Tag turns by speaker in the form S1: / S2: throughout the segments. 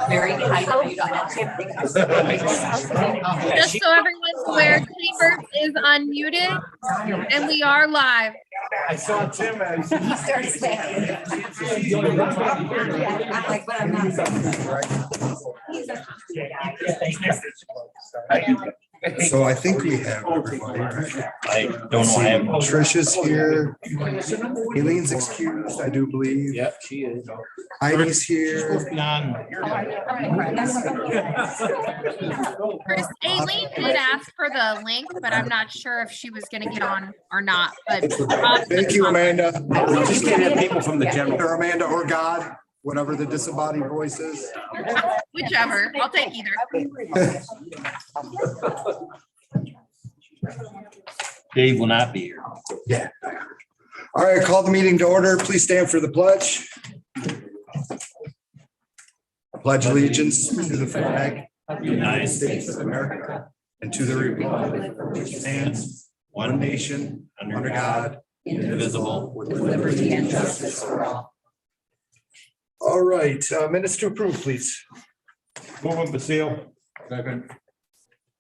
S1: very high.
S2: Just so everyone's aware, Chambers is unmuted and we are live.
S3: I saw Tim as
S1: He starts saying. I'm like, but I'm not.
S4: So I think we have everybody, right?
S3: I don't know. I have.
S4: Tricia's here. Aileen's excused, I do believe.
S3: Yep, she is.
S4: Heidi's here.
S3: None.
S2: Chris, Aileen did ask for the link, but I'm not sure if she was gonna get on or not, but.
S4: Thank you, Amanda.
S3: We just can't have people from the general.
S4: Or Amanda or God, whatever the disembodied voice is.
S2: Whichever, I'll take either.
S3: Dave will not be here.
S4: Yeah. All right, call the meeting to order. Please stand for the pledge. Pledge allegiance to the flag
S3: of the United States of
S4: America and to the republic which stands one nation under God,
S3: indivisible,
S1: With liberty and justice for all.
S4: All right, minutes to approve, please.
S3: Moving Basile. Second.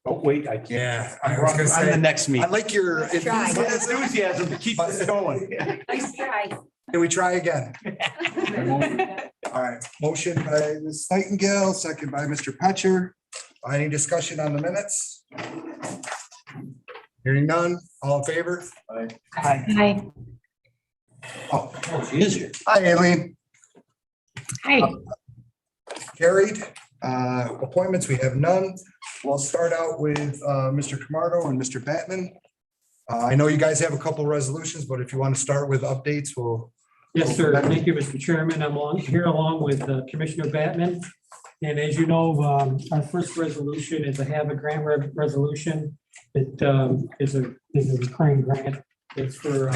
S3: Oh, wait, I can't.
S4: Yeah, I was gonna
S3: I'm the
S4: say,
S3: next
S4: I
S3: meeting.
S4: like your
S3: Enthusiasm to keep this going.
S1: Nice try.
S4: Can we try again? All right, motion by Ms. Nightingale, second by Mr. Patcher. Any discussion on the minutes? Hearing none, all in favor?
S1: Hi.
S4: Oh,
S3: She is here.
S4: hi, Aileen.
S1: Hi.
S4: Carried. Appointments, we have none. We'll start out with Mr. Camardo and Mr. Batman. I know you guys have a couple resolutions, but if you want to start with updates, we'll.
S5: Yes, sir. Thank you, Mr. Chairman. I'm here along with Commissioner Batman. And as you know, our first resolution is a have a grant resolution. It is a recurring grant. It's for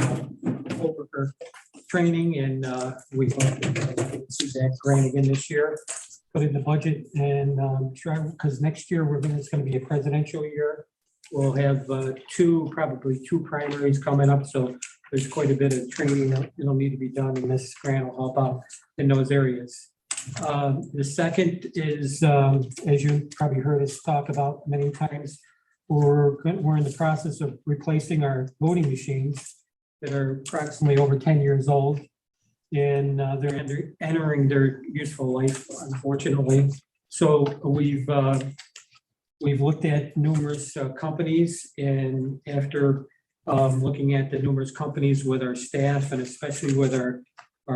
S5: over training and we hope to see that grant again this year. Put in the budget and try, because next year it's going to be a presidential year. We'll have probably two primaries coming up. So there's quite a bit of training that'll need to be done, and this grant will help out in those areas. The second is, as you probably heard us talk about many times, we're in the process of replacing our voting machines that are approximately over 10 years old. And they're entering their useful life, unfortunately. So we've looked at numerous companies, and after looking at the numerous companies with our staff and especially with our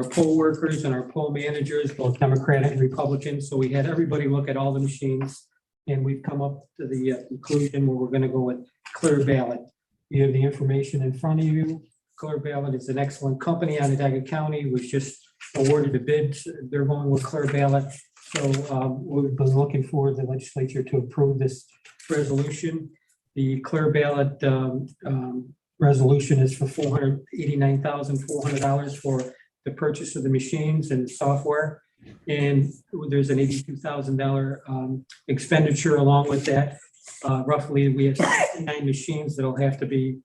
S5: poll workers and our poll managers, both Democratic and Republican. So we had everybody look at all the machines, and we've come up to the conclusion where we're going to go with Clear Ballot. You have the information in front of you. Clear Ballot is an excellent company out of Cayuga County, was just awarded a bid. They're going with Clear Ballot. So we've been looking for the legislature to approve this resolution. The Clear Ballot resolution is for $489,400 for the purchase of the machines and software. And there's an $82,000 expenditure along with that. Roughly, we have 69 machines that'll have to be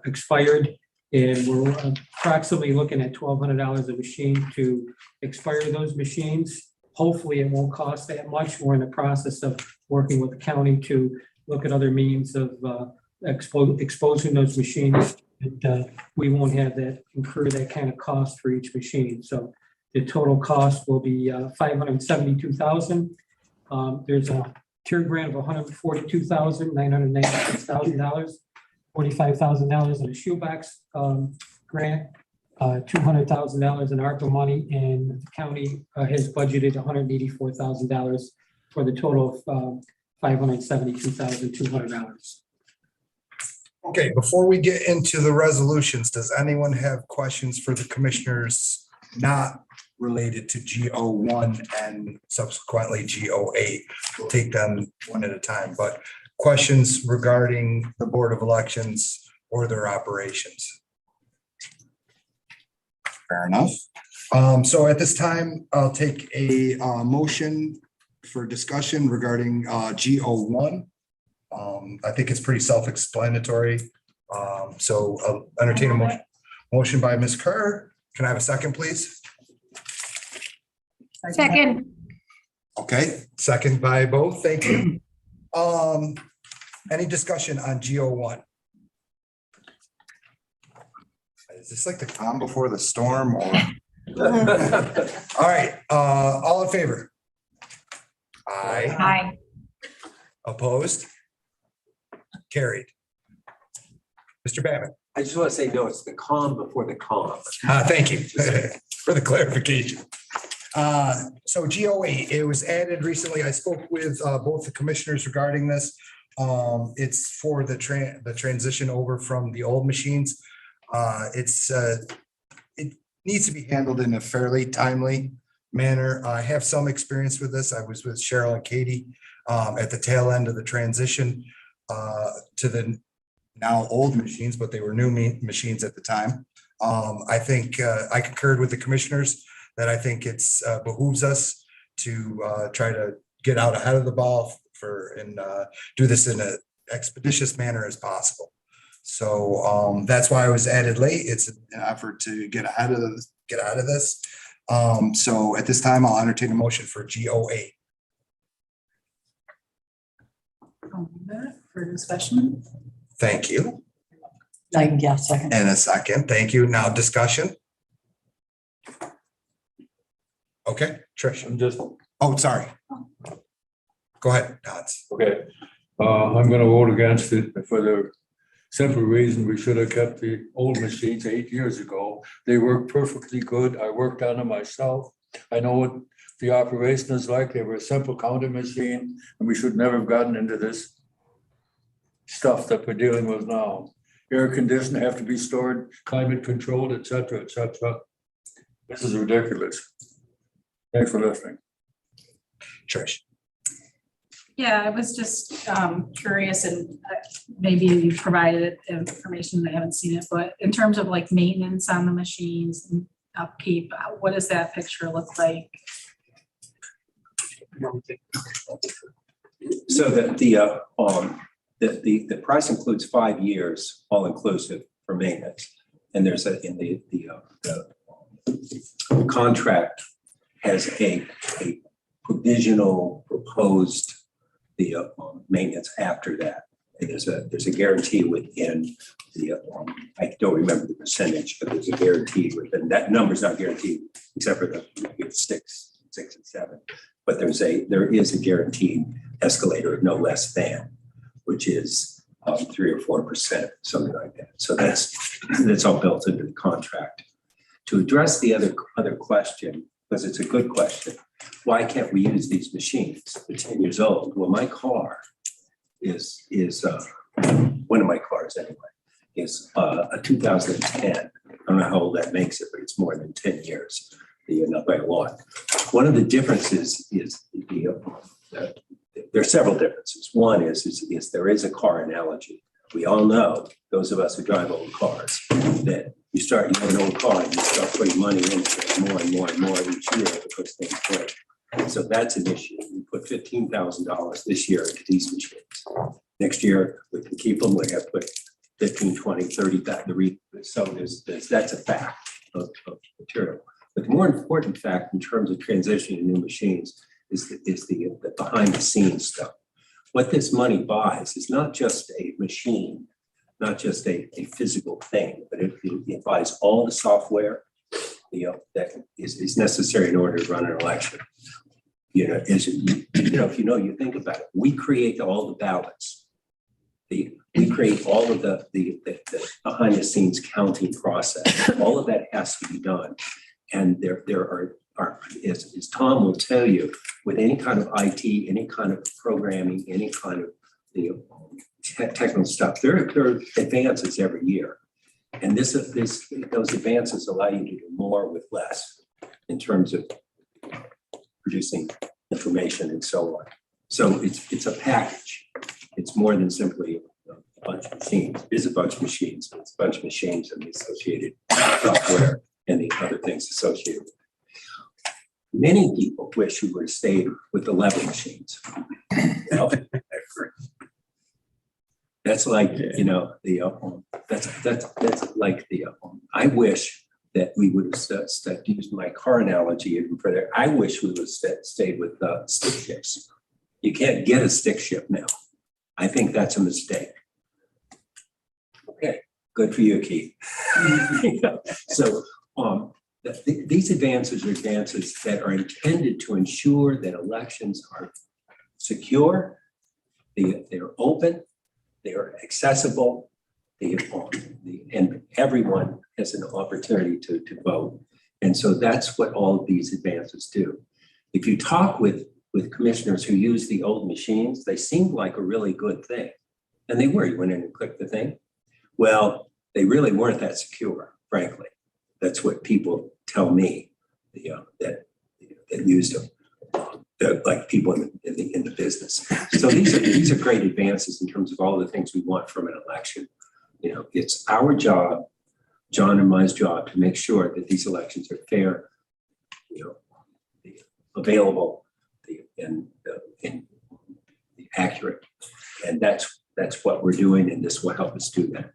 S5: expired, and we're approximately looking at $1,200 a machine to expire those machines. Hopefully it won't cost that much. We're in the process of working with the county to look at other means of exposing those machines. We won't have that incur that kind of cost for each machine. So the total cost will be $572,000. There's a tier grant of $142,996,000. $45,000 in a shoebox grant, $200,000 in ARPA money, and the county has budgeted $184,000 for the total of $572,200.
S4: Okay, before we get into the resolutions, does anyone have questions for the commissioners not related to GO1 and subsequently GO8? We'll take them one at a time, but questions regarding the Board of Elections or their operations? Fair enough. So at this time, I'll take a motion for discussion regarding GO1. I think it's pretty self-explanatory. So I'll entertain a motion by Ms. Kerr. Can I have a second, please?
S2: Second.
S4: Okay, second by both. Thank you. Any discussion on GO1? Is this like the calm before the storm or? All right, all in favor? Aye.
S1: Aye.
S4: Opposed? Carried. Mr. Babbitt?
S6: I just want to say, no, it's the calm before the calm.
S4: Thank you for the clarification. So GO8, it was added recently. I spoke with both the commissioners regarding this. It's for the transition over from the old machines. It needs to be handled in a fairly timely manner. I have some experience with this. I was with Cheryl and Katie at the tail end of the transition to the now old machines, but they were new machines at the time. I think I concurred with the commissioners that I think it's behooves us to try to get out ahead of the ball and do this in an expeditious manner as possible. So that's why I was added late. It's an effort to get ahead of this. So at this time, I'll entertain a motion for GO8.
S1: For discussion.
S4: Thank you.
S1: Yeah, second.
S4: And a second. Thank you. Now discussion. Okay, Trish.
S3: I'm just,
S4: Oh, sorry. Go ahead, Dodds.
S3: okay. I'm gonna vote against it for the simple reason we should have kept the old machines 8 years ago. They work perfectly good. I worked on them myself. I know what the operation is like. They were a simple counting machine, and we should never have gotten into this stuff that we're dealing with now. Air conditioning have to be stored, climate controlled, et cetera, et cetera. This is ridiculous. Thanks for listening.
S4: Trish.
S7: Yeah, I was just curious, and maybe you provided information, I haven't seen it, but in terms of like maintenance on the machines and upkeep, what does that picture look like?
S6: So that the price includes 5 years, all inclusive for maintenance. And there's the contract has a provisional proposed maintenance after that. And there's a guarantee within I don't remember the percentage, but there's a guarantee within that. Number's not guaranteed except for the 6 and 7. But there is a guaranteed escalator of no less than, which is 3 or 4%, something like that. So that's all built into the contract. To address the other question, because it's a good question, why can't we use these machines? They're 10 years old. Well, my car is one of my cars anyway, is a 2010. I don't know how old that makes it, but it's more than 10 years. Not by a lot. One of the differences is there are several differences. One is there is a car analogy. We all know, those of us who drive old cars, that you have an old car and you start putting money into it more and more and more each year because things break. So that's an issue. We put $15,000 this year into these machines. Next year, we can keep them. We have to put 15, 20, 30 back. So that's a fact of material. But the more important fact in terms of transitioning to new machines is the behind the scenes stuff. What this money buys is not just a machine, not just a physical thing, but it buys all the software that is necessary in order to run an election. You think about it, we create all the ballots. We create all of the behind the scenes counting process. All of that has to be done. And there are, as Tom will tell you, with any kind of IT, any kind of programming, any kind of technical stuff, there are advances every year. And those advances allow you to do more with less in terms of producing information and so on. So it's a package. It's more than simply a bunch of machines. It is a bunch of machines, but it's a bunch of machines and the associated software and the other things associated with it. Many people wish we would have stayed with the level machines. That's like, that's like I wish that we would have used my car analogy even further. I wish we would have stayed with stick shifts. You can't get a stick shift now. I think that's a mistake. Okay, good for you, Keith. So these advances are advances that are intended to ensure that elections are secure, they're open, they are accessible, and everyone has an opportunity to vote. And so that's what all of these advances do. If you talk with commissioners who use the old machines, they seemed like a really good thing. And they were. You went in and clicked the thing. Well, they really weren't that secure, frankly. That's what people tell me, that used them, like people in the business. So these are great advances in terms of all the things we want from an election. You know, it's our job, John and my job, to make sure that these elections are fair, you know, available, and accurate. And that's what we're doing, and this will help us do that.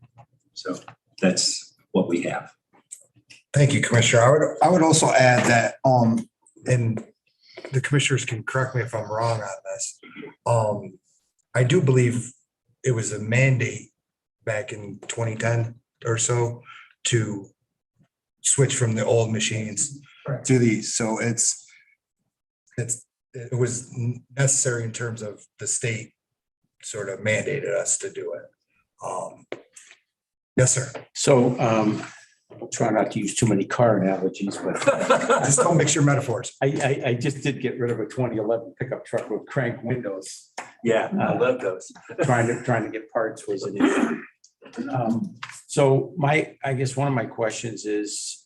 S6: So that's what we have.
S4: Thank you, Commissioner. I would also add that, and the commissioners can correct me if I'm wrong on this. I do believe it was a mandate back in 2010 or so to switch from the old machines to these. So it was necessary in terms of the state sort of mandated us to do it. Yes, sir.
S8: So I'll try not to use too many car analogies, but
S4: Just don't mix your metaphors.
S8: I just did get rid of a 2011 pickup truck with crank windows.
S6: Yeah, I love those.
S8: Trying to get parts was an issue. So I guess one of my questions is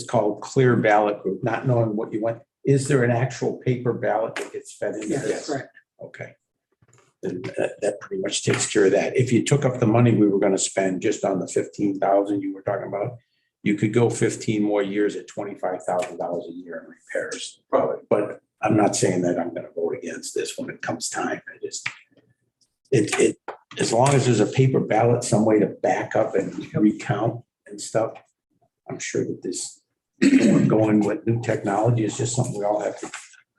S8: called clear ballot group, not knowing what you want. Is there an actual paper ballot that gets fed into this?
S1: Yes, correct.
S8: Okay. Then that pretty much takes care of that. If you took up the money we were going to spend just on the 15,000 you were talking about, you could go 15 more years at $25,000 a year in repairs.
S6: Probably.
S8: But I'm not saying that I'm going to vote against this when it comes time. I just, as long as there's a paper ballot, some way to back up and recount and stuff, I'm sure that this going with new technology is just something we all have to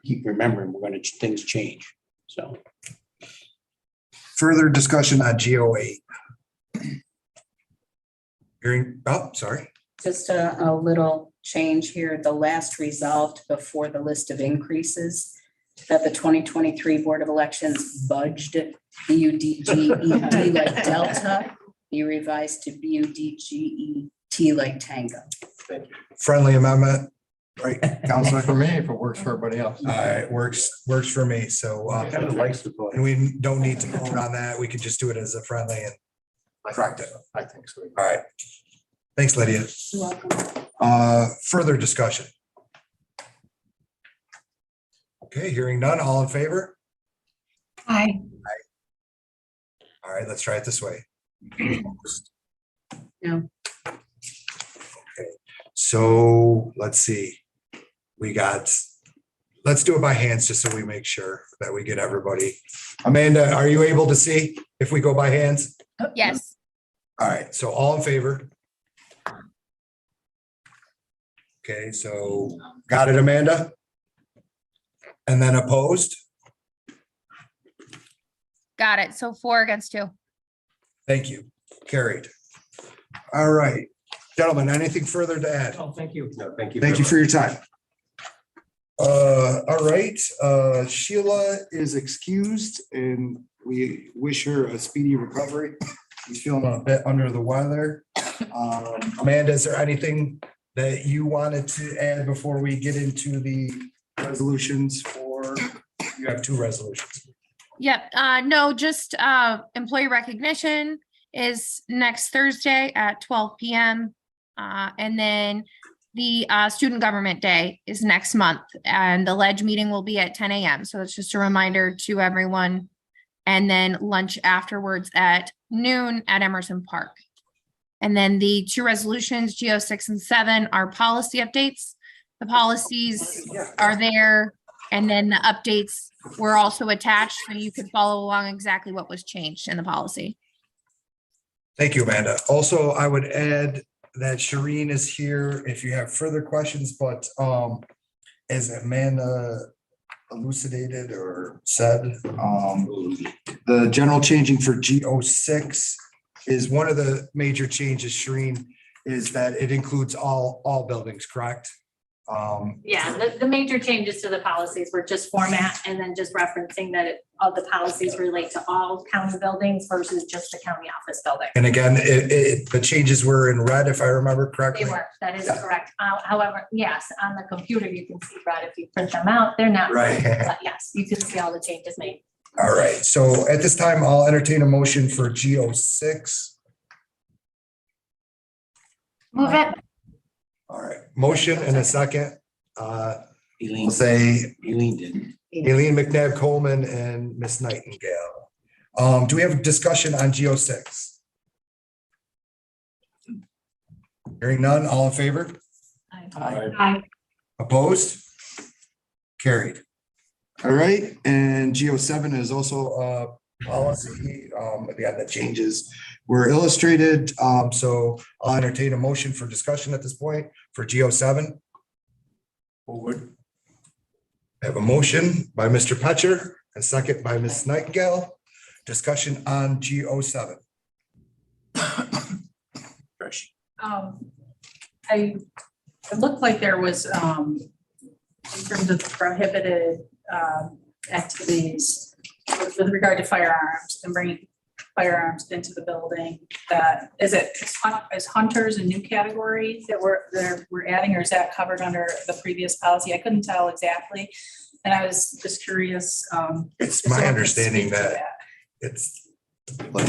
S8: keep remembering. Things change. So.
S4: Further discussion on GO8. Hearing, sorry.
S9: Just a little change here. The last resolved before the list of increases that the 2023 Board of Elections budged BUDGET like Delta be revised to BUDGET like Tango.
S4: Friendly amendment, right, Counselor?
S1: For me, if it works for everybody else.
S4: All right, works for me. So,
S8: Kind of likes the vote.
S4: and we don't need to vote on that. We could just do it as a friendly and correct it.
S1: I think so.
S4: All right. Thanks, Lydia.
S9: You're welcome.
S4: Further discussion. Okay, hearing none, all in favor?
S7: Aye.
S4: All right, let's try it this way.
S9: No.
S4: Okay, so let's see. Let's do it by hands just so we make sure that we get everybody. Amanda, are you able to see if we go by hands?
S2: Yes.
S4: All right, so all in favor? Okay, so got it, Amanda? And then opposed?
S2: Got it. So 4 against 2.
S4: Thank you. Carried. All right, gentlemen, anything further to add?
S5: Oh, thank you.
S6: No, thank you.
S4: Thank you
S6: very
S4: for your time. All right, Sheila is excused and we wish her a speedy recovery. She's feeling a bit under the weather. Amanda, is there anything that you wanted to add before we get into the resolutions you have 2 resolutions?
S2: Yep. No, just employee recognition is next Thursday at 12 p.m. And then the student government day is next month, and the ledge meeting will be at 10 a.m. So it's just a reminder to everyone. And then lunch afterwards at noon at Emerson Park. And then the 2 resolutions, GO 6 and 7, are policy updates. The policies are there, and then the updates were also attached, so you could follow along exactly what was changed in the policy.
S4: Thank you, Amanda. Also, I would add that Shireen is here if you have further questions, but as Amanda elucidated or said, the general changing for GO6 is one of the major changes, Shireen, is that it includes all buildings, correct?
S10: Yeah, the major changes to the policies were just format and then just referencing that all the policies relate to all county buildings versus just the county office building.
S4: And again, the changes were in red, if I remember correctly.
S10: They were, that is correct. However, yes, on the computer, you can see red if you print them out. They're not.
S4: Right.
S10: But yes, you can see all the changes made.
S4: All right, so at this time, I'll entertain a motion for GO6.
S10: Move it.
S4: All right, motion and a second. We'll
S8: Eileen,
S4: say
S8: Eileen did.
S4: Aileen McNabb Coleman and Miss Nightingale. Do we have a discussion on GO6? Hearing none, all in favor?
S10: Aye.
S4: Opposed? Carried. All right, and GO7 is also a policy. Again, the changes were illustrated. So I'll entertain a motion for discussion at this point for GO7.
S3: Forward.
S4: I have a motion by Mr. Petcher and second by Ms. Nightingale. Discussion on GO7.
S7: It looked like there was, in terms of prohibited activities with regard to firearms and bringing firearms into the building, that is hunters a new category that we're adding, or is that covered under the previous policy? I couldn't tell exactly. And I was just curious.
S4: It's
S7: if
S4: my
S7: someone could
S4: understanding
S7: speak to
S4: that it's like,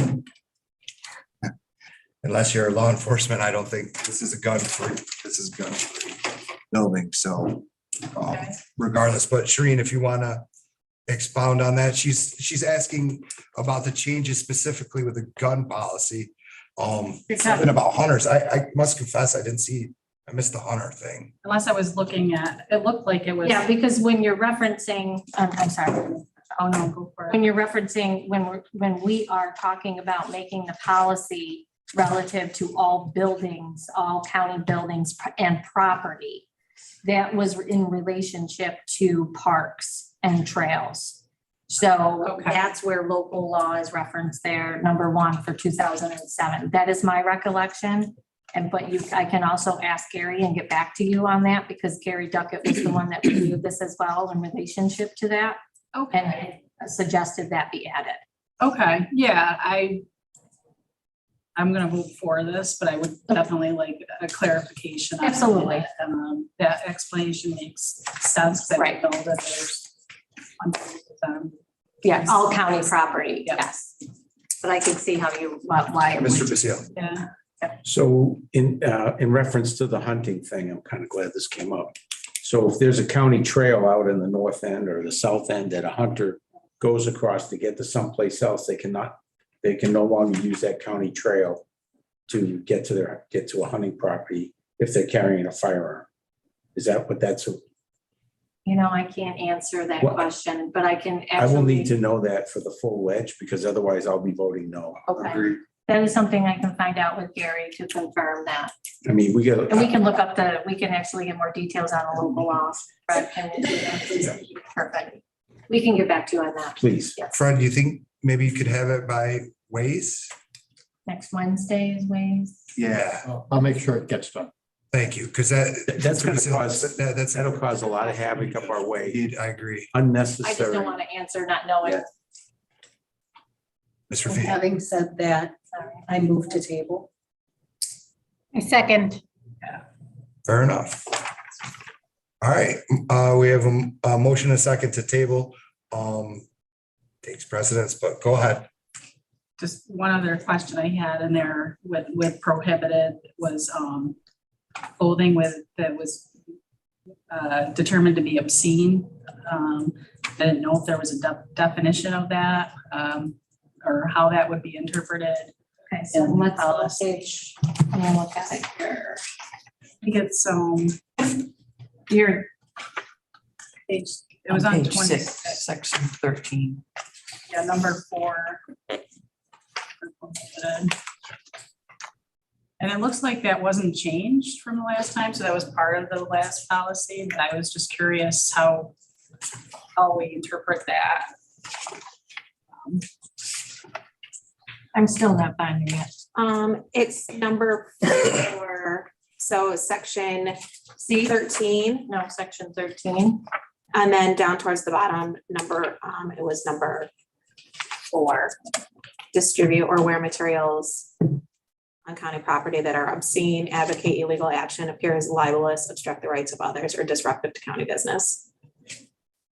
S4: unless you're a law enforcement, I don't think this is gun-free building, so
S7: Okay.
S4: regardless, but Shireen, if you want to expound on that, she's asking about the changes specifically with the gun policy. Something about hunters. I must confess, I missed the hunter thing.
S7: Unless I was looking at, it looked like it was.
S10: Yeah, because when you're referencing, I'm sorry.
S7: Oh, no, go for it.
S10: When you're referencing, when we are talking about making the policy relative to all buildings, all county buildings and property, that was in relationship to parks and trails. So
S7: Okay.
S10: that's where local law is referenced there, number 1 for 2007. That is my recollection. But I can also ask Gary and get back to you on that, because Gary Duckett was the one that reviewed this as well in relationship to that
S7: Okay,
S10: and suggested that be added.
S7: okay, yeah, I'm gonna vote for this, but I would definitely like a clarification. on it.
S10: Absolutely.
S7: That explanation makes sense, because I
S10: Right.
S7: don't know that there's.
S10: Yeah, all county property,
S7: Yep.
S10: yes. But I can see how why. it
S4: Mr.
S10: would-
S4: Basile.
S7: Yeah,
S8: So in reference to the hunting thing, I'm kind of glad this came up. So if there's a county trail out in the north end or the south end that a hunter goes across to get to someplace else, they can no longer use that county trail to get to a hunting property if they're carrying a firearm. Is that what that's?
S10: I can't answer that
S8: Well,
S10: question, but I can.
S8: I will need
S10: absolutely-
S8: to know that for the full wedge, because otherwise I'll be voting no.
S10: Okay, that is something I can find out with Gary to confirm that.
S8: I mean, we got.
S10: And we can look up we can actually get more details on the local laws. Fred, can we do that? Perfect. We can get back to you on that.
S8: Please.
S4: Fred, do you think maybe you could have it by ways?
S10: Next Wednesday's ways.
S4: Yeah,
S1: I'll make sure it gets done.
S4: thank you, because
S8: That's gonna cause,
S4: that's.
S8: that'll cause a lot of havoc up our way,
S4: I agree.
S10: I just
S8: unnecessary.
S10: don't want to answer not knowing.
S8: Yeah.
S4: Mr. Fee.
S9: Having said that, I move to table.
S10: A second.
S4: Fair enough. All right, we have a motion, a second to table. Takes precedence, but go ahead.
S7: just one other question I had in there with prohibited was, clothing that was determined to be obscene. I didn't know if there was a definition of that, or how that would be interpreted.
S10: Okay, so
S7: in the
S10: let's
S7: policy.
S10: page, I'm gonna look at it here.
S7: I think it's,
S10: You're,
S7: page, it was on
S1: Page
S7: 26,
S1: section 13.
S7: yeah, number 4. And it looks like that wasn't changed from the last time, so that was part of the last policy, but I was just curious how we interpret that.
S10: I'm still not finding it.
S11: It's number 4, so section
S10: See,
S11: 13,
S10: no, section 13.
S11: and then down towards the bottom, it was number 4. Distribute or wear materials on county property that are obscene, advocate illegal action, appear as libelous, obstruct the rights of others, or disruptive to county business.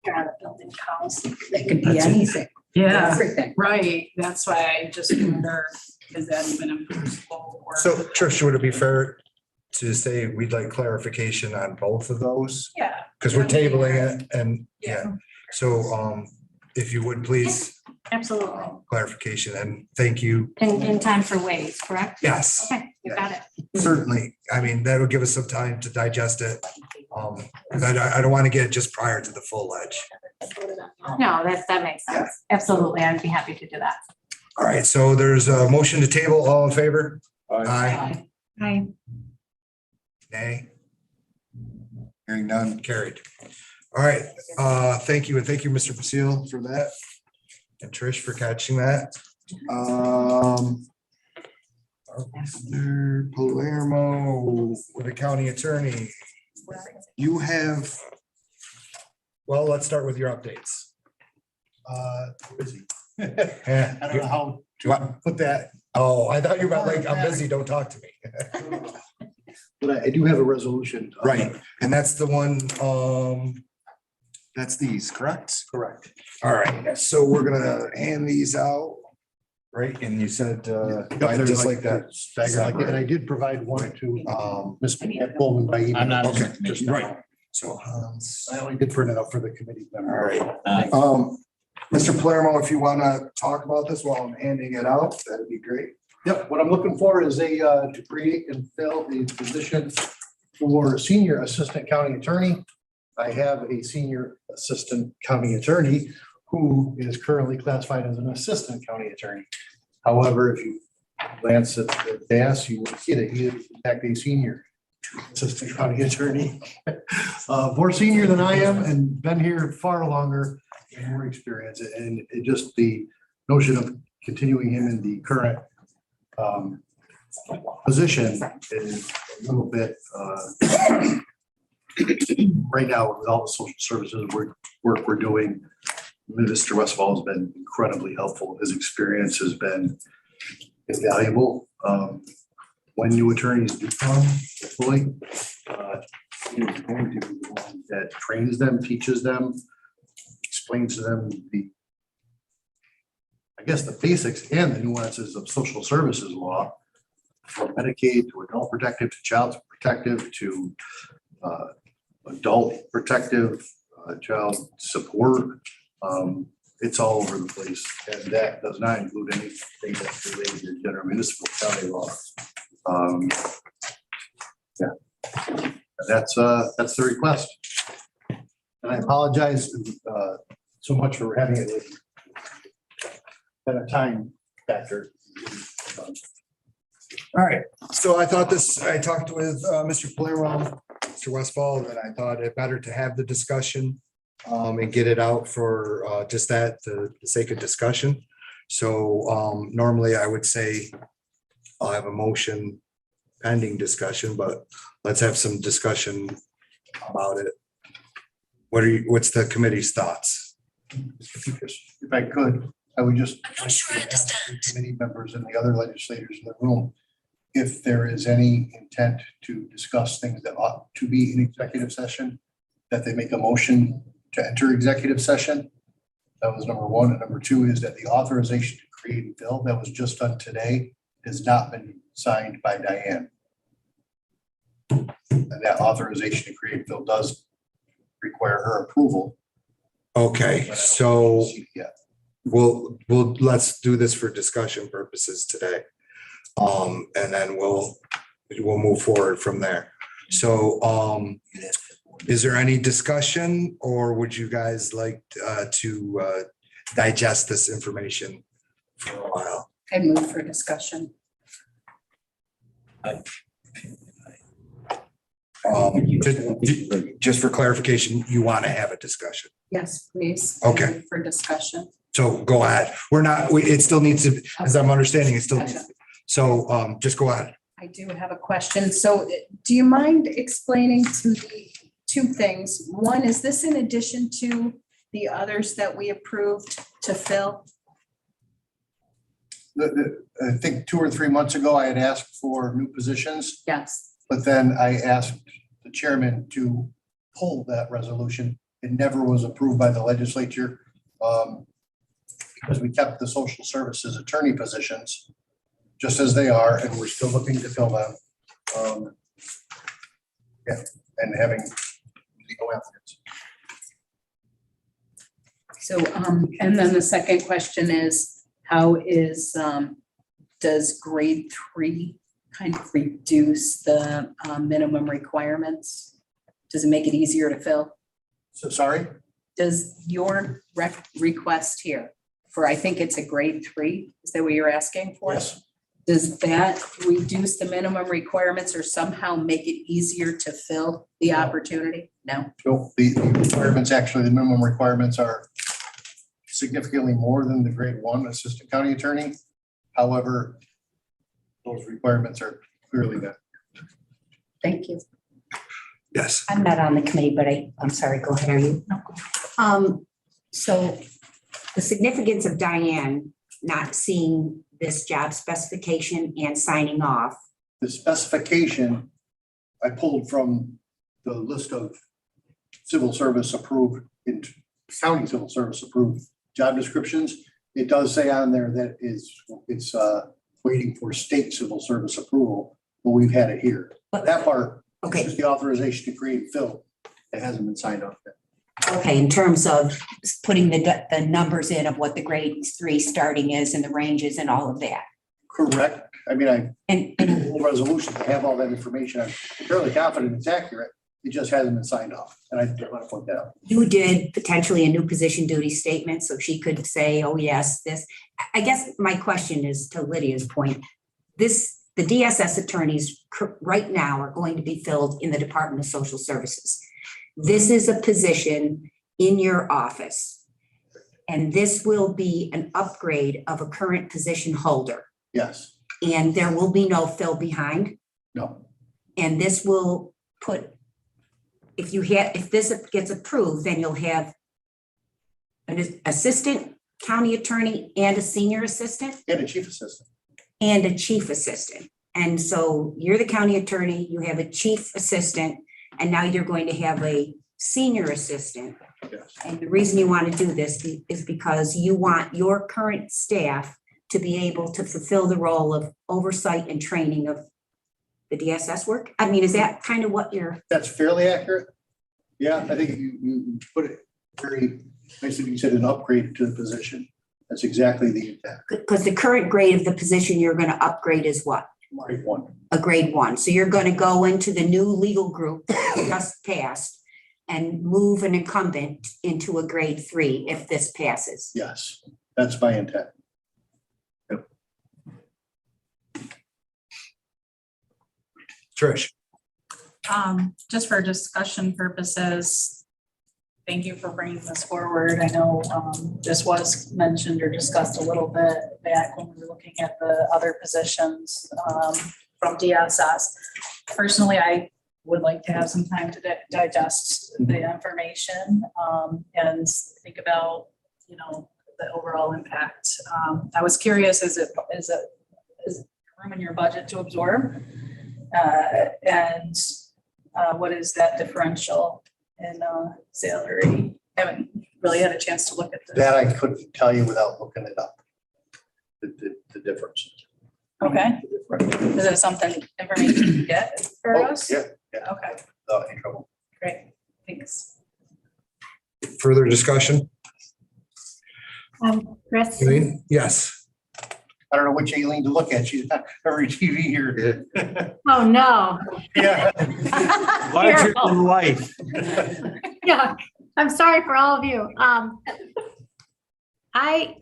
S10: You're on the building policy.
S9: That could be anything,
S7: Yeah,
S9: everything.
S7: right, that's why I just wonder, is that even enforceable? Or-
S4: So Trish, would it be fair to say we'd like clarification on both of those?
S7: Yeah.
S4: Because we're tabling it and, yeah, so if you would please,
S10: Absolutely.
S4: clarification and thank you.
S10: In time for waves, correct?
S4: Yes,
S10: Okay, you got it.
S4: certainly. I mean, that'll give us some time to digest it. Because I don't want to get it just prior to the full ledge.
S10: No, that makes sense. Absolutely. I'd be happy to do that.
S4: All right, so there's a motion to table. All in favor? Aye.
S10: Hi.
S4: Nay. Hearing none, carried. All right, thank you, and thank you, Mr. Basile, for that. And Trish for catching that. Mr. Palermo, with the county attorney, you have, well, let's start with your updates.
S1: Busy.
S4: Yeah,
S1: I don't know how
S4: do I put that? Oh, I thought you were like, I'm busy, don't talk to me.
S1: But I do have a resolution.
S4: Right, and that's the one, that's these, correct?
S1: Correct.
S4: All right, so we're gonna hand these out, right? And you said, just like that.
S1: Stagger like that. And I did provide one to Ms. Coleman by email.
S12: I'm not.
S4: Okay,
S1: Just now.
S4: right. So,
S1: I only did print it out for the committee.
S4: all
S1: member.
S4: right. Mr. Palermo, if you wanna talk about this while I'm handing it out, that'd be great.
S1: Yep, what I'm looking for is to create and fill the position for senior assistant county attorney. I have a senior assistant county attorney who is currently classified as an assistant county attorney. However, if you glance at the DAS, you will see that he is in fact a senior assistant county attorney. More senior than I am and been here far longer and more experience. And it just the notion of continuing him in the current position is a little bit right now with all the social services work we're doing. Mr. Westfall has been incredibly helpful. His experience has been invaluable. When new attorneys do come, hopefully, he is going to be the one that trains them, teaches them, explains to them the basics and the nuances of social services law, from Medicaid to adult protective to child protective to adult protective, child support. It's all over the place, and that does not include anything that's related to general municipal county law. Yeah, that's the request. And I apologize so much for having it at a time factor.
S4: All right, so I thought I talked with Mr. Palermo, Mr. Westfall, and I thought it better to have the discussion and get it out for just that, the sake of discussion. So normally I would say I'll have a motion pending discussion, but let's have some discussion about it. What's the committee's thoughts?
S1: If I could, I would just like to ask the committee members and the other legislators in the room, if there is any intent to discuss things that ought to be in executive session, that they make a motion to enter executive session. That was number one. And number two is that the authorization to create and fill that was just done today has not been signed by Diane. And that authorization to create and fill does require her approval.
S4: Okay,
S1: but I don't
S4: so
S1: see it yet.
S4: we'll let's do this for discussion purposes today. And then we'll move forward from there. So is there any discussion, or would you guys like to digest this information for a while?
S9: I move for discussion.
S4: Just for clarification, you want to have a discussion.
S9: Yes, please.
S4: Okay.
S9: For discussion.
S4: So go ahead. We're not, it still needs to, as I'm understanding, it still, so just go ahead.
S9: I do have a question. So do you mind explaining to the two things? One, is this in addition to the others that we approved to fill?
S1: I think 2 or 3 months ago, I had asked for new positions,
S9: Yes.
S1: but then I asked the chairman to pull that resolution. It never was approved by the legislature. Because we kept the social services attorney positions just as they are, and we're still looking to fill them. Yeah, and having legal applicants.
S9: So, and then the second question is, how is, does grade 3 kind of reduce the minimum requirements? Does it make it easier to fill?
S1: So sorry?
S9: Does your request here for, I think it's a grade 3, is that what you're asking for?
S1: Yes.
S9: Does that reduce the minimum requirements or somehow make it easier to fill the opportunity? No?
S1: So the requirements, actually, the minimum requirements are significantly more than the grade 1 assistant county attorney. However, those requirements are clearly met.
S9: Thank you.
S4: Yes.
S12: I'm not on the committee, but I'm sorry, go ahead, are you? So the significance of Diane not seeing this job specification and signing off.
S1: The specification I pulled from the list of civil service approved, in county civil service approved job descriptions. It does say on there that it's waiting for state civil service approval, but we've had it here.
S12: But-
S1: That part,
S12: Okay.
S1: just the authorization to create and fill, it hasn't been signed off yet.
S12: Okay, in terms of putting the numbers in of what the grade 3 starting is and the ranges and all of that.
S1: Correct. I mean, I
S12: And
S1: the resolution to have all that information. I'm fairly confident it's accurate. It just hasn't been signed off. And I want to point that out.
S12: you did potentially a new position duty statement, so she could say, oh, yes, this. I guess my question is to Lydia's point. The DSS attorneys right now are going to be filled in the Department of Social Services. This is a position in your office. And this will be an upgrade of a current position holder.
S1: Yes.
S12: And there will be no fill behind.
S1: No.
S12: And this will put, if this gets approved, then you'll have an assistant county attorney and a senior assistant
S1: And a chief assistant.
S12: and a chief assistant. And so you're the county attorney, you have a chief assistant, and now you're going to have a senior assistant.
S1: Yes.
S12: And the reason you want to do this is because you want your current staff to be able to fulfill the role of oversight and training of the DSS work? I mean, is that kind of what you're,
S1: That's fairly accurate. Yeah, I think you put it very nicely. You said an upgrade to the position. That's exactly the intent.
S12: because the current grade of the position you're going to upgrade is what?
S1: Grade 1.
S12: A grade 1. So you're going to go into the new legal group that just passed and move an incumbent into a grade 3 if this passes.
S1: Yes, that's my intent.
S4: Trish.
S7: Just for discussion purposes, thank you for bringing this forward. I know this was mentioned or discussed a little bit back when we were looking at the other positions from DSS. Personally, I would like to have some time to digest the information and think about, the overall impact. I was curious, is it room in your budget to absorb? And what is that differential in salary? I haven't really had a chance to look at this.
S1: That I couldn't tell you without looking it up. The difference.
S7: Okay, is it something information you get for
S1: Oh,
S7: us?
S1: yeah,
S7: Okay,
S1: without any trouble.
S7: great, thanks.
S4: Further discussion?
S10: Chris,
S4: Eileen? Yes.
S1: I don't know which Aileen to look at. She's not every TV here.
S10: oh, no.
S1: Yeah.
S8: Larger than life.
S10: Yeah, I'm sorry for all of you.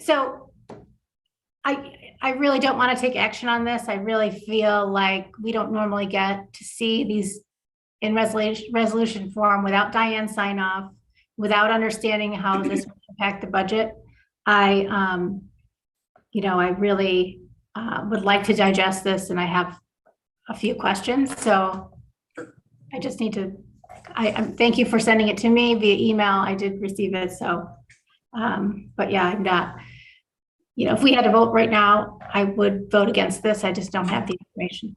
S10: So
S13: I really don't want to take action on this. I really feel like we don't normally get to see these in resolution form without Diane sign off, without understanding how this will impact the budget. I really would like to digest this, and I have a few questions. So I just need to, thank you for sending it to me via email. I did receive it. So, but yeah, I'm not, if we had to vote right now, I would vote against this. I just don't have the information.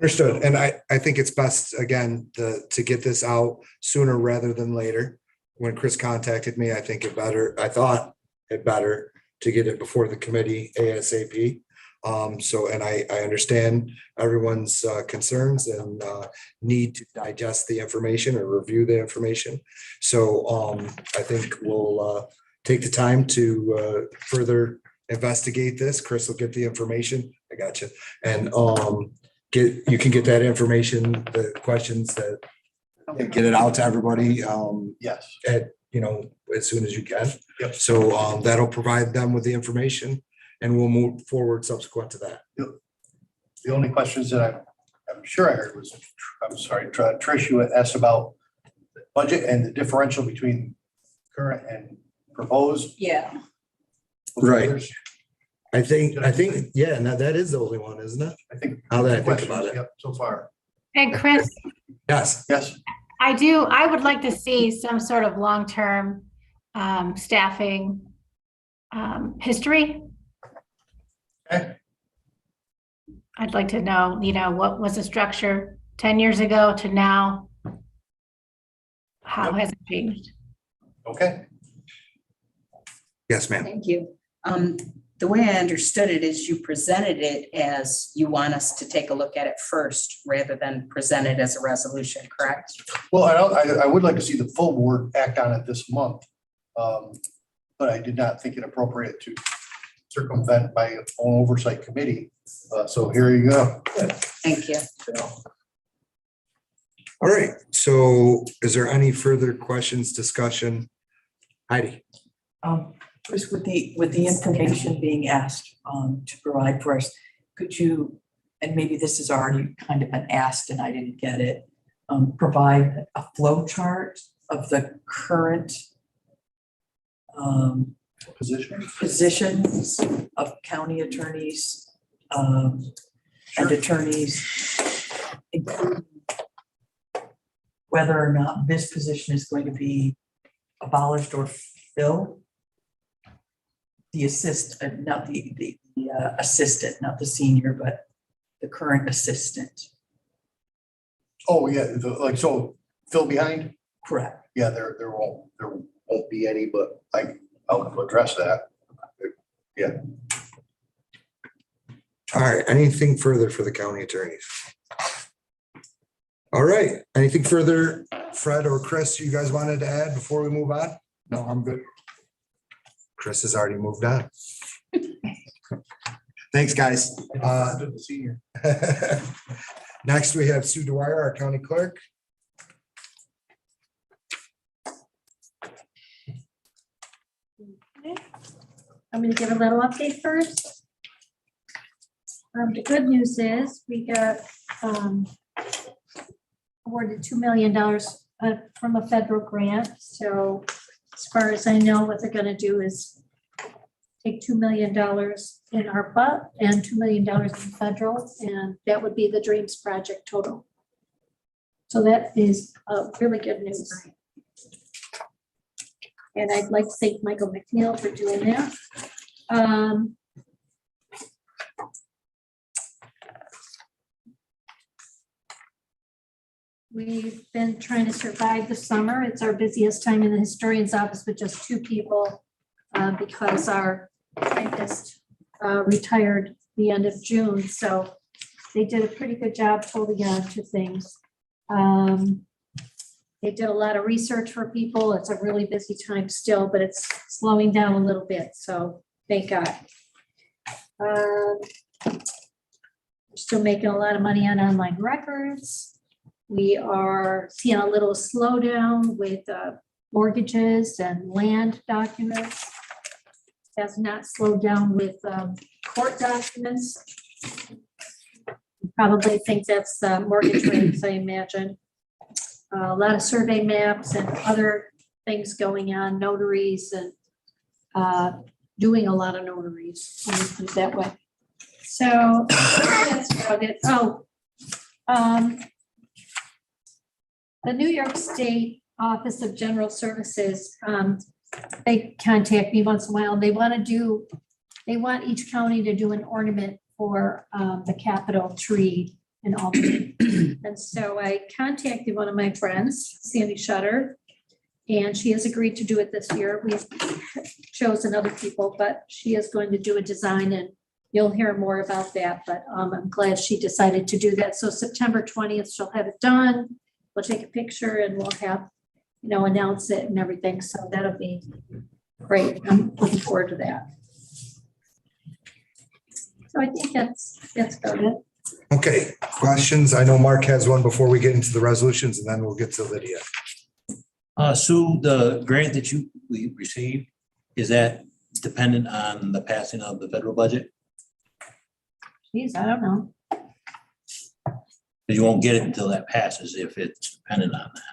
S4: Understood. And I think it's best, again, to get this out sooner rather than later. When Chris contacted me, I thought it better to get it before the committee ASAP. And I understand everyone's concerns and need to digest the information or review the information. So I think we'll take the time to further investigate this. Chris will get the information. I got you. And you can get that information, the questions that, and get it out to everybody
S1: Yes.
S4: as soon as you can.
S1: Yep.
S4: So that'll provide them with the information, and we'll move forward subsequent to that.
S1: The only questions that I'm sure I heard was, I'm sorry, Trish, you asked about the budget and the differential between current and proposed.
S9: Yeah.
S4: Right. I think, yeah, now that is the only one, isn't it?
S1: I think.
S4: Now that I think
S1: questions,
S4: about it.
S1: Yep, so far.
S13: And Chris,
S4: Yes.
S1: Yes.
S13: I would like to see some sort of long-term staffing history.
S1: Okay.
S13: I'd like to know, what was the structure 10 years ago to now? How has it changed?
S1: Okay.
S4: Yes, ma'am.
S9: Thank you. The way I understood it is you presented it as you want us to take a look at it first rather than present it as a resolution, correct?
S1: Well, I would like to see the full board act on it this month. But I did not think it appropriate to circumvent my own oversight committee. So here you go.
S9: Thank you.
S4: All right. So is there any further questions, discussion? Heidi?
S14: First, with the information being asked to provide for us, could you, and maybe this has already kind of been asked and I didn't get it, provide a flow chart of the current positions of county attorneys and attorneys, including whether or not this position is going to be abolished or filled? The assistant, not the assistant, not the senior, but the current assistant.
S1: Oh, yeah, so fill behind?
S14: Correct.
S1: Yeah, there won't be any, but I'll address that. Yeah.
S4: All right. Anything further for the county attorneys? All right. Anything further, Fred or Chris, you guys wanted to add before we move on? No, I'm good. Chris has already moved on. Thanks, guys.
S1: Senior.
S4: Next, we have Sue Dwyer, our county clerk.
S10: I'm going to give a little update first. The good news is we got awarded $2 million from a federal grant. So as far as I know, what they're going to do is take $2 million in ARPA and $2 million in federal, and that would be the Dreams Project total. So that is really good news. And I'd like to thank Michael McNeil for doing that. We've been trying to survive the summer. It's our busiest time in the historian's office with just 2 people because our typist retired the end of June. So they did a pretty good job holding on to things. They did a lot of research for people. It's a really busy time still, but it's slowing down a little bit. So thank God. We're still making a lot of money on online records. We are seeing a little slowdown with mortgages and land documents. has not slowed down with court documents. You probably think that's mortgage rates, I imagine. A lot of survey maps and other things going on, notaries and doing a lot of notaries, let me put it that way. So that's about it. Oh, the New York State Office of General Services, they contact me once in a while. They want each county to do an ornament for the Capitol tree in Albany. And so I contacted one of my friends, Sandy Shutter, and she has agreed to do it this year. We've chosen other people, but she is going to do a design, and you'll hear more about that. But I'm glad she decided to do that. So September 20th, she'll have it done. We'll take a picture and we'll have, announce it and everything. So that'll be great. I'm looking forward to that. So I think that's about it.
S4: Okay, questions? I know Mark has one before we get into the resolutions, and then we'll get to Lydia.
S8: Sue, the grant that we received, is that dependent on the passing of the federal budget?
S10: Geez, I don't know.
S8: You won't get it until that passes if it's dependent on that.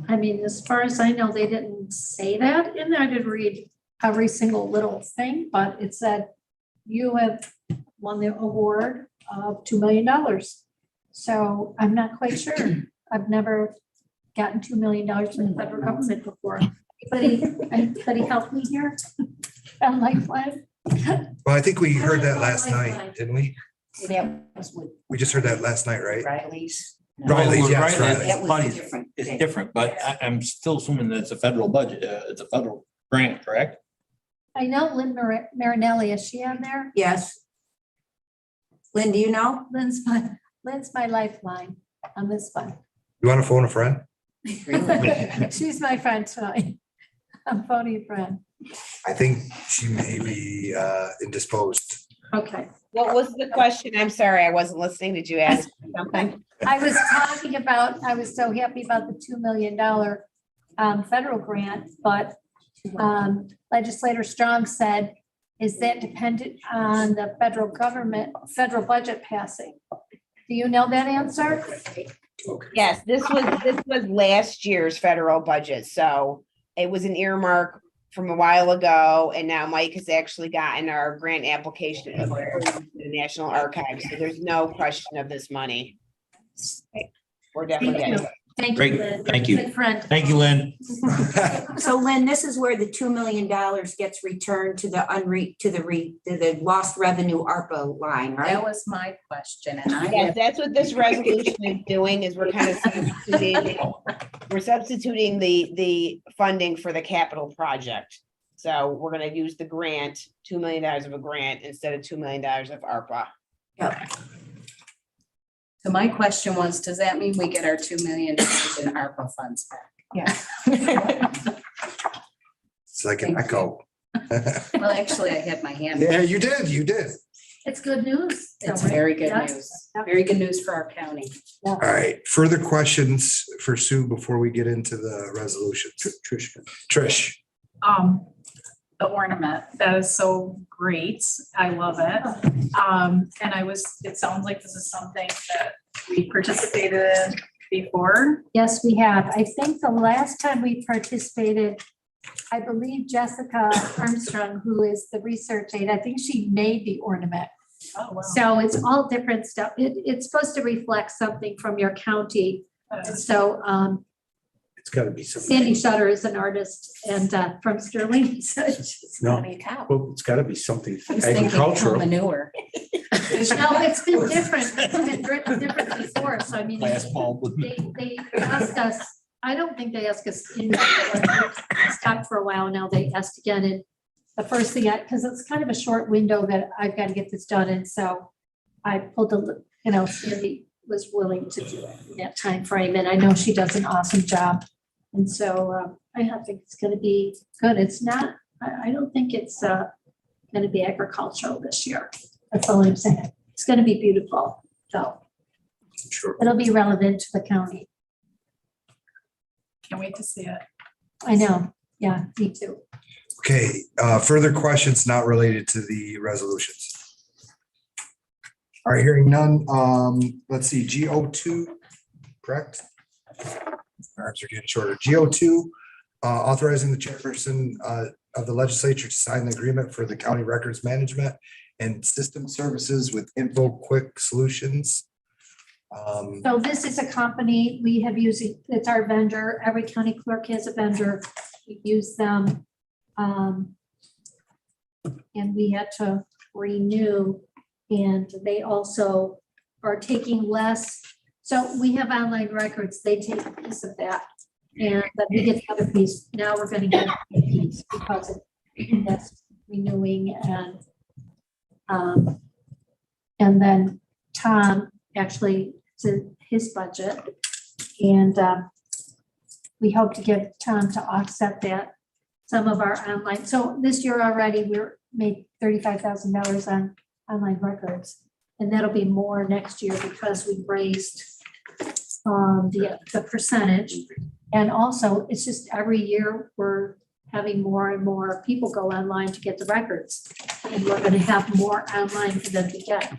S10: I mean, as far as I know, they didn't say that in there. I did read every single little thing, but it said you have won the award of $2 million. So I'm not quite sure. I've never gotten $2 million from the federal government before. Anybody help me here? On Lifeline?
S4: Well, I think we heard that last night, didn't we?
S12: That was with
S4: We just heard that last night, right?
S12: Riley's.
S4: Riley's, yes,
S8: Right,
S4: Riley's.
S12: That was
S8: Funny,
S12: different.
S8: it's different, but I'm still assuming that it's a federal budget, it's a federal grant, correct?
S10: I know Lynn Marinelli, is she on there?
S12: Yes. Lynn, do you know?
S10: Lynn's my lifeline on this one.
S4: You want to phone a friend?
S10: She's my friend tonight. I'm phoning a friend.
S4: I think she may be indisposed.
S10: Okay.
S15: What was the question? I'm sorry, I wasn't listening. Did you ask something?
S10: I was talking about, I was so happy about the $2 million federal grant, but Legislator Strong said, is that dependent on the federal government, federal budget passing? Do you know that answer?
S15: Yes, this was last year's federal budget, so it was an earmark from a while ago, and now Mike has actually gotten our grant application for the National Archives, so there's no question of this money. We're definitely getting it.
S10: Thank you,
S8: Great,
S10: Lynn.
S8: thank you.
S10: Good friend.
S8: Thank you, Lynn.
S12: So Lynn, this is where the $2 million gets returned to the lost revenue ARPA line, right?
S9: That was my question, and I
S15: Yes, that's what this resolution is doing, is we're kind of substituting the funding for the capital project. So we're gonna use the grant, $2 million of a grant instead of $2 million of ARPA.
S9: Yep. So my question was, does that mean we get our $2 million in ARPA funds back?
S15: Yeah.
S4: It's like an echo.
S9: Well, actually, I had my hand.
S4: Yeah, you did.
S10: It's good news.
S9: It's very good
S10: Yes.
S9: news. Very good news for our county.
S4: All right, further questions for Sue before we get into the resolution? Trish.
S7: The ornament, that is so great. I love it. And it sounds like this is something that we participated in before.
S10: Yes, we have. I think the last time we participated, I believe Jessica Armstrong, who is the research aide, I think she made the ornament.
S7: Oh, wow.
S10: So it's all different stuff. It's supposed to reflect something from your county. And so
S8: It's gotta be something.
S10: Sandy Shutter is an artist and from Sterling. So it's just
S8: No.
S10: funny.
S8: Well, it's gotta be something
S9: I was thinking
S8: agricultural.
S9: manure.
S10: No, it's been different. It's been different before. So I mean,
S8: Glass bulb with.
S10: they asked us, I don't think they asked us, stopped for a while now, they asked again, and the first thing because it's kind of a short window that I've got to get this done, and so I pulled Cindy was willing to do it in that time frame, and I know she does an awesome job, and so I think it's going to be good. It's not, I don't think it's going to be agricultural this year. That's all I'm saying. It's going to be beautiful, so
S8: Sure.
S10: it'll be relevant to the county.
S7: Can't wait to see it.
S10: I know.
S13: Yeah, me too.
S4: Okay, further questions not related to the resolutions? All right, hearing none, let's see, GO2, correct? Arms are getting shorter. GO2, authorizing the chairperson of the legislature to sign the agreement for the county records management and system services with Info Quick Solutions.
S13: So this is a company we have used, it's our vendor. Every county clerk has a vendor. We use them. And we had to renew, and they also are taking less. So we have online records, they take a piece of that. And then we get the other piece. Now we're gonna get a piece because that's renewing and then Tom actually, to his budget. And we hope to get Tom to offset that, some of our online. So this year already, we're made $35,000 on online records. And that'll be more next year because we raised the percentage. And also, it's just every year we're having more and more people go online to get the records. And we're gonna have more online for them to get.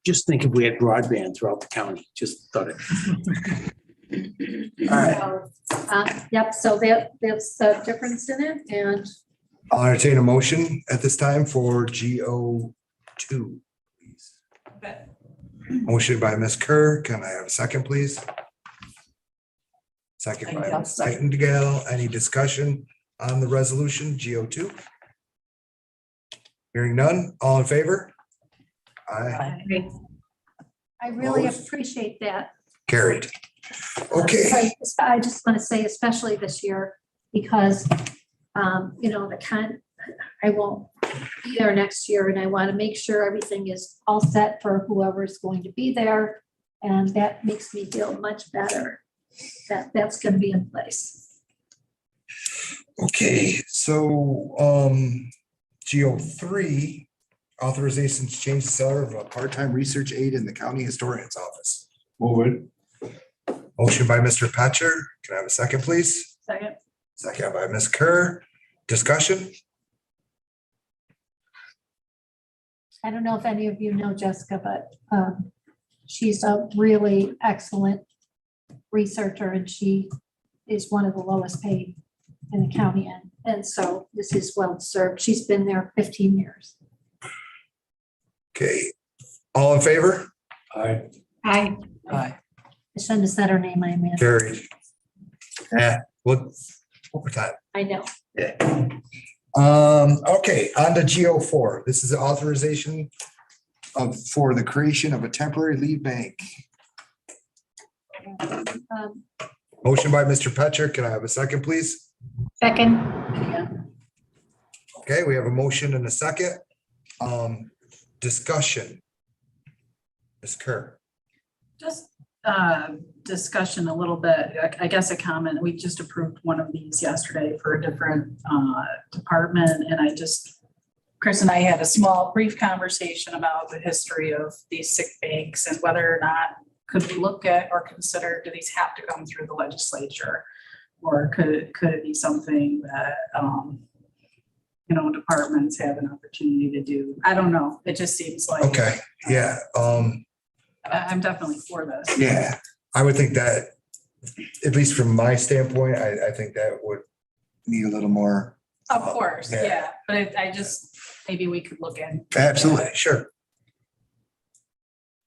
S8: Just think if we had broadband throughout the county, just thought it.
S4: All right,
S13: So, yep, so that's the difference in it, and
S4: I'll entertain a motion at this time for GO2. please. Motion by Ms. Kerr. Can I have a second, please? Second by Ms. Nightingale. Any discussion on the resolution GO2? Hearing none, all in favor? Aye,
S13: I really
S4: Opposed?
S13: appreciate that.
S4: carried. Okay,
S13: I just want to say, especially this year, because, I won't be there next year, and I want to make sure everything is all set for whoever's going to be there. And that makes me feel much better that that's going to be in place.
S4: okay, so, GO3, authorization to change the salary of a part-time research aide in the county historian's office.
S3: Move it.
S4: Motion by Mr. Patcher. Can I have a second, please?
S7: Second.
S4: Second by Ms. Kerr. Discussion?
S13: I don't know if any of you know Jessica, but she's a really excellent researcher, and she is one of the lowest paid in the county. And so this is well served. She's been there 15 years.
S4: Okay, all in favor?
S3: Aye.
S13: I
S14: Aye.
S13: shouldn't have said her name, I mean.
S4: Carried. Yeah, what, overtime.
S13: I know.
S4: Okay, on to GO4. This is authorization for the creation of a temporary lead bank. Motion by Mr. Petcher. Can I have a second, please?
S13: Second.
S4: Okay, we have a motion and a second. Discussion. Ms. Kerr.
S7: Just discussion a little bit, I guess a comment. We just approved one of these yesterday for a different department. And Chris and I had a small brief conversation about the history of these sick banks and whether or not could we look at or consider, do these have to come through the legislature? Or could it be something that, departments have an opportunity to do? I don't know. It just seems like.
S4: Okay, yeah,
S7: I'm definitely for this.
S4: yeah, I would think that, at least from my standpoint, I think that would need a little more.
S7: Of course,
S4: Yeah.
S7: yeah, but maybe we could look at.
S4: Absolutely, sure.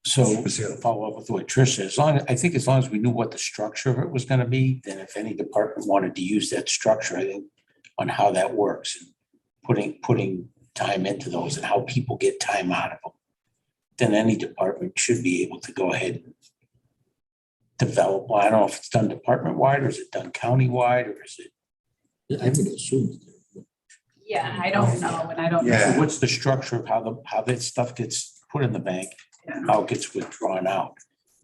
S8: So to follow up with what Trish said, I think as long as we knew what the structure of it was gonna be, then if any department wanted to use that structure, I think on how that works, and putting time into those and how people get time out of them, then any department should be able to go ahead and develop. Well, I don't know if it's done department-wide or is it done county-wide or is it?
S3: I would assume.
S7: Yeah, I don't know, and I don't.
S4: Yeah.
S8: So what's the structure of how that stuff gets put in the bank, how it gets withdrawn out?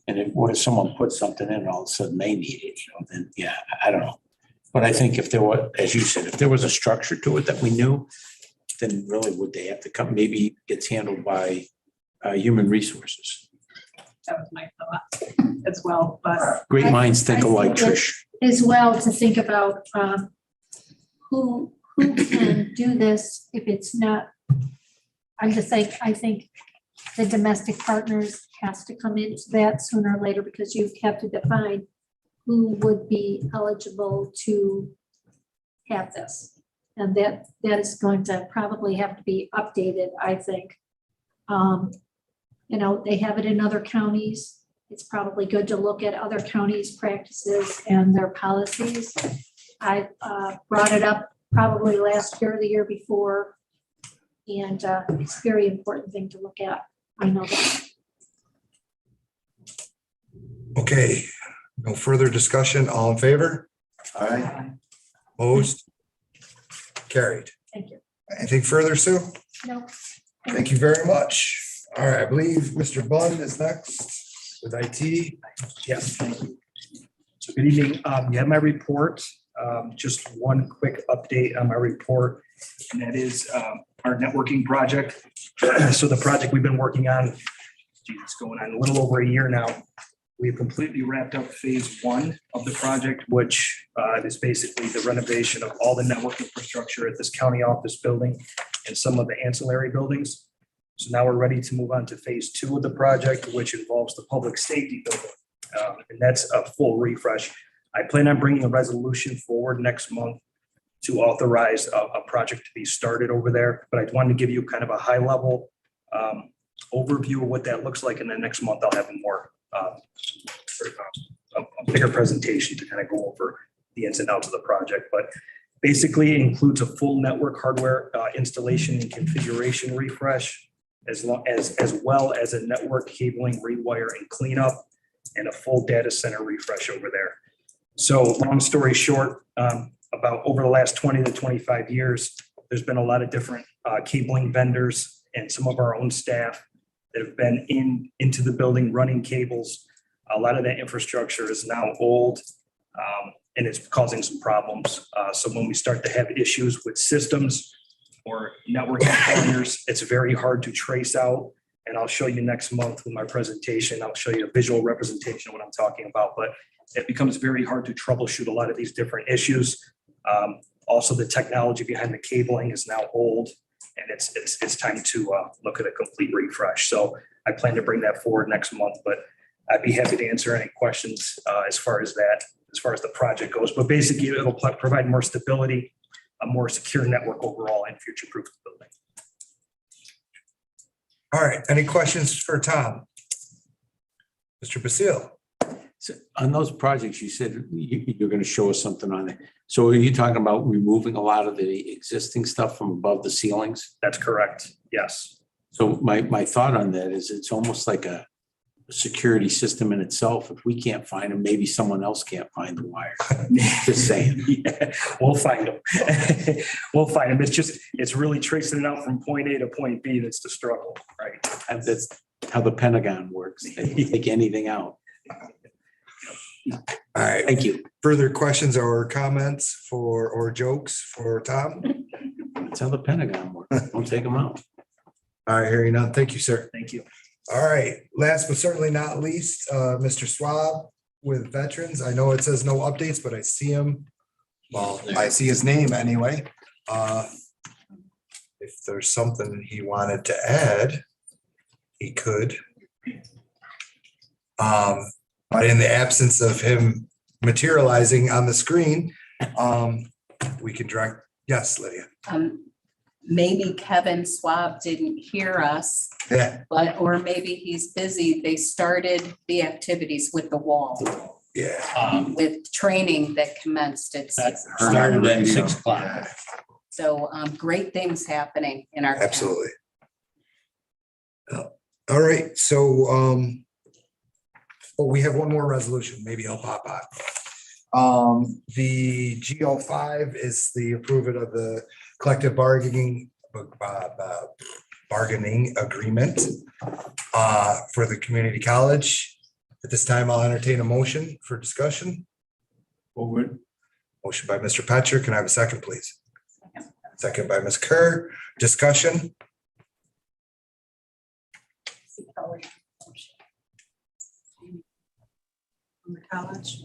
S8: And if, what if someone puts something in and all of a sudden they need it, then yeah, I don't know. But I think if there were, as you said, if there was a structure to it that we knew, then really would they have to come, maybe it's handled by human resources.
S7: That was my thought as well, but.
S8: Great minds think alike, Trish.
S13: As well, to think about
S10: who can do this if it's not? I'm just saying, I think the domestic partners has to come into that sooner or later because you have to define who would be eligible to have this. And that is going to probably have to be updated, I think. You know, they have it in other counties. It's probably good to look at other counties' practices and their policies. I brought it up probably last year or the year before. And it's a very important thing to look at. I know that.
S4: Okay, no further discussion. All in favor?
S1: All right.
S4: Opposed? Carried.
S10: Thank you.
S4: Anything further, Sue?
S10: No.
S4: Thank you very much. All right, I believe Mr. Bund is next with IT.
S16: Yes, thank you. So good evening. You have my report. Just one quick update on my report, and that is our networking project. So the project we've been working on, it's going on a little over a year now. We've completely wrapped up phase one of the project, which is basically the renovation of all the network infrastructure at this county office building and some of the ancillary buildings. So now we're ready to move on to phase two of the project, which involves the public safety building. And that's a full refresh. I plan on bringing a resolution forward next month to authorize a project to be started over there. But I wanted to give you kind of a high level overview of what that looks like. And then next month I'll have a more a bigger presentation to kind of go over the ins and outs of the project. But basically it includes a full network hardware installation and configuration refresh, as well as a network cabling rewire and cleanup, and a full data center refresh over there. So long story short, about over the last 20 to 25 years, there's been a lot of different cabling vendors and some of our own staff that have been into the building running cables. A lot of that infrastructure is now old and it's causing some problems. So when we start to have issues with systems or network failures, it's very hard to trace out. And I'll show you next month with my presentation. I'll show you a visual representation of what I'm talking about, but it becomes very hard to troubleshoot a lot of these different issues. Also, the technology behind the cabling is now old, and it's time to look at a complete refresh. So I plan to bring that forward next month, but I'd be happy to answer any questions as far as the project goes. But basically, it'll provide more stability, a more secure network overall, and future-proof the building.
S4: All right, any questions for Tom? Mr. Basile?
S8: So on those projects, you said you're going to show us something on it. So are you talking about removing a lot of the existing stuff from above the ceilings?
S16: That's correct. Yes.
S8: So my thought on that is it's almost like a security system in itself. If we can't find them, maybe someone else can't find the wire. Just saying.
S16: Yeah, we'll find them. We'll find them. It's really tracing it out from point A to point B. That's the struggle, right?
S8: And that's how the Pentagon works. They don't take anything out.
S4: All right.
S8: Thank you.
S4: Further questions or comments or jokes for Tom?
S8: That's how the Pentagon works. Don't take them out.
S4: All right, hearing none. Thank you, sir.
S16: Thank you.
S4: All right, last but certainly not least, Mr. Swab with veterans. I know it says no updates, but I see him. Well, I see his name anyway. If there's something he wanted to add, he could. But in the absence of him materializing on the screen, we can direct, yes, Lydia.
S9: Maybe Kevin Swab didn't hear us,
S4: Yeah,
S9: or maybe he's busy. They started the activities with the wall,
S4: yeah.
S9: with training that commenced at 6 o'clock.
S8: Started at 6 o'clock.
S9: So great things happening in our town.
S4: Absolutely. All right, so we have one more resolution. Maybe he'll pop on. The GO5 is the approval of the collective bargaining agreement for the community college. At this time, I'll entertain a motion for discussion.
S3: Over.
S4: Motion by Mr. Petcher. Can I have a second, please? Second by Ms. Kerr. Discussion.
S7: From the college.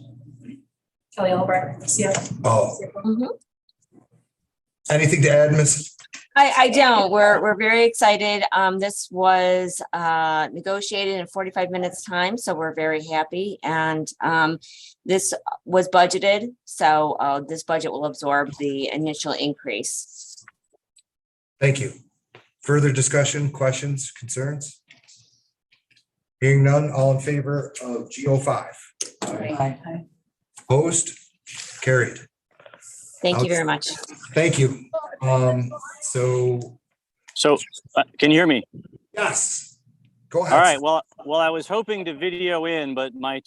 S7: Kelly Albrecht, CF.
S4: Oh, Anything to add, Ms.?
S17: I don't. We're very excited. This was negotiated in 45 minutes time, so we're very happy. And this was budgeted, so this budget will absorb the initial increase.
S4: Thank you. Further discussion, questions, concerns? Hearing none, all in favor of GO5?
S14: Aye.
S4: Opposed? Carried.
S17: Thank you very much.
S4: Thank you. So
S18: Can you hear me?
S4: yes, go ahead.
S18: All right. Well, I was hoping to video in, but my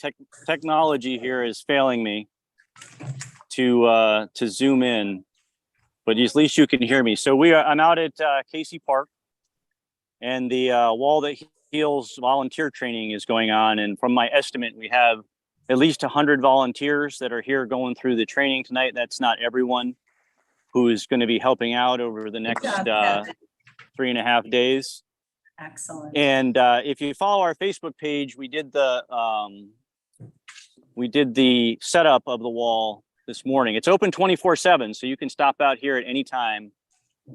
S18: technology here is failing me to zoom in. But at least you can hear me. So I'm out at Casey Park, and the Wall That Heals volunteer training is going on. And from my estimate, we have at least 100 volunteers that are here going through the training tonight. That's not everyone who is going to be helping out over the next 3.5 days.
S9: Excellent.
S18: And if you follow our Facebook page, we did the setup of the wall this morning. It's open 24/7, so you can stop out here at any time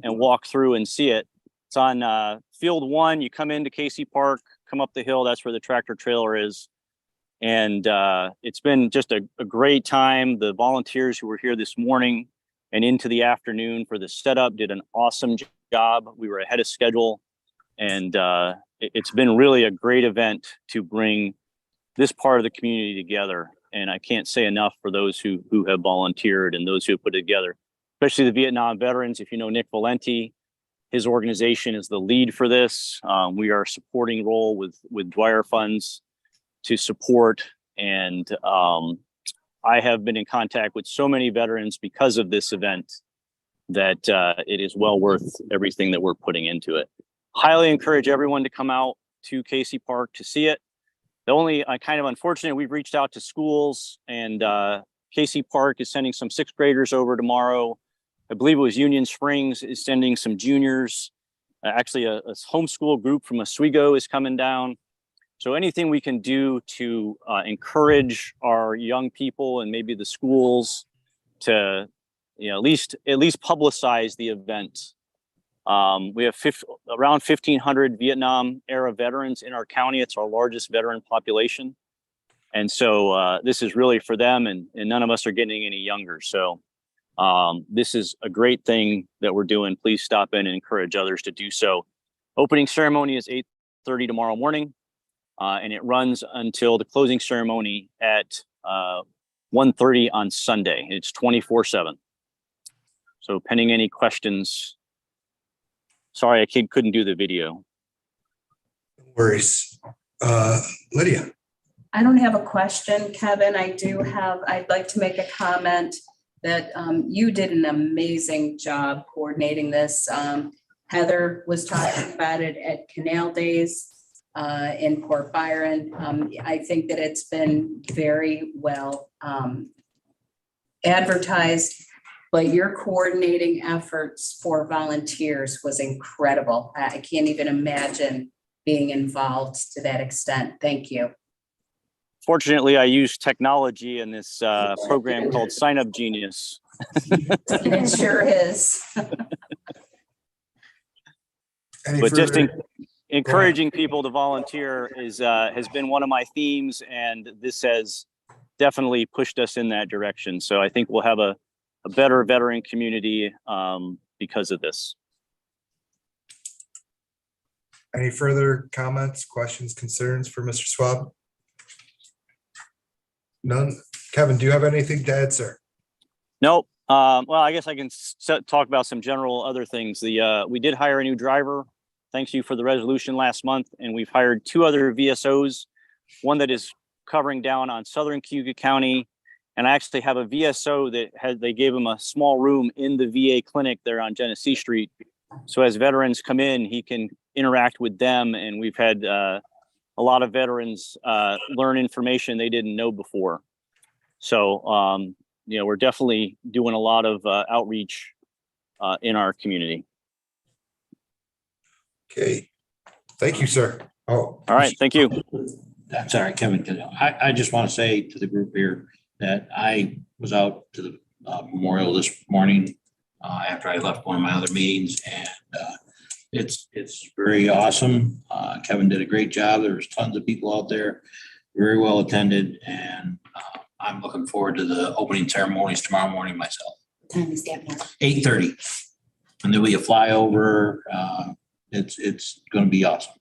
S18: and walk through and see it. It's on Field 1. You come into Casey Park, come up the hill. That's where the tractor trailer is. And it's been just a great time. The volunteers who were here this morning and into the afternoon for the setup did an awesome job. We were ahead of schedule, and it's been really a great event to bring this part of the community together. And I can't say enough for those who have volunteered and those who have put it together, especially the Vietnam veterans. If you know Nick Valenti, his organization is the lead for this. We are a supporting role with Dwyer funds to support. And I have been in contact with so many veterans because of this event that it is well worth everything that we're putting into it. Highly encourage everyone to come out to Casey Park to see it. The only kind of unfortunate, we've reached out to schools, and Casey Park is sending some 6th graders over tomorrow. I believe it was Union Springs is sending some juniors. Actually, a homeschool group from Oswego is coming down. So anything we can do to encourage our young people and maybe the schools to, at least publicize the event. We have around 1,500 Vietnam era veterans in our county. It's our largest veteran population. And so this is really for them, and none of us are getting any younger. So this is a great thing that we're doing. Please stop in and encourage others to do so. Opening ceremony is 8:30 tomorrow morning. And it runs until the closing ceremony at 1:30 on Sunday. It's 24/7. So pending any questions, sorry, I couldn't do the video.
S4: No worries. Lydia.
S9: I don't have a question, Kevin. I'd like to make a comment that you did an amazing job coordinating this. Heather was talking about it at Canal Days in Port Byron. I think that it's been very well advertised, but your coordinating efforts for volunteers was incredible. I can't even imagine being involved to that extent. Thank you.
S18: Fortunately, I use technology in this program called Sign Up Genius.
S9: It sure is.
S18: But just encouraging people to volunteer has been one of my themes, and this has definitely pushed us in that direction. So I think we'll have a better veteran community because of this.
S4: Any further comments, questions, concerns for Mr. Schwab? None. Kevin, do you have anything to add, sir?
S18: Nope. Well, I guess I can talk about some general other things. We did hire a new driver. Thanks you for the resolution last month. And we've hired 2 other VSOs, one that is covering down on southern Cayuga County. And I actually have a VSO that they gave him a small room in the VA clinic there on Genesee Street. So as veterans come in, he can interact with them. And we've had a lot of veterans learn information they didn't know before. So, we're definitely doing a lot of outreach in our community.
S4: Okay. Thank you, sir. Oh,
S18: all right. Thank you.
S8: I'm sorry, Kevin. I just want to say to the group here that I was out to the memorial this morning after I left one of my other meetings, and it's very awesome. Kevin did a great job. There was tons of people out there, very well attended, and I'm looking forward to the opening ceremonies tomorrow morning myself.
S12: Time is that now?
S8: 8:30, and there'll be a flyover. It's going to be awesome.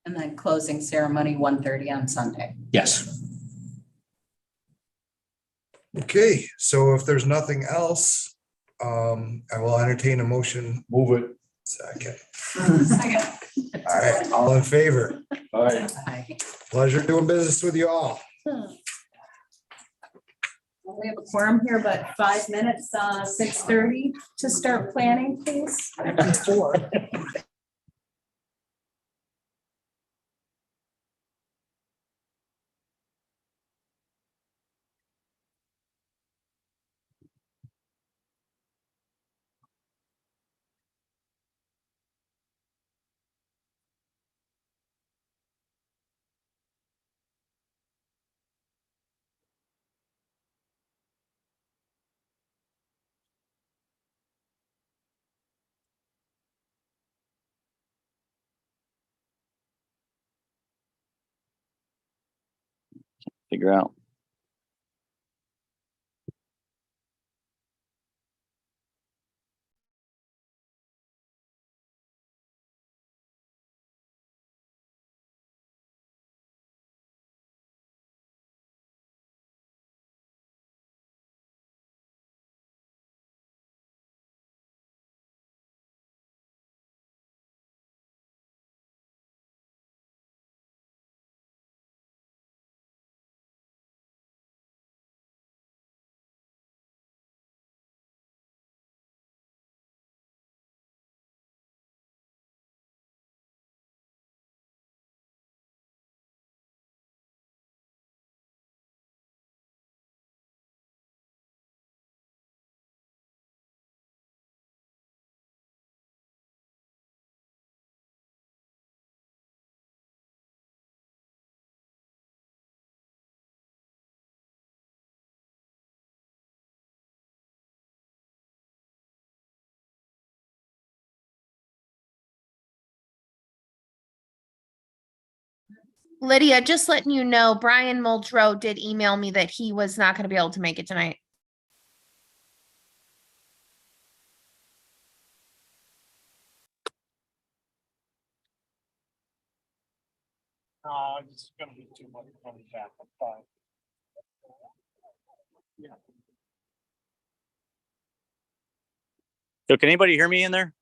S9: And then closing ceremony 1:30 on Sunday.
S8: Yes.
S4: Okay, so if there's nothing else, I will entertain a motion.
S3: Move it.
S4: Second.
S7: Second.
S4: All right, all in favor?
S3: All right.
S9: Aye.
S4: Pleasure doing business with you all.
S13: We have a quorum here, but 5 minutes, 6:30 to start planning, please.
S18: Figure out.
S2: Lydia, just letting you know, Brian Muldrow did email me that he was not going to be able to make it tonight.
S16: It's gonna be too much coming back. I'm fine. Yeah.
S18: So can anybody hear me in there?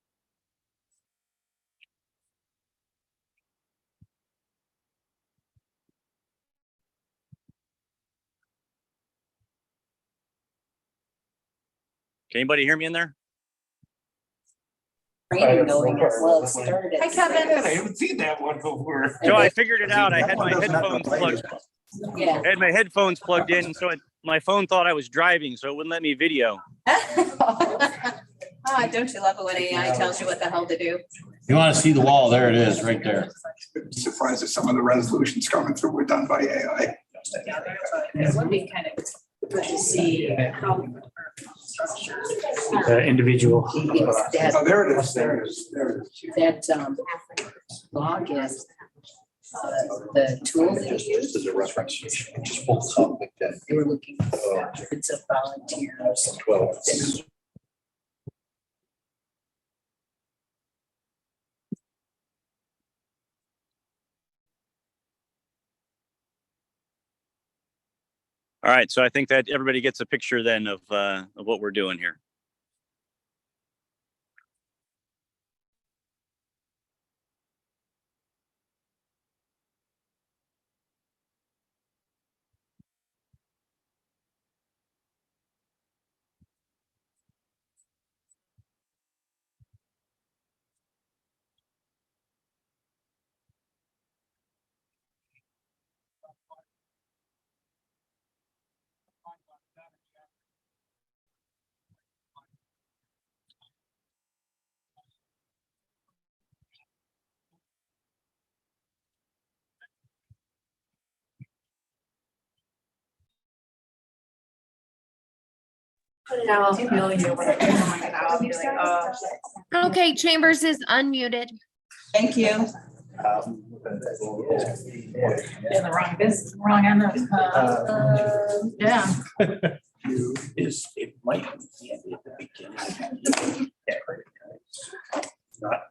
S18: Can anybody hear me in there?
S9: Training going as well started.
S13: Hi, Kevin.
S16: I haven't seen that one before.
S18: So I figured it out. I had my headphones plugged.
S9: Yeah.
S18: I had my headphones plugged in, so my phone thought I was driving, so it wouldn't let me video.
S9: Don't you love it when AI tells you what the hell to do?
S8: You want to see the wall? There it is, right there.
S4: Surprised that some of the resolutions coming through were done by AI.
S7: It would be kind of good to see how.
S5: Individual.
S4: Oh, there it is, there it is, there it is.
S9: That log is the tool they use.
S1: Just as a reference, just pull this up like that.
S9: They were looking for hundreds of volunteers.
S1: 12.
S18: All right, so I think that everybody gets a picture then of what we're doing here.
S2: Okay, Chambers is unmuted.
S9: Thank you.
S7: In the wrong business, wrong end of, yeah.
S8: Is, it might be at the beginning.
S6: Not.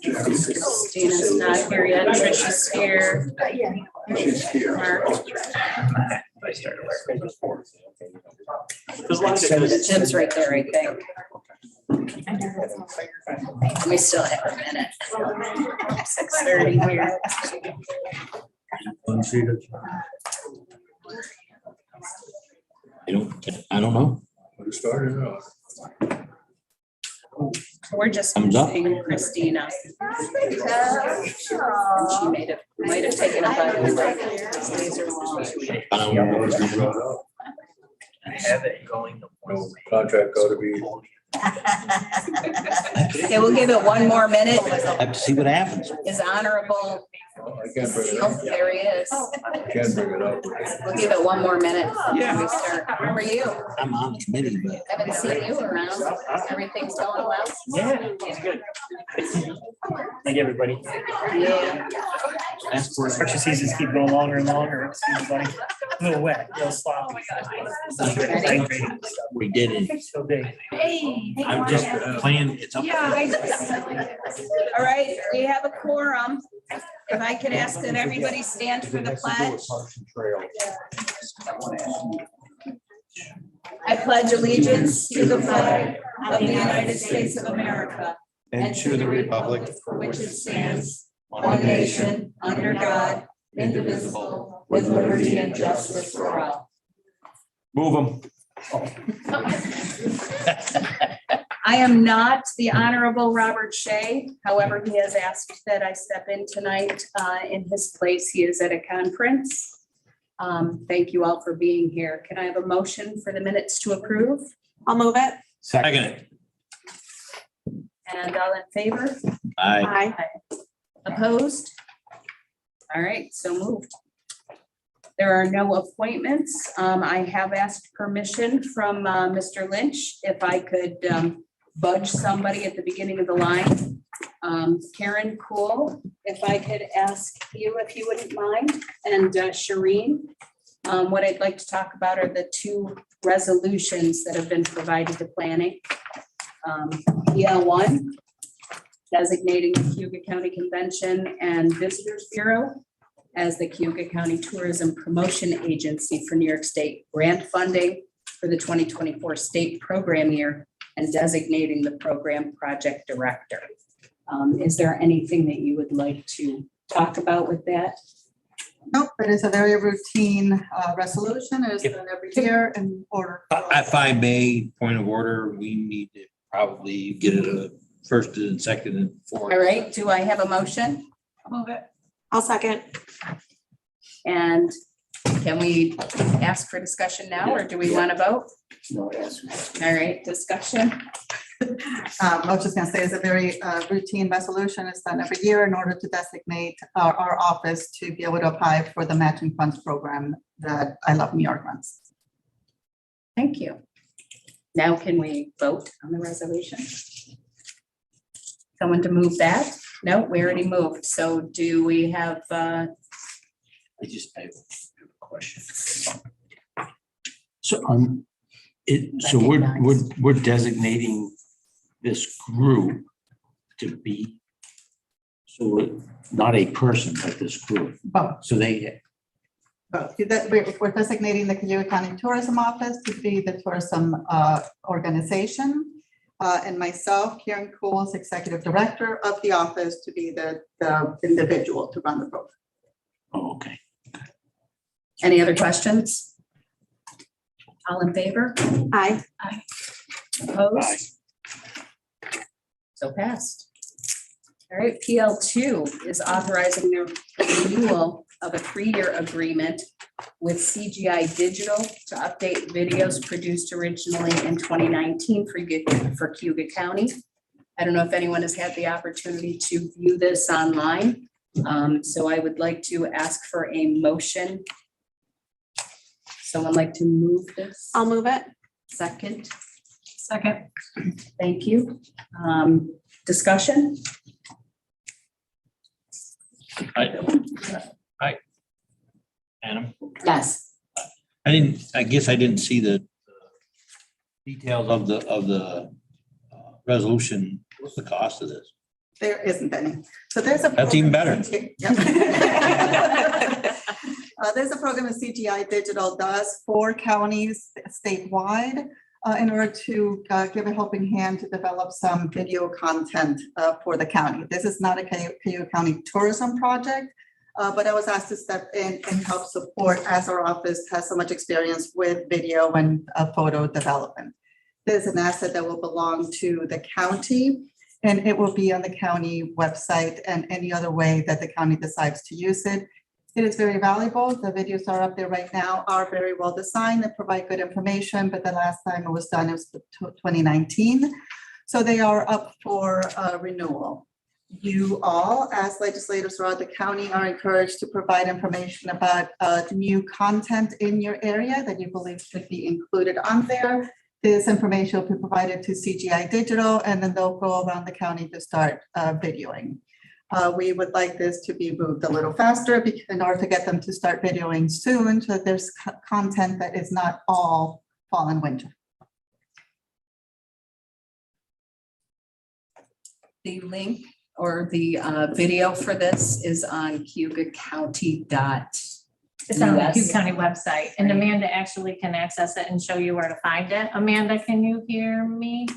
S9: Christina's not here yet. Trish is here.
S1: She's here.
S9: Mark.
S6: I started.
S9: Jim's right there, I think. We still have a minute. 6:30 here.
S3: Unseated.
S8: I don't know.
S3: We started out.
S9: We're just
S8: Thumbs up.
S9: missing Christina. And she might have taken a bite. These days are long.
S8: I don't know what's coming up.
S6: I have it going.
S3: No contract ought to be.
S9: Okay, we'll give it one more minute.
S8: Have to see what happens.
S9: Is honorable.
S3: I can't bring it
S9: Oh,
S3: up.
S9: there he is.
S3: I can't bring it up.
S9: We'll give it one more minute. before we start. How are you?
S8: I'm on the committee, but
S9: Haven't seen you around. Everything's going well?
S16: Yeah, it's good. Thank you, everybody.
S9: Yeah.
S16: Construction seasons keep going longer and longer. It seems like a little wet, a little sloppy.
S8: we did it.
S16: So big.
S8: I'm just playing, it's up.
S9: All right, we have a quorum. If I could ask that everybody stand for the pledge. I pledge allegiance to the flag of the United States of America and to the republic for which it stands, one nation, under God, indivisible, with liberty and justice for all.
S8: Move them.
S9: I am not the Honorable Robert Shea. However, he has asked that I step in tonight in his place. He is at a conference. Thank you all for being here. Can I have a motion for the minutes to approve?
S11: I'll move it.
S8: Second.
S9: And all in favor?
S8: Aye.
S9: Opposed? All right, so moved. There are no appointments. I have asked permission from Mr. Lynch if I could budge somebody at the beginning of the line. Karen Cool, if I could ask you if you wouldn't mind, and Shireen. What I'd like to talk about are the two resolutions that have been provided to planning. EL1, designating the Cayuga County Convention and Visitors Bureau as the Cayuga County Tourism Promotion Agency for New York State grant funding for the 2024 state program year and designating the program project director. Is there anything that you would like to talk about with that?
S19: Nope, it is a very routine resolution. It is done every year in order.
S8: If I may, point of order, we need to probably get it a first and second and fourth.
S9: All right, do I have a motion?
S7: Move it.
S11: I'll second.
S9: And can we ask for discussion now, or do we want to vote?
S6: No, yes.
S9: All right, discussion.
S19: I was just gonna say it's a very routine resolution. It's done every year in order to designate our office to be able to apply for the matching funds program that I Love New York runs.
S9: Thank you. Now can we vote on the resolution? Someone to move that? No, we already moved. So do we have,
S8: I have a question. So so we're designating this group to be, so not a person, but this group.
S19: Both.
S8: So they,
S19: We're designating the Cayuga County Tourism Office to be the tourism organization. And myself, Karen Coles, Executive Director of the office, to be the individual to run the program.
S8: oh, okay.
S9: any other questions? All in favor?
S11: Aye.
S9: Opposed? So passed. All right, PL2 is authorizing the renewal of a 3-year agreement with CGI Digital to update videos produced originally in 2019 for Cayuga County. I don't know if anyone has had the opportunity to view this online. So I would like to ask for a motion. Someone like to move this?
S11: I'll move it.
S9: Second,
S7: Second.
S9: thank you. Discussion?
S8: Hi. Adam,
S9: Yes.
S8: I guess I didn't see the details of the resolution. What's the cost of this?
S19: There isn't any. So there's a.
S8: That's even better.
S19: There's a program that CGI Digital does for counties statewide in order to give a helping hand to develop some video content for the county. This is not a Cayuga County tourism project, but I was asked to step in and help support as our office has so much experience with video and photo development. There's an asset that will belong to the county, and it will be on the county website and any other way that the county decides to use it. It is very valuable. The videos are up there right now, are very well designed and provide good information, but the last time it was done, it was 2019. So they are up for renewal. You all, as legislators throughout the county, are encouraged to provide information about new content in your area that you believe should be included on there. This information will be provided to CGI Digital, and then they'll go around the county to start videoing. We would like this to be moved a little faster in order to get them to start videoing soon, so that there's content that is not all fall and winter.
S9: The link or the video for this is on CayugaCounty.us.
S10: It's on the Cayuga County website, and Amanda actually can access it and show you where to find it. Amanda, can you hear me?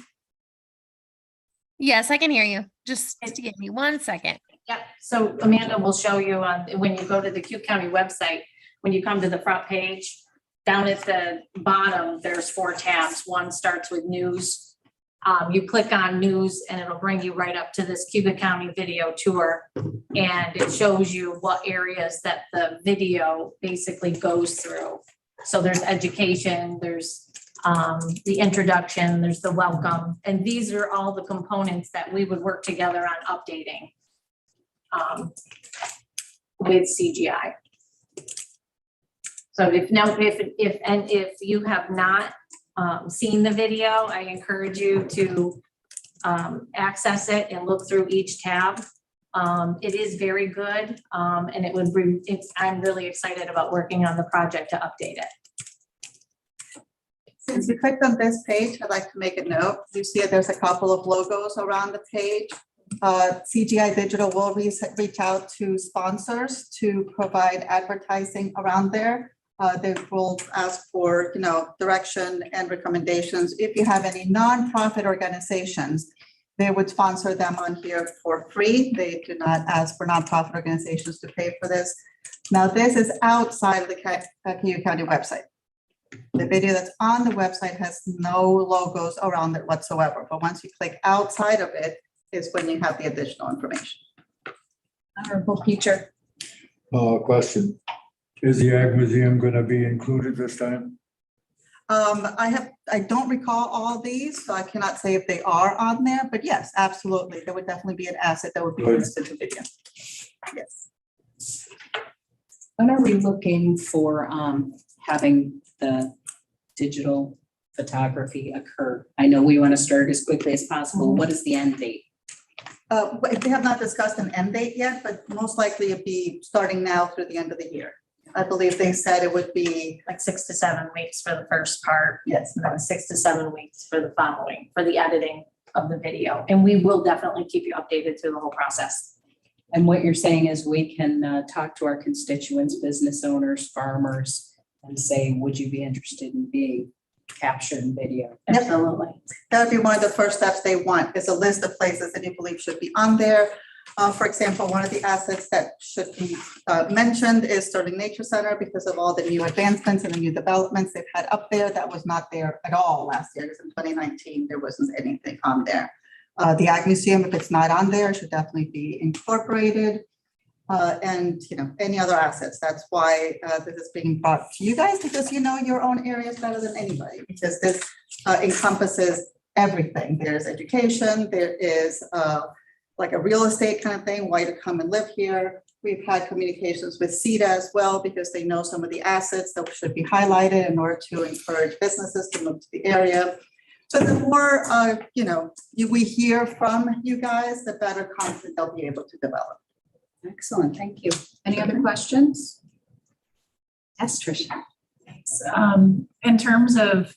S2: Yes, I can hear you. Just give me 1 second.
S10: Yep. So Amanda will show you on, when you go to the Cayuga County website, when you come to the front page, down at the bottom, there's 4 tabs. One starts with news. You click on news and it'll bring you right up to this Cayuga County video tour. And it shows you what areas that the video basically goes through. So there's education, there's the introduction, there's the welcome, and these are all the components that we would work together on updating with CGI. So if you have not seen the video, I encourage you to access it and look through each tab. It is very good, and it would bring. I'm really excited about working on the project to update it.
S19: Since you clicked on this page, I'd like to make a note. You see there's a couple of logos around the page. CGI Digital will reach out to sponsors to provide advertising around there. They will ask for, direction and recommendations. If you have any nonprofit organizations, they would sponsor them on here for free. They do not ask for nonprofit organizations to pay for this. Now, this is outside of the Cayuga County website. The video that's on the website has no logos around it whatsoever, but once you click outside of it is when you have the additional information.
S9: Honorable Teacher.
S3: Question. Is the Ag Museum going to be included this time?
S19: I don't recall all these, so I cannot say if they are on there, but yes, absolutely. There would definitely be an asset that would be listed in video. Yes.
S9: When are we looking for having the digital photography occur? I know we want to start as quickly as possible. What is the end date?
S19: They have not discussed an end date yet, but most likely it'd be starting now through the end of the year. I believe they said it would be
S10: Like 6 to 7 weeks for the first part.
S19: Yes.
S10: And then 6 to 7 weeks for the following, for the editing of the video. And we will definitely keep you updated through the whole process.
S9: And what you're saying is we can talk to our constituents, business owners, farmers, and say, would you be interested in being captured in video?
S10: Absolutely.
S19: That would be one of the first steps they want, is a list of places that you believe should be on there. For example, one of the assets that should be mentioned is Sterling Nature Center, because of all the new advancements and the new developments they've had up there. That was not there at all last year, because in 2019, there wasn't anything on there. The Ag Museum, if it's not on there, should definitely be incorporated. And any other assets. That's why this is being brought to you guys, because you know your own areas better than anybody, because this encompasses everything. There's education, there is like a real estate kind of thing, why to come and live here. We've had communications with CETA as well, because they know some of the assets that should be highlighted in order to encourage businesses to move to the area. So the more, we hear from you guys, the better content they'll be able to develop.
S9: Excellent, thank you. Any other questions? Yes, Tricia.
S7: In terms of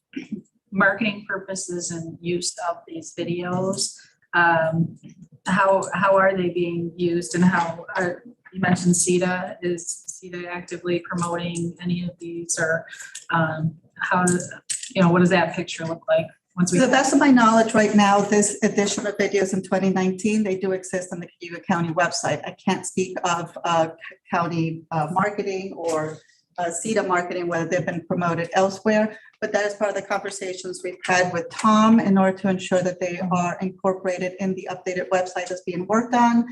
S7: marketing purposes and use of these videos, how are they being used, and how are, you mentioned CETA, is CETA actively promoting any of these, or how does, what does that picture look like? Once we
S19: To the best of my knowledge right now, this edition of videos in 2019, they do exist on the Cayuga County website. I can't speak of county marketing or CETA marketing, whether they've been promoted elsewhere, but that is part of the conversations we've had with Tom in order to ensure that they are incorporated in the updated website that's being worked on,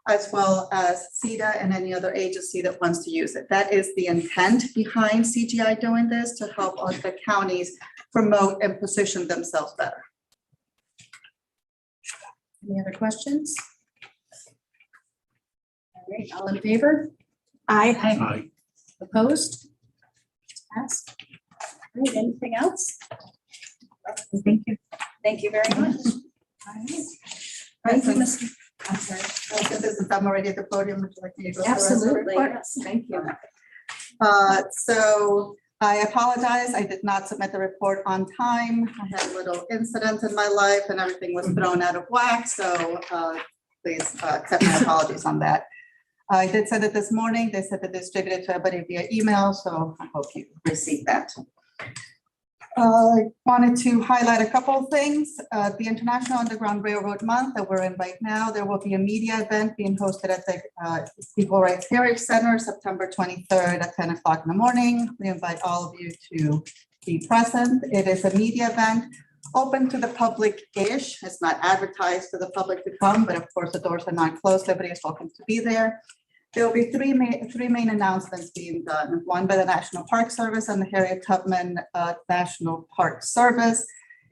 S19: as well as CETA and any other agency that wants to use it. That is the intent behind CGI doing this, to help the counties promote and position themselves better.
S9: Any other questions? All right, all in favor?
S11: Aye.
S9: Opposed? Passed. All right, anything else? Thank you. Thank you very much. All right. Thank you, Ms. I'm sorry.
S19: Since I'm already at the podium, would you like me to go through the rest of the
S9: Absolutely,
S19: report?
S9: yes, thank you.
S19: So I apologize, I did not submit the report on time. I had a little incident in my life and everything was thrown out of whack, so please accept my apologies on that. I did send it this morning. They said that they distributed to everybody via email, so I hope you received that. I wanted to highlight a couple of things. The International Underground Railroad Month that we're in right now, there will be a media event being hosted at the Equal Rights Heritage Center, September 23rd at 10 o'clock in the morning. We invite all of you to be present. It is a media event open to the public-ish. It's not advertised to the public to come, but of course the doors are not closed. Everybody is welcome to be there. There will be three main announcements being done, one by the National Park Service and the Harriet Tubman National Park Service.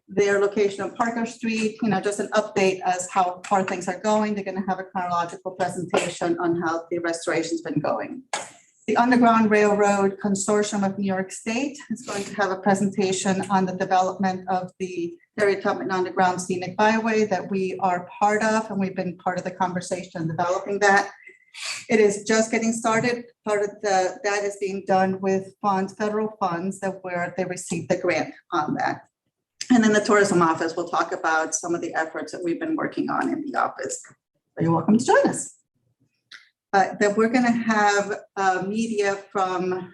S19: Their location on Parker Street, just an update as how far things are going. They're going to have a chronological presentation on how the restoration's been going. The Underground Railroad Consortium of New York State is going to have a presentation on the development of the Harriet Tubman Underground Scenic Byway that we are part of, and we've been part of the conversation developing that. It is just getting started. Part of that is being done with funds, federal funds, that where they received the grant on that. And then the tourism office will talk about some of the efforts that we've been working on in the office. So you're welcome to join us. That we're going to have media from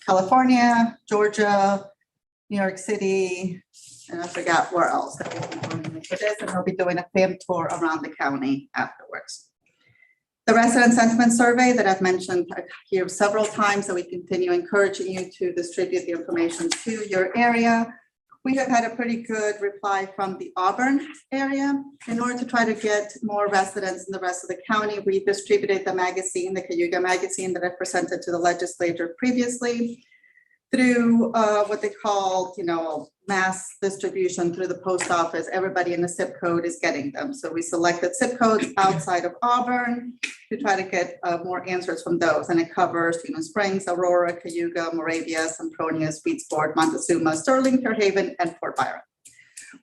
S19: California, Georgia, New York City, and I forgot where else that we'll be doing for this, and we'll be doing a fam tour around the county afterwards. The resident sentiment survey that I've mentioned here several times, that we continue encouraging you to distribute the information to your area. We have had a pretty good reply from the Auburn area. In order to try to get more residents in the rest of the county, we distributed the magazine, the Cayuga magazine that I presented to the legislature previously, through what they call, mass distribution through the post office. Everybody in the zip code is getting them. So we selected zip codes outside of Auburn to try to get more answers from those. And it covers Springs, Aurora, Cayuga, Moravia, Sempronia, Sweetsport, Montezuma, Sterling, Fairhaven, and Fort Byron.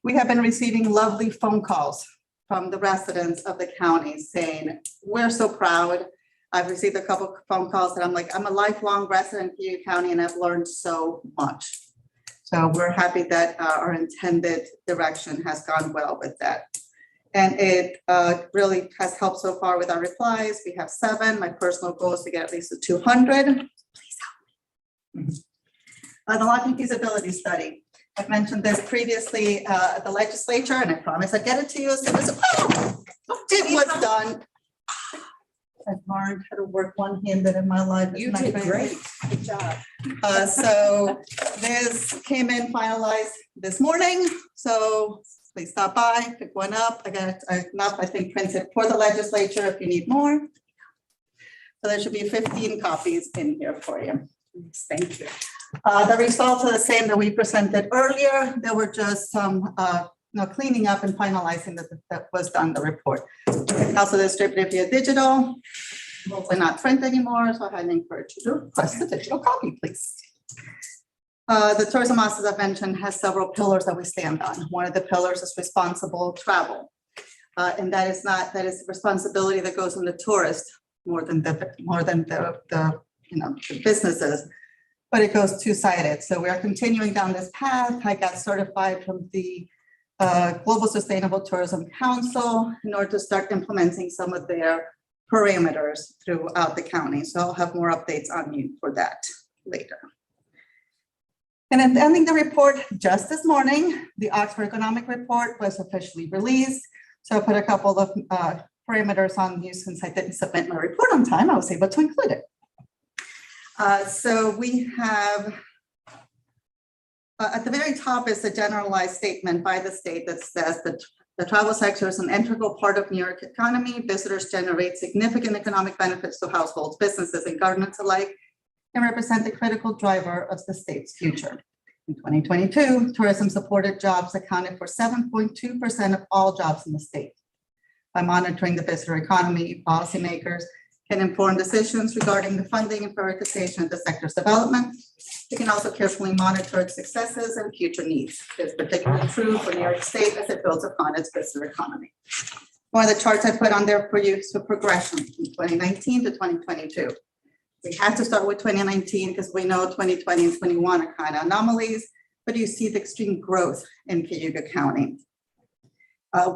S19: We have been receiving lovely phone calls from the residents of the county saying, we're so proud. I've received a couple of phone calls that I'm like, I'm a lifelong resident of Cayuga County and I've learned so much. So we're happy that our intended direction has gone well with that. And it really has helped so far with our replies. We have 7. My personal goal is to get at least a 200. Please help me. The lodging feasibility study. I've mentioned this previously at the legislature, and I promise I'd get it to you as soon as it was done. I've learned how to work one-handed in my life.
S9: You did great.
S19: Good job. So this came in finalized this morning. So please stop by, pick one up. I got enough, I think, printed for the legislature if you need more. So there should be 15 copies in here for you.
S9: Thank you.
S19: The results are the same that we presented earlier. There were just some cleaning up and finalizing that was done in the report. Also distributed via digital. hopefully not print anymore, so I highly encourage you to request a digital copy, please. The tourism office, as I mentioned, has several pillars that we stand on. One of the pillars is responsible travel. And that is responsibility that goes on the tourist more than the the businesses, but it goes two-sided. So we are continuing down this path. I got certified from the Global Sustainable Tourism Council in order to start implementing some of their parameters throughout the county. So I'll have more updates on you for that later. And then ending the report just this morning, the Oxford Economic Report was officially released. So I put a couple of parameters on you since I didn't submit my report on time. I was able to include it. So we have at the very top is a generalized statement by the state that says that the travel sector is an integral part of New York economy. Visitors generate significant economic benefits to households, businesses, and governments alike, and represent the critical driver of the state's future. In 2022, tourism-supported jobs accounted for 7.2% of all jobs in the state. By monitoring the visitor economy, policymakers can inform decisions regarding the funding and prioritization of the sector's development. They can also carefully monitor its successes and future needs. It's particularly true for New York State as it builds upon its visitor economy. One of the charts I put on there for you is the progression from 2019 to 2022. We had to start with 2019 because we know 2020 and 21 are kind of anomalies, but you see the extreme growth in Cayuga County.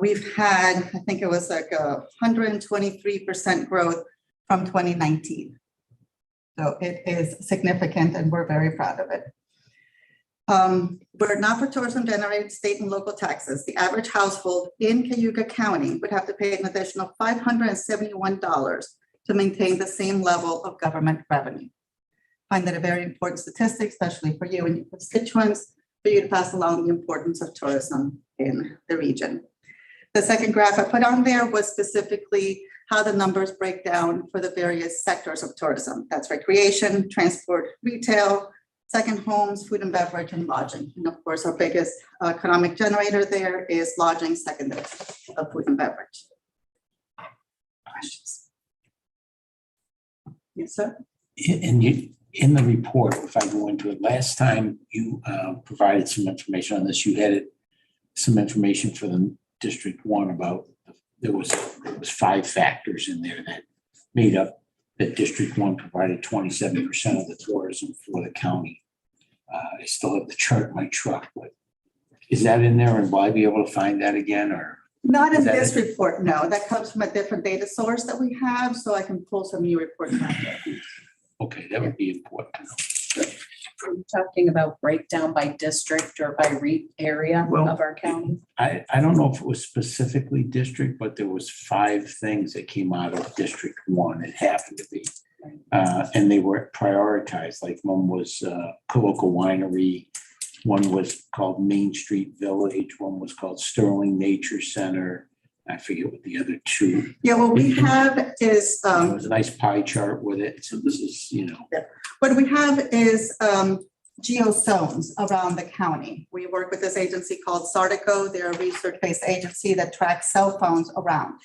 S19: We've had, I think it was like 123% growth from 2019. So it is significant and we're very proud of it. Were it not for tourism generated state and local taxes, the average household in Cayuga County would have to pay an additional $571 to maintain the same level of government revenue. I find that a very important statistic, especially for you and your constituents, for you to pass along the importance of tourism in the region. The second graph I put on there was specifically how the numbers break down for the various sectors of tourism. That's recreation, transport, retail, second homes, food and beverage, and lodging. And of course, our biggest economic generator there is lodging, second of food and beverage. Questions? Yes, sir.
S8: In the report, if I go into it, last time you provided some information on this, you had some information for the District 1 about there was 5 factors in there that made up that District 1 provided 27% of the tourism for the county. I still have the chart in my truck, but is that in there and will I be able to find that again or?
S19: Not in this report, no. That comes from a different data source that we have, so I can pull some new reports out there.
S8: Okay, that would be important to know.
S9: Are you talking about breakdown by district or by area of our county?
S8: I don't know if it was specifically district, but there was 5 things that came out of District 1. It happened to be. And they were prioritized. Like one was Cayuga Winery. One was called Main Street Village. One was called Sterling Nature Center. I forget what the other 2.
S19: Yeah, what we have is
S8: there was a nice pie chart with it. So this is, you know.
S19: Yeah. What we have is geozones around the county. We work with this agency called Sardico. They're a research-based agency that tracks cell phones around.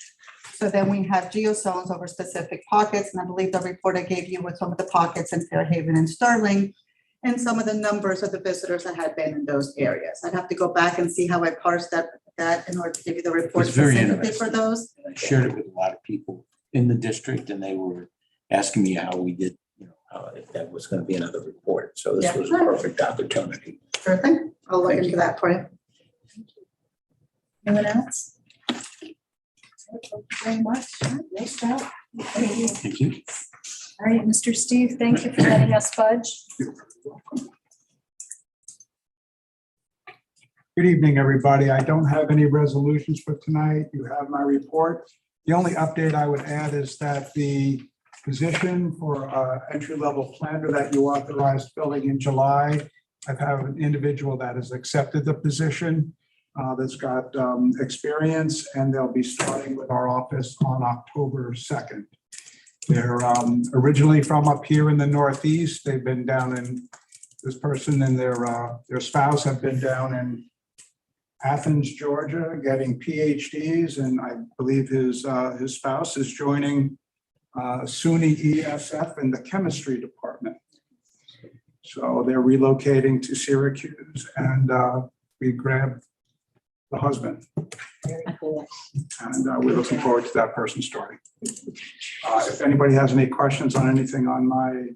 S19: So then we have geozones over specific pockets. And I believe the report I gave you with some of the pockets in Fairhaven and Sterling and some of the numbers of the visitors that had been in those areas. I'd have to go back and see how I parsed that in order to give you the report
S8: It's very
S19: specifically
S8: interesting.
S19: for those.
S8: I shared it with a lot of people in the district and they were asking me how we did, you know, if that was going to be another report. So this was a perfect opportunity.
S19: Sure thing. I'll look into that for you. Anyone else?
S20: Thank you very much. Nice job. Thank you.
S8: Thank you.
S20: All right, Mr. Steve, thank you for letting us fudge.
S21: Good evening, everybody. I don't have any resolutions for tonight. You have my report. The only update I would add is that the position for entry-level planner that you authorized filling in July, I've had an individual that has accepted the position that's got experience, and they'll be starting with our office on October 2nd. They're originally from up here in the Northeast. They've been down in, this person and their spouse have been down in Athens, Georgia, getting PhDs, and I believe his spouse is joining SUNY ESF in the chemistry department. So they're relocating to Syracuse, and we grabbed the husband. And we're looking forward to that person starting. If anybody has any questions on anything on my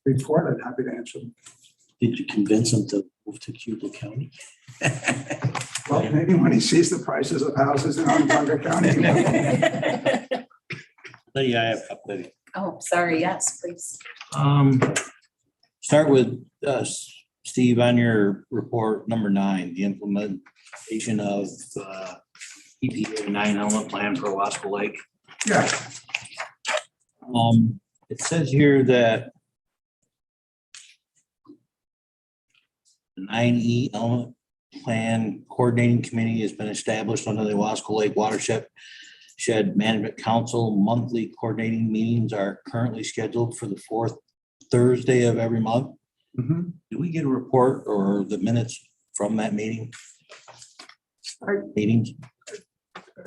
S21: report, I'd happy to answer them.
S8: Did you convince him to move to Cayuga County?
S21: Well, maybe when he sees the prices of houses in Onondaga County.
S8: Lydia, I have a couple.
S9: Oh, sorry, yes, please.
S8: Start with Steve, on your report, number 9, the implementation of EPA 9 element plan for Wasco Lake.
S21: Yeah.
S8: It says here that the 9E element plan coordinating committee has been established under the Wasco Lake Watershed Management Council. Monthly coordinating meetings are currently scheduled for the 4th Thursday of every month. Do we get a report or the minutes from that meeting? Meetings?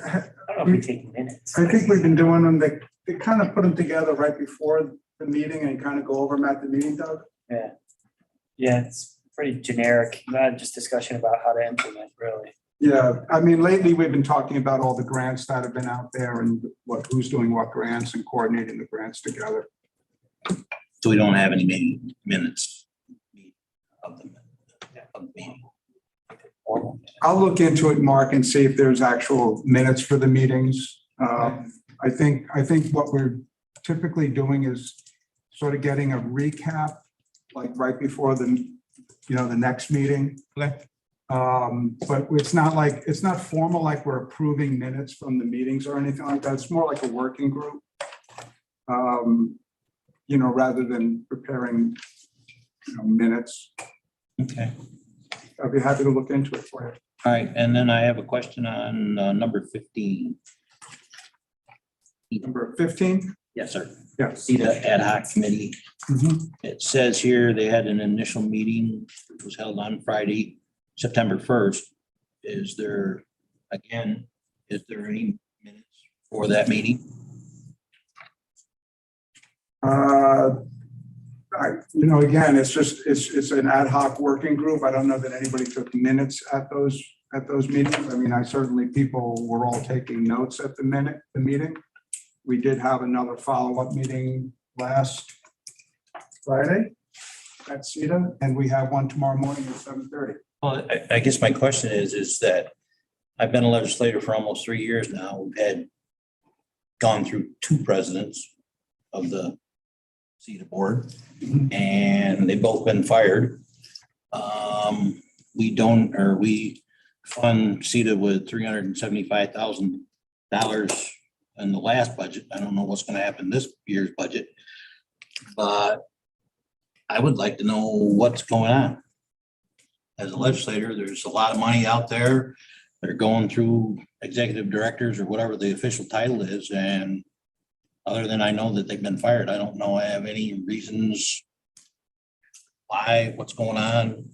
S21: I think we've been doing them. They kind of put them together right before the meeting and kind of go over them at the meeting, Doug.
S16: Yeah. Yeah, it's pretty generic, not just discussion about how to implement, really.
S21: Yeah, I mean, lately we've been talking about all the grants that have been out there and who's doing what grants and coordinating the grants together.
S8: So we don't have any meeting minutes of the meeting.
S21: I'll look into it, Mark, and see if there's actual minutes for the meetings. I think what we're typically doing is sort of getting a recap, like right before the next meeting. But it's not formal, like we're approving minutes from the meetings or anything like that. It's more like a working group. Rather than preparing, minutes.
S8: Okay.
S21: I'd be happy to look into it for you.
S8: All right, and then I have a question on number 15.
S21: Number 15?
S8: Yes, sir.
S21: Yes.
S8: See the ad hoc committee. It says here they had an initial meeting, which was held on Friday, September 1st. Is there any minutes for that meeting?
S21: Again, it's an ad hoc working group. I don't know that anybody took minutes at those meetings. I mean, people were all taking notes at the meeting. We did have another follow-up meeting last Friday at CETA, and we have one tomorrow morning at 7:30.
S8: Well, I guess my question is that I've been a legislator for almost 3 years now. We've had gone through 2 presidents of the CETA board, and they've both been fired. We fund CETA with $375,000 in the last budget. I don't know what's going to happen this year's budget, but I would like to know what's going on. As a legislator, there's a lot of money out there. They're going through executive directors or whatever the official title is, and other than I know that they've been fired, I don't know I have any reasons why, what's going on,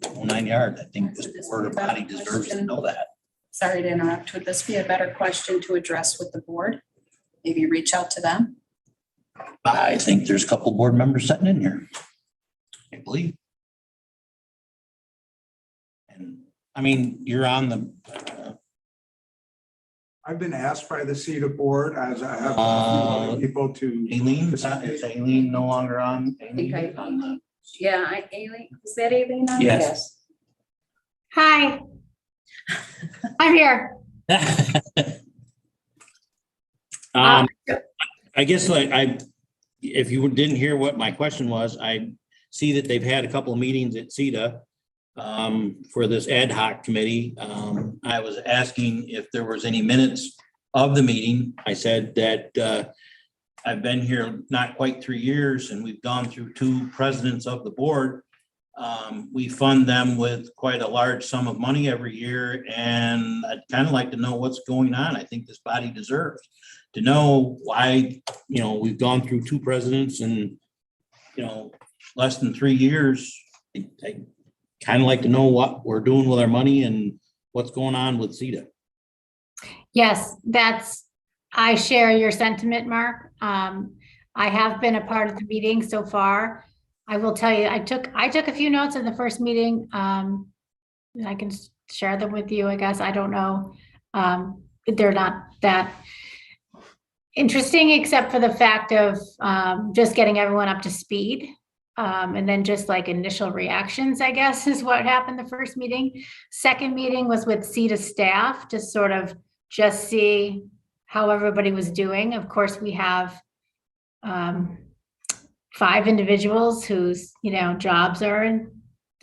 S8: the whole 9 yards. I think this board body deserves to know that.
S9: Sorry to interrupt. Would this be a better question to address with the board? Maybe reach out to them?
S8: I think there's a couple board members sitting in here, I believe. And I mean, you're on the.
S21: I've been asked by the CETA board, as I have a few other people, to.
S8: Aileen, is Aileen no longer on?
S9: Aileen Aileen, is that Aileen on?
S8: Yes.
S13: Hi. I'm here.
S8: I guess if you didn't hear what my question was, I see that they've had a couple of meetings at CETA for this ad hoc committee. I was asking if there was any minutes of the meeting. I said that I've been here not quite 3 years, and we've gone through 2 presidents of the board. We fund them with quite a large sum of money every year, and I'd kind of like to know what's going on. I think this body deserves to know why, we've gone through 2 presidents and, less than 3 years. I kind of like to know what we're doing with our money and what's going on with CETA.
S13: Yes, that's I share your sentiment, Mark. I have been a part of the meeting so far. I will tell you, I took a few notes in the first meeting. I can share them with you, I guess. I don't know. They're not that interesting, except for the fact of just getting everyone up to speed. And then just like initial reactions, I guess, is what happened the first meeting. Second meeting was with CETA staff to sort of just see how everybody was doing. Of course, we have 5 individuals whose, jobs are in,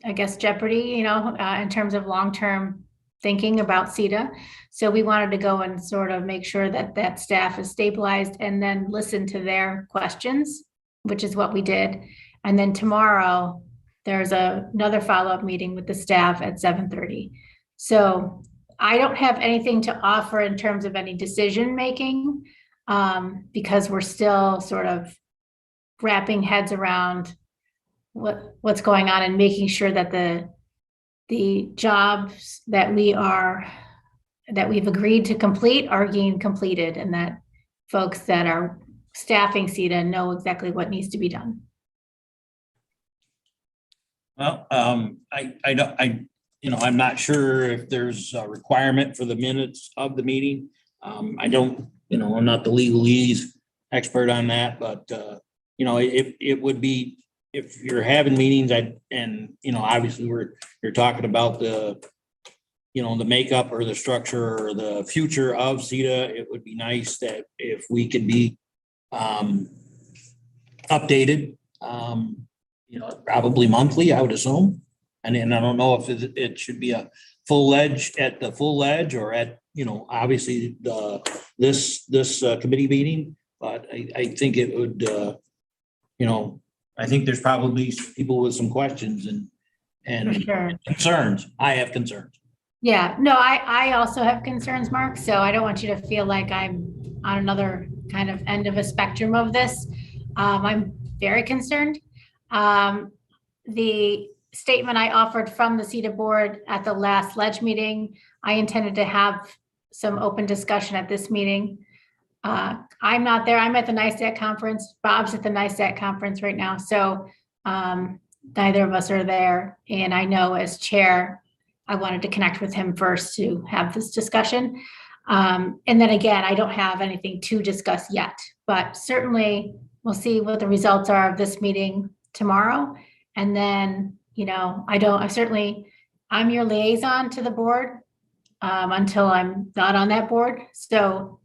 S13: I guess, jeopardy, in terms of long-term thinking about CETA. So we wanted to go and sort of make sure that that staff is stabilized and then listen to their questions, which is what we did. And then tomorrow, there's another follow-up meeting with the staff at 7:30. So I don't have anything to offer in terms of any decision-making because we're still sort of wrapping heads around what's going on and making sure that the jobs that we've agreed to complete are being completed, and that folks that are staffing CETA know exactly what needs to be done.
S8: Well, I'm not sure if there's a requirement for the minutes of the meeting. I don't, I'm not the legalese expert on that, but, it would be, if you're having meetings, obviously you're talking about the makeup or the structure or the future of CETA, it would be nice that if we could be updated, probably monthly, I would assume. And then I don't know if it should be a full edge or at, obviously this committee meeting, but I think it would, I think there's probably people with some questions and
S13: For sure.
S8: concerns. I have concerns.
S13: Yeah, no, I also have concerns, Mark. So I don't want you to feel like I'm on another kind of end of a spectrum of this. I'm very concerned. The statement I offered from the CETA board at the last ledge meeting, I intended to have some open discussion at this meeting. I'm not there. I'm at the NISTAT conference. Bob's at the NISTAT conference right now. So neither of us are there. And I know as chair, I wanted to connect with him first to have this discussion. And then again, I don't have anything to discuss yet, but certainly we'll see what the results are of this meeting tomorrow. And then, I'm your liaison to the board until I'm not on that board. So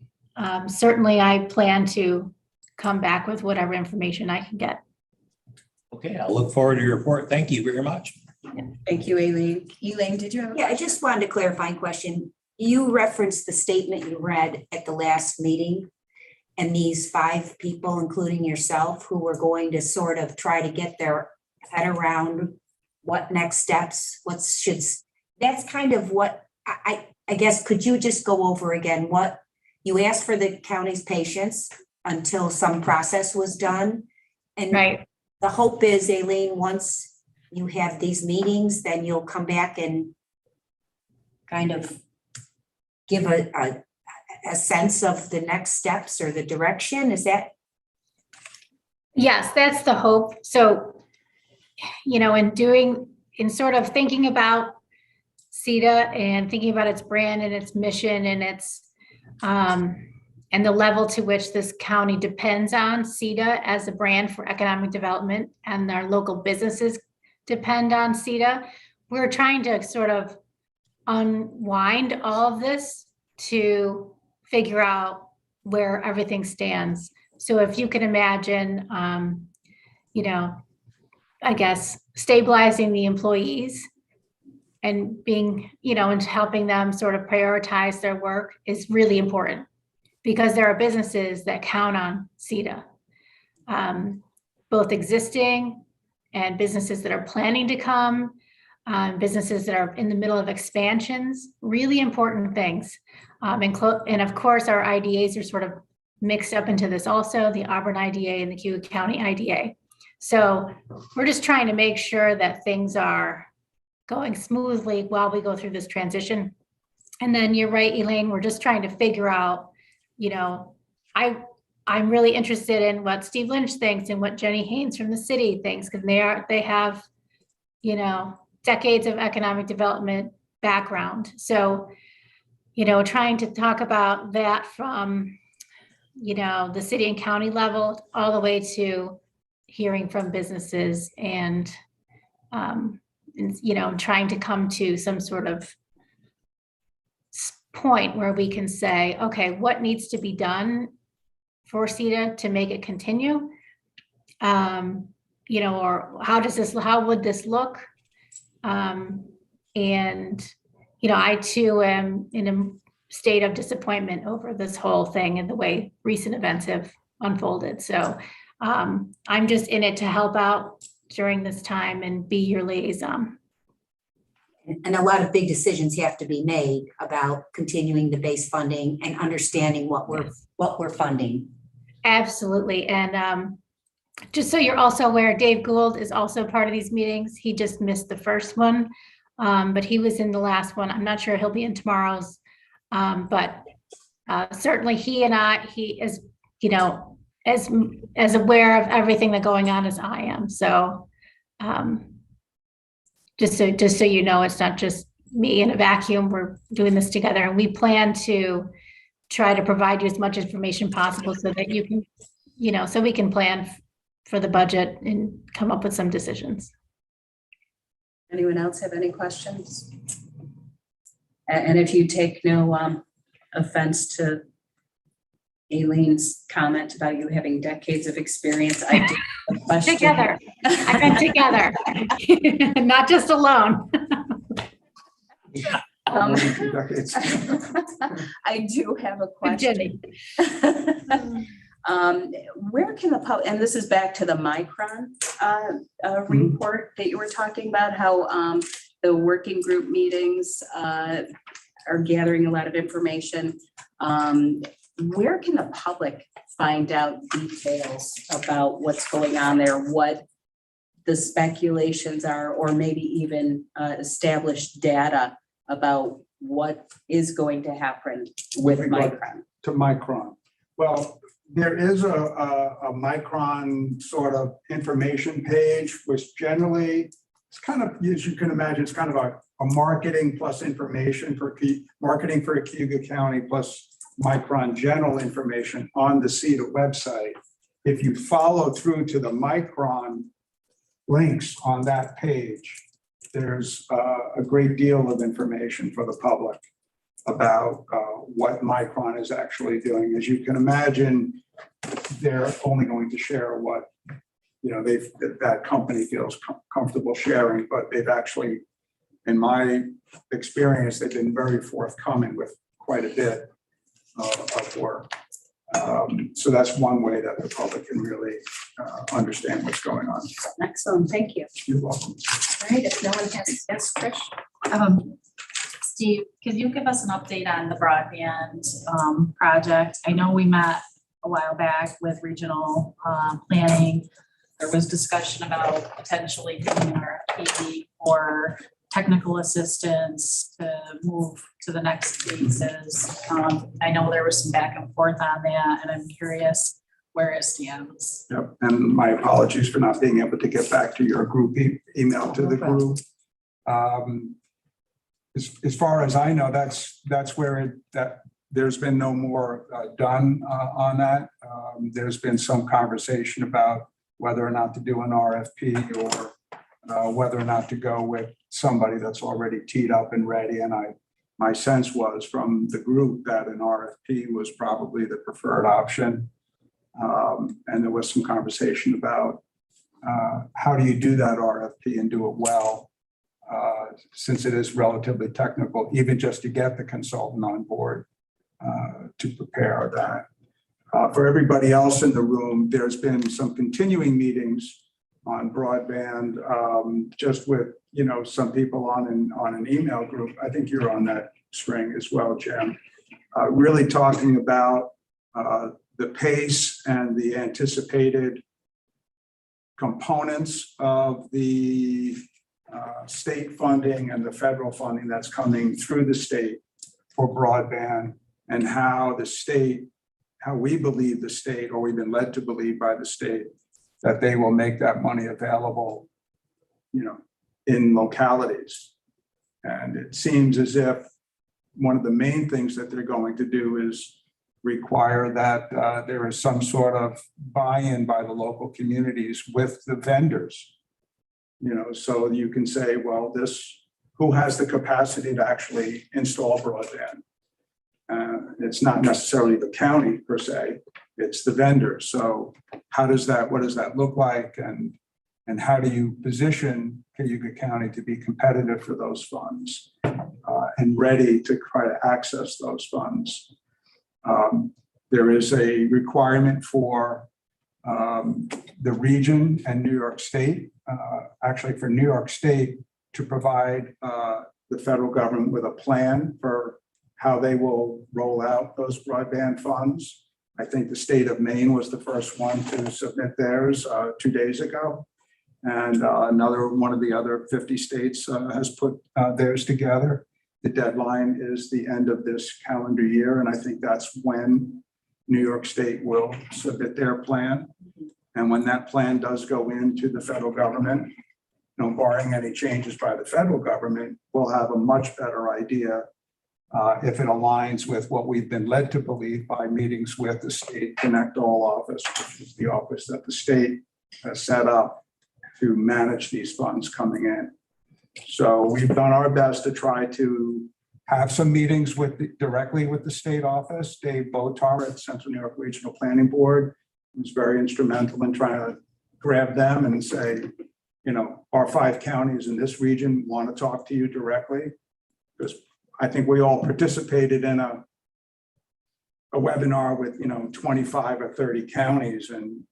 S13: certainly I plan to come back with whatever information I can get.
S8: Okay, I'll look forward to your report. Thank you very much.
S9: Thank you, Elaine. Elaine, did you have?
S12: Yeah, I just wanted a clarifying question. You referenced the statement you read at the last meeting and these 5 people, including yourself, who were going to sort of try to get their head around what next steps, that's kind of what I guess, could you just go over again what you asked for the county's patience until some process was done? And
S13: right.
S12: The hope is, Elaine, once you have these meetings, then you'll come back and kind of give a sense of the next steps or the direction. Is that?
S13: Yes, that's the hope. So, in sort of thinking about CETA and thinking about its brand and its mission and its and the level to which this county depends on CETA as a brand for economic development, and our local businesses depend on CETA. We're trying to sort of unwind all of this to figure out where everything stands. So if you can imagine, I guess, stabilizing the employees and being, and helping them sort of prioritize their work is really important, because there are businesses that count on CETA, both existing and businesses that are planning to come, businesses that are in the middle of expansions, really important things. And of course, our IDAs are sort of mixed up into this also, the Auburn IDA and the Cayuga County IDA. So we're just trying to make sure that things are going smoothly while we go through this transition. And then you're right, Elaine, we're just trying to figure out I'm really interested in what Steve Lynch thinks and what Jenny Haynes from the city thinks, because they have, decades of economic development background. So, trying to talk about that from, the city and county level, all the way to hearing from businesses and trying to come to some sort of point where we can say, okay, what needs to be done for CETA to make it continue? Or how would this look? I too am in a state of disappointment over this whole thing and the way recent events have unfolded. So I'm just in it to help out during this time and be your liaison.
S12: And a lot of big decisions have to be made about continuing the base funding and understanding what we're funding.
S13: Absolutely. And just so you're also aware, Dave Gould is also part of these meetings. He just missed the first one, but he was in the last one. I'm not sure he'll be in tomorrow's, but certainly he is, as aware of everything that's going on as I am. So just so you know, it's not just me in a vacuum. We're doing this together, and we plan to try to provide you as much information possible so that you can, so we can plan for the budget and come up with some decisions.
S9: Anyone else have any questions? And if you take no offense to Aileen's comment about you having decades of experience, I do have a question.
S13: Together. I meant together, not just alone.
S9: I do have a question. Where can the public, and this is back to the Micron report that you were talking about, how the working group meetings are gathering a lot of information. Where can the public find out details about what's going on there, what the speculations are, or maybe even established data about what is going to happen with Micron?
S21: To Micron. Well, there is a Micron sort of information page, which generally it's kind of, as you can imagine, it's kind of a marketing plus information for marketing for Cayuga County plus Micron general information on the CETA website. If you follow through to the Micron links on that page, there's a great deal of information for the public about what Micron is actually doing. As you can imagine, they're only going to share what that company feels comfortable sharing, but they've actually, in my experience, they've been very forthcoming with quite a bit of work. So that's one way that the public can really understand what's going on.
S9: Excellent, thank you.
S21: You're welcome.
S7: All right, if no one has, yes, Trish. Steve, can you give us an update on the broadband project? I know we met a while back with regional planning. There was discussion about potentially doing an RFP for technical assistance to move to the next phases. I know there was some back and forth on that, and I'm curious where it stands.
S21: Yep, and my apologies for not being able to get back to your group email to the group. As far as I know, that's where there's been no more done on that. There's been some conversation about whether or not to do an RFP or whether or not to go with somebody that's already teed up and ready. And my sense was from the group that an RFP was probably the preferred option. And there was some conversation about how do you do that RFP and do it well, since it is relatively technical, even just to get the consultant on board to prepare that. For everybody else in the room, there's been some continuing meetings on broadband, just with some people on an email group. I think you're on that string as well, Jim. Really talking about the pace and the anticipated components of the state funding and the federal funding that's coming through the state for broadband, and how the state how we believe the state, or we've been led to believe by the state, that they will make that money available, in localities. And it seems as if one of the main things that they're going to do is require that there is some sort of buy-in by the local communities with the vendors. So you can say, well, who has the capacity to actually install broadband? It's not necessarily the county per se, it's the vendors. So what does that look like? And how do you position Cayuga County to be competitive for those funds and ready to try to access those funds? There is a requirement for the region and New York State, actually for New York State to provide the federal government with a plan for how they will roll out those broadband funds. I think the state of Maine was the first one to submit theirs 2 days ago. And another one of the other 50 states has put theirs together. The deadline is the end of this calendar year. And I think that's when New York State will submit their plan. And when that plan does go into the federal government, barring any changes by the federal government, we'll have a much better idea if it aligns with what we've been led to believe by meetings with the State Connect All office, which is the office that the state has set up to manage these funds coming in. So we've done our best to try to have some meetings directly with the state office. Dave Botar at Central New York Regional Planning Board was very instrumental in trying to grab them and say, our 5 counties in this region want to talk to you directly. Because I think we all participated in a webinar with, 25 or 30 counties. And,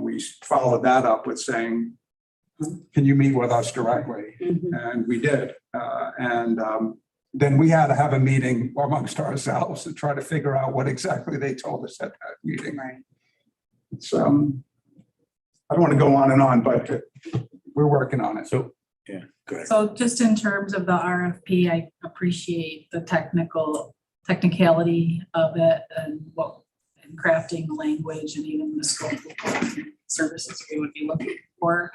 S21: we followed that up with saying, can you meet with us directly? And we did. Then we had to have a meeting amongst ourselves and try to figure out what exactly they told us at that meeting.
S9: Right.
S21: It's, I don't want to go on and on, but we're working on it.
S8: So, yeah, go ahead.
S7: So just in terms of the RFP, I appreciate the technicality of it and crafting the language and even the scope of services we would be looking for.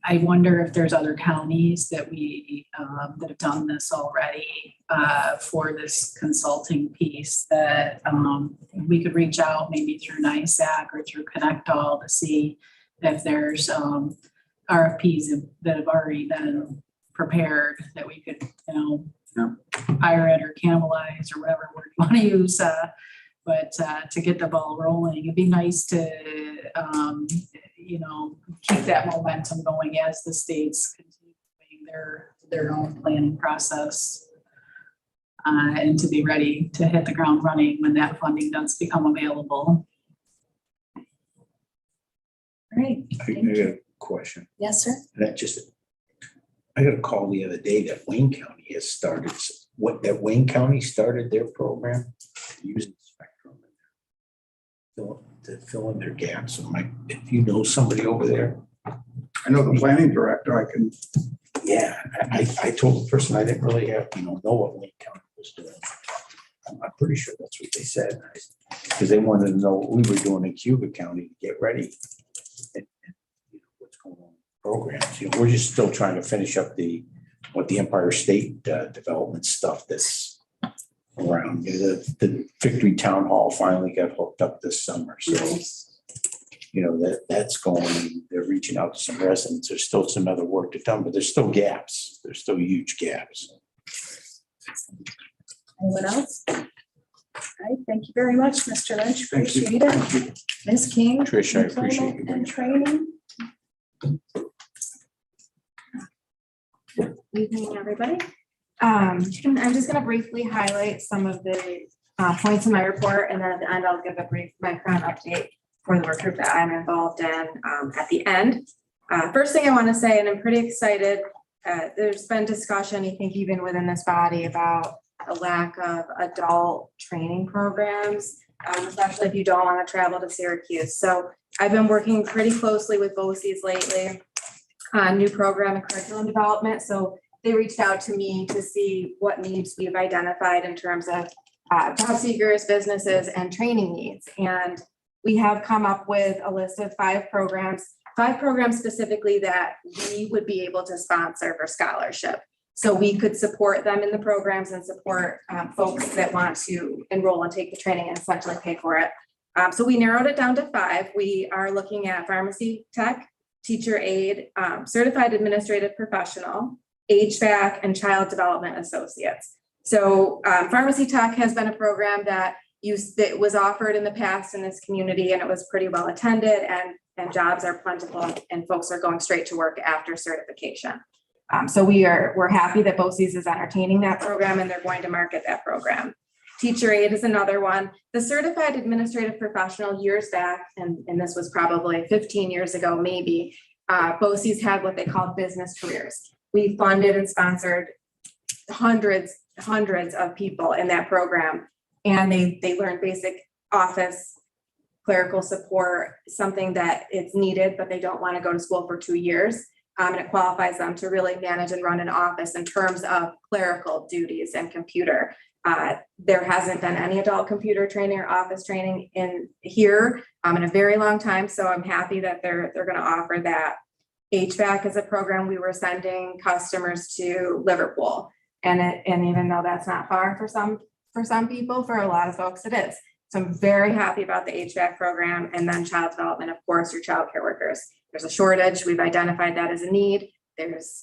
S7: I wonder if there's other counties that that have done this already for this consulting piece that we could reach out maybe through NISAC or through Connect All to see if there's RFPs that have already been prepared that we could, pirate or cannibalize or whatever word you want to use. But to get the ball rolling, it'd be nice to, keep that momentum going as the states continue their own planning process. And to be ready to hit the ground running when that funding does become available.
S9: Great.
S8: I got a question.
S9: Yes, sir.
S8: I got a call the other day that Wayne County has started, Wayne County started their program using Spectrum to fill in their gaps. I'm like, if you know somebody over there.
S21: I know the planning director,
S8: Yeah, I told the person I didn't really have, know what Wayne County was doing. I'm pretty sure that's what they said, because they wanted to know what we were doing in Cayuga County to get ready. And what's going on with programs. We're just still trying to finish up the Empire State development stuff that's around. The Victory Town Hall finally got hooked up this summer, so that's going. They're reaching out to some residents. There's still some other work to done, but there's still gaps. There's still huge gaps.
S9: Anyone else? All right, thank you very much, Mr. Lynch.
S21: Thank you.
S9: Appreciate it. Ms. King.
S8: Trish, I appreciate
S9: Employment and training.
S15: Evening, everybody. I'm just going to briefly highlight some of the points in my report, and then at the end, I'll give a brief background update for the work group that I'm involved in at the end. First thing I want to say, and I'm pretty excited, there's been discussion, I think even within this body, about a lack of adult training programs, especially if you don't want to travel to Syracuse. So I've been working pretty closely with BOCES lately on new program and curriculum development. So they reached out to me to see what needs we've identified in terms of job seekers, businesses, and training needs. And we have come up with a list of 5 programs specifically that we would be able to sponsor for scholarship. So we could support them in the programs and support folks that want to enroll and take the training and essentially pay for it. So we narrowed it down to 5. We are looking at pharmacy tech, teacher aide, certified administrative professional, HVAC, and child development associates. So pharmacy tech has been a program that was offered in the past in this community, and it was pretty well attended, and jobs are plentiful and folks are going straight to work after certification. So we're happy that BOCES is entertaining that program and they're going to market that program. Teacher aide is another one. The certified administrative professional years back, and this was probably 15 years ago, maybe, BOCES had what they called business careers. We funded and sponsored hundreds of people in that program. And they learned basic office, clerical support, something that it's needed, but they don't want to go to school for 2 years. And it qualifies them to really manage and run an office in terms of clerical duties and computer. There hasn't been any adult computer training or office training in here in a very long time. So I'm happy that they're going to offer that. HVAC is a program we were sending customers to Liverpool. And even though that's not far for some people, for a lot of folks it is. So I'm very happy about the HVAC program. And then child development, of course, your child care workers. There's a shortage. We've identified that as a need. There's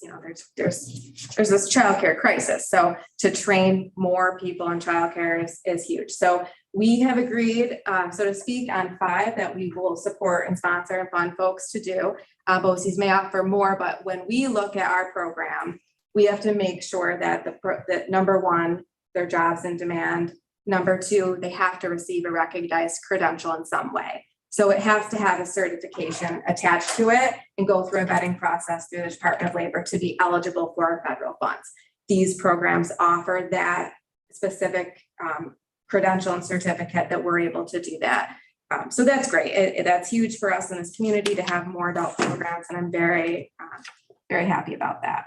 S15: this child care crisis. So to train more people in child care is huge. So we have agreed, so to speak, on 5 that we will support and sponsor and fund folks to do. BOCES may offer more, but when we look at our program, we have to make sure that that number 1, their jobs in demand. Number 2, they have to receive a recognized credential in some way. So it has to have a certification attached to it and go through a vetting process through the Department of Labor to be eligible for our federal funds. These programs offer that specific credential and certificate that we're able to do that. So that's great. That's huge for us in this community to have more adult programs, and I'm very, very happy about that.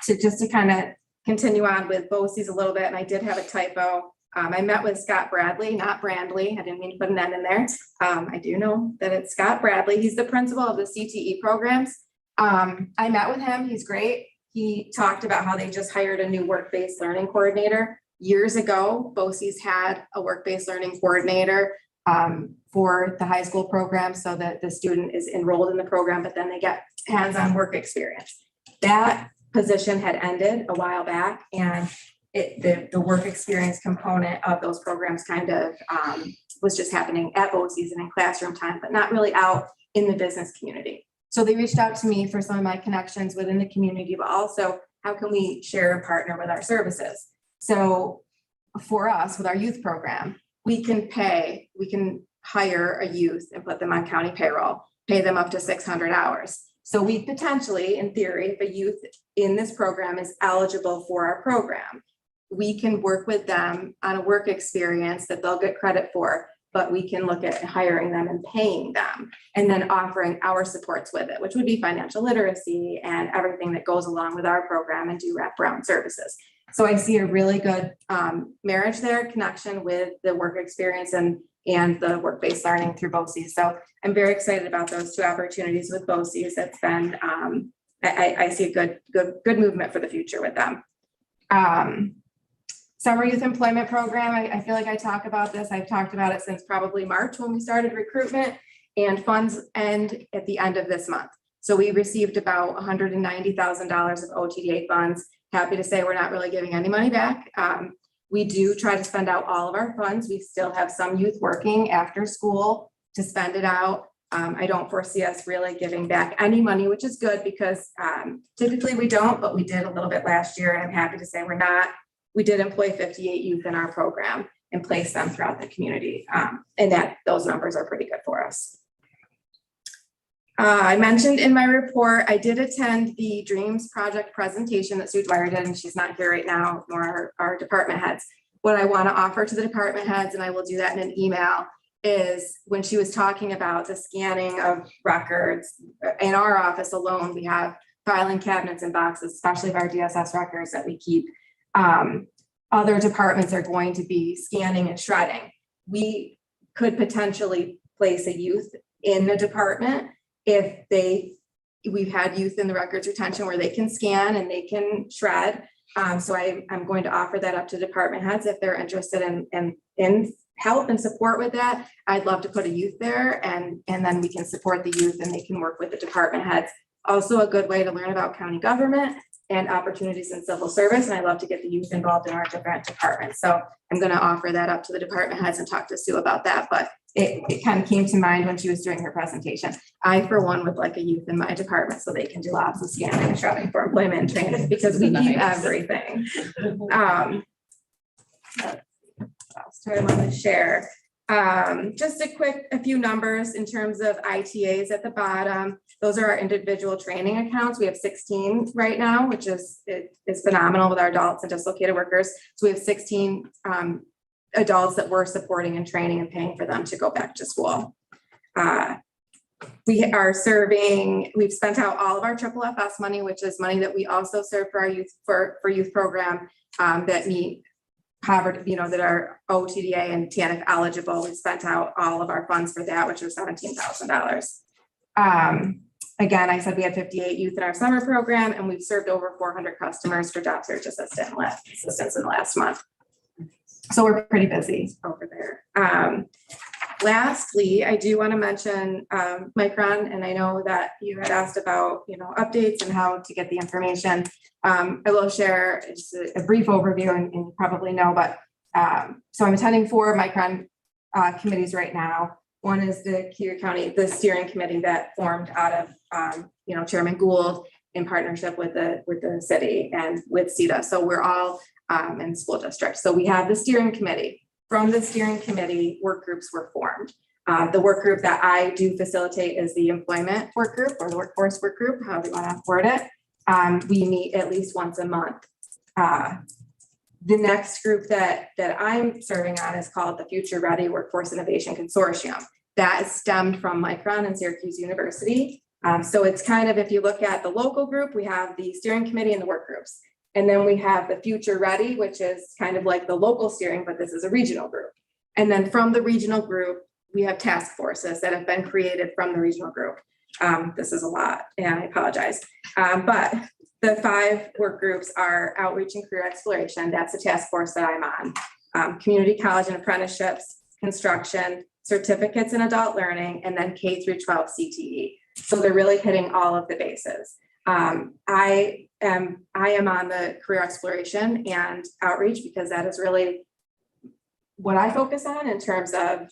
S15: To kind of continue on with BOCES a little bit, and I did have a typo. I met with Scott Bradley, not Brandley. I didn't mean to put an N in there. I do know that it's Scott Bradley. He's the principal of the CTE programs. I met with him. He's great. He talked about how they just hired a new work-based learning coordinator. Years ago, BOCES had a work-based learning coordinator for the high school program so that the student is enrolled in the program, but then they get hands-on work experience. That position had ended a while back, and the work experience component of those programs kind of was just happening at BOCES and in classroom time, but not really out in the business community. So they reached out to me for some of my connections within the community, but also how can we share and partner with our services? So for us, with our youth program, we can hire a youth and put them on county payroll, pay them up to 600 hours. So we potentially, in theory, if a youth in this program is eligible for our program, we can work with them on a work experience that they'll get credit for, but we can look at hiring them and paying them and then offering our supports with it, which would be financial literacy and everything that goes along with our program and do wraparound services. So I see a really good marriage there, connection with the work experience and the work-based learning through BOCES. So I'm very excited about those 2 opportunities with BOCES. It's been, I see a good movement for the future with them. Summer Youth Employment Program, I feel like I talk about this. I've talked about it since probably March when we started recruitment, and funds end at the end of this month. So we received about $190,000 of OTDA funds. Happy to say we're not really giving any money back. We do try to spend out all of our funds. We still have some youth working after school to spend it out. I don't foresee us really giving back any money, which is good because typically we don't, but we did a little bit last year, and I'm happy to say we're not. We did employ 58 youth in our program and place them throughout the community. And those numbers are pretty good for us. I mentioned in my report, I did attend the Dreams Project presentation that Sue Dwyer did, and she's not here right now, nor our department heads. What I want to offer to the department heads, and I will do that in an email, is when she was talking about the scanning of records. In our office alone, we have filing cabinets and boxes, especially of our DSS records that we keep. other departments are going to be scanning and shredding. We could potentially place a youth in a department if we've had youth in the records retention where they can scan and they can shred. So I'm going to offer that up to department heads if they're interested in help and support with that. I'd love to put a youth there and then we can support the youth and they can work with the department heads. Also a good way to learn about county government and opportunities in civil service. And I love to get the youth involved in our different departments. So I'm going to offer that up to the department heads and talk to Sue about that. But it kind of came to mind when she was doing her presentation. I, for one, would like a youth in my department so they can do lots of scanning and shredding for employment and training because we need everything. I'll start on the share. Just a few numbers in terms of ITAs at the bottom. Those are our individual training accounts. We have 16 right now, which is phenomenal with our adults and dislocated workers. So we have 16 adults that we're supporting and training and paying for them to go back to school. We are serving, we've spent out all of our FFS money, which is money that we also serve for our youth for youth program that meet poverty, that are OTDA and TANF eligible. We spent out all of our funds for that, which was $17,000. Again, I said we had 58 youth in our summer program and we've served over 400 customers for job search assistance in the last month. So we're pretty busy over there. Lastly, I do want to mention Micron, and I know that you had asked about, updates and how to get the information. I will share just a brief overview and you probably know, but so I'm attending 4 Micron committees right now. One is the Cayuga County, the steering committee that formed out of, Chairman Gould in partnership with the city and with CETA. So we're all in school districts. So we have the steering committee. From the steering committee, work groups were formed. The work group that I do facilitate is the employment work group or the workforce work group, however you want to word it. We meet at least once a month. The next group that I'm serving on is called the Future Ready Workforce Innovation Consortium. That is stemmed from Micron and Syracuse University. So it's kind of, if you look at the local group, we have the steering committee and the work groups. And then we have the Future Ready, which is kind of like the local steering, but this is a regional group. And then from the regional group, we have task forces that have been created from the regional group. This is a lot, and I apologize. But the 5 work groups are outreach and career exploration. That's the task force that I'm on. Community college and apprenticeships, construction, certificates in adult learning, and then K through 12 CTE. So they're really hitting all of the bases. I am on the career exploration and outreach because that is really what I focus on in terms of,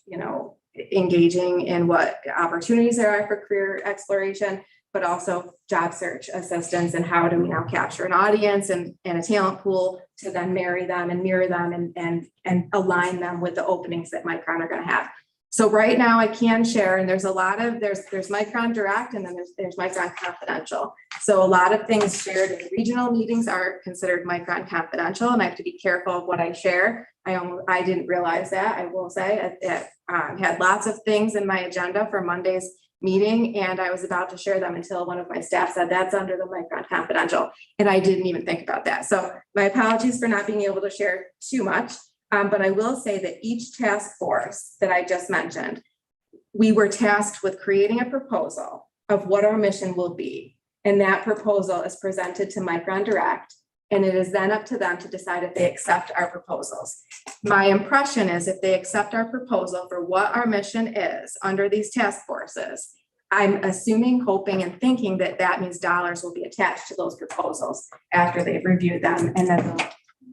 S15: engaging in what opportunities there are for career exploration, but also job search assistance and how do we now capture an audience and a talent pool to then marry them and mirror them and align them with the openings that Micron are going to have. So right now I can share, and there's Micron Direct and then there's Micron Confidential. So a lot of things shared in the regional meetings are considered Micron Confidential, and I have to be careful of what I share. I didn't realize that, I will say. I had lots of things in my agenda for Monday's meeting, and I was about to share them until one of my staff said that's under the Micron Confidential, and I didn't even think about that. So my apologies for not being able to share too much. But I will say that each task force that I just mentioned, we were tasked with creating a proposal of what our mission will be. And that proposal is presented to Micron Direct, and it is then up to them to decide if they accept our proposals. My impression is if they accept our proposal for what our mission is under these task forces, I'm assuming, hoping, and thinking that that means dollars will be attached to those proposals after they've reviewed them, and then there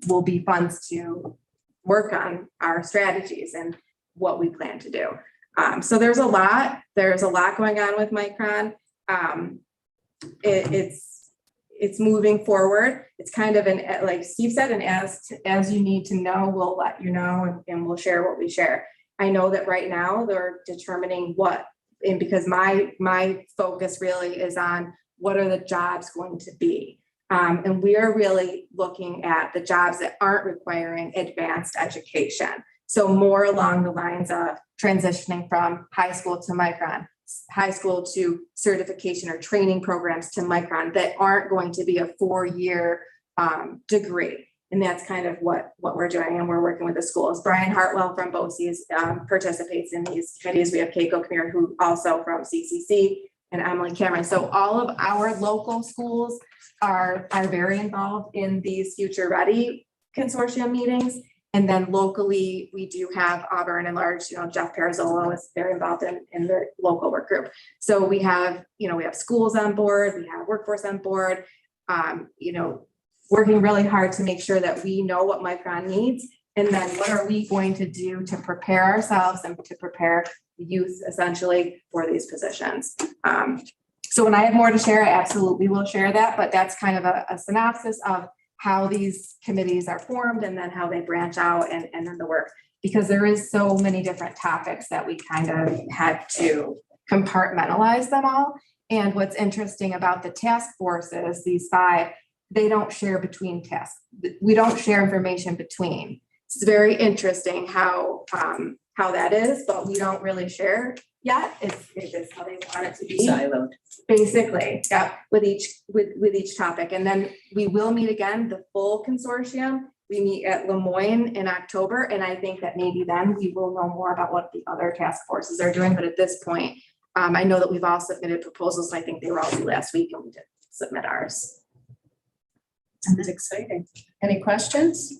S15: will be funds to work on our strategies and what we plan to do. So there's a lot going on with Micron. It's moving forward. It's kind of like Steve said, and as you need to know, we'll let you know and we'll share what we share. I know that right now they're determining what, and because my focus really is on what are the jobs going to be. And we are really looking at the jobs that aren't requiring advanced education. So more along the lines of transitioning from high school to Micron, high school to certification or training programs to Micron that aren't going to be a 4-year degree. And that's kind of what we're doing, and we're working with the schools. Brian Hartwell from BOCES participates in these committees. We have Keiko Kamir, who also from CCC, and Emily Cameron. So all of our local schools are very involved in these Future Ready consortium meetings. And then locally, we do have Auburn and large, Jeff Parazzolo is very involved in the local work group. So we have schools on board, we have workforce on board, working really hard to make sure that we know what Micron needs. And then what are we going to do to prepare ourselves and to prepare the youth essentially for these positions. So when I have more to share, I absolutely will share that, but that's kind of a synopsis of how these committees are formed and then how they branch out and then the work, because there is so many different topics that we kind of had to compartmentalize them all. And what's interesting about the task forces, these 5, they don't share between tasks. We don't share information between. It's very interesting how that is, but we don't really share yet. It's how they want it to be.
S9: Siloed.
S15: Basically, yeah, with each topic. And then we will meet again, the full consortium. We meet at Lemoyne in October, and I think that maybe then we will know more about what the other task forces are doing. But at this point, I know that we've all submitted proposals, and I think they were all due last week, and we did submit ours.
S9: Sounds exciting. Any questions?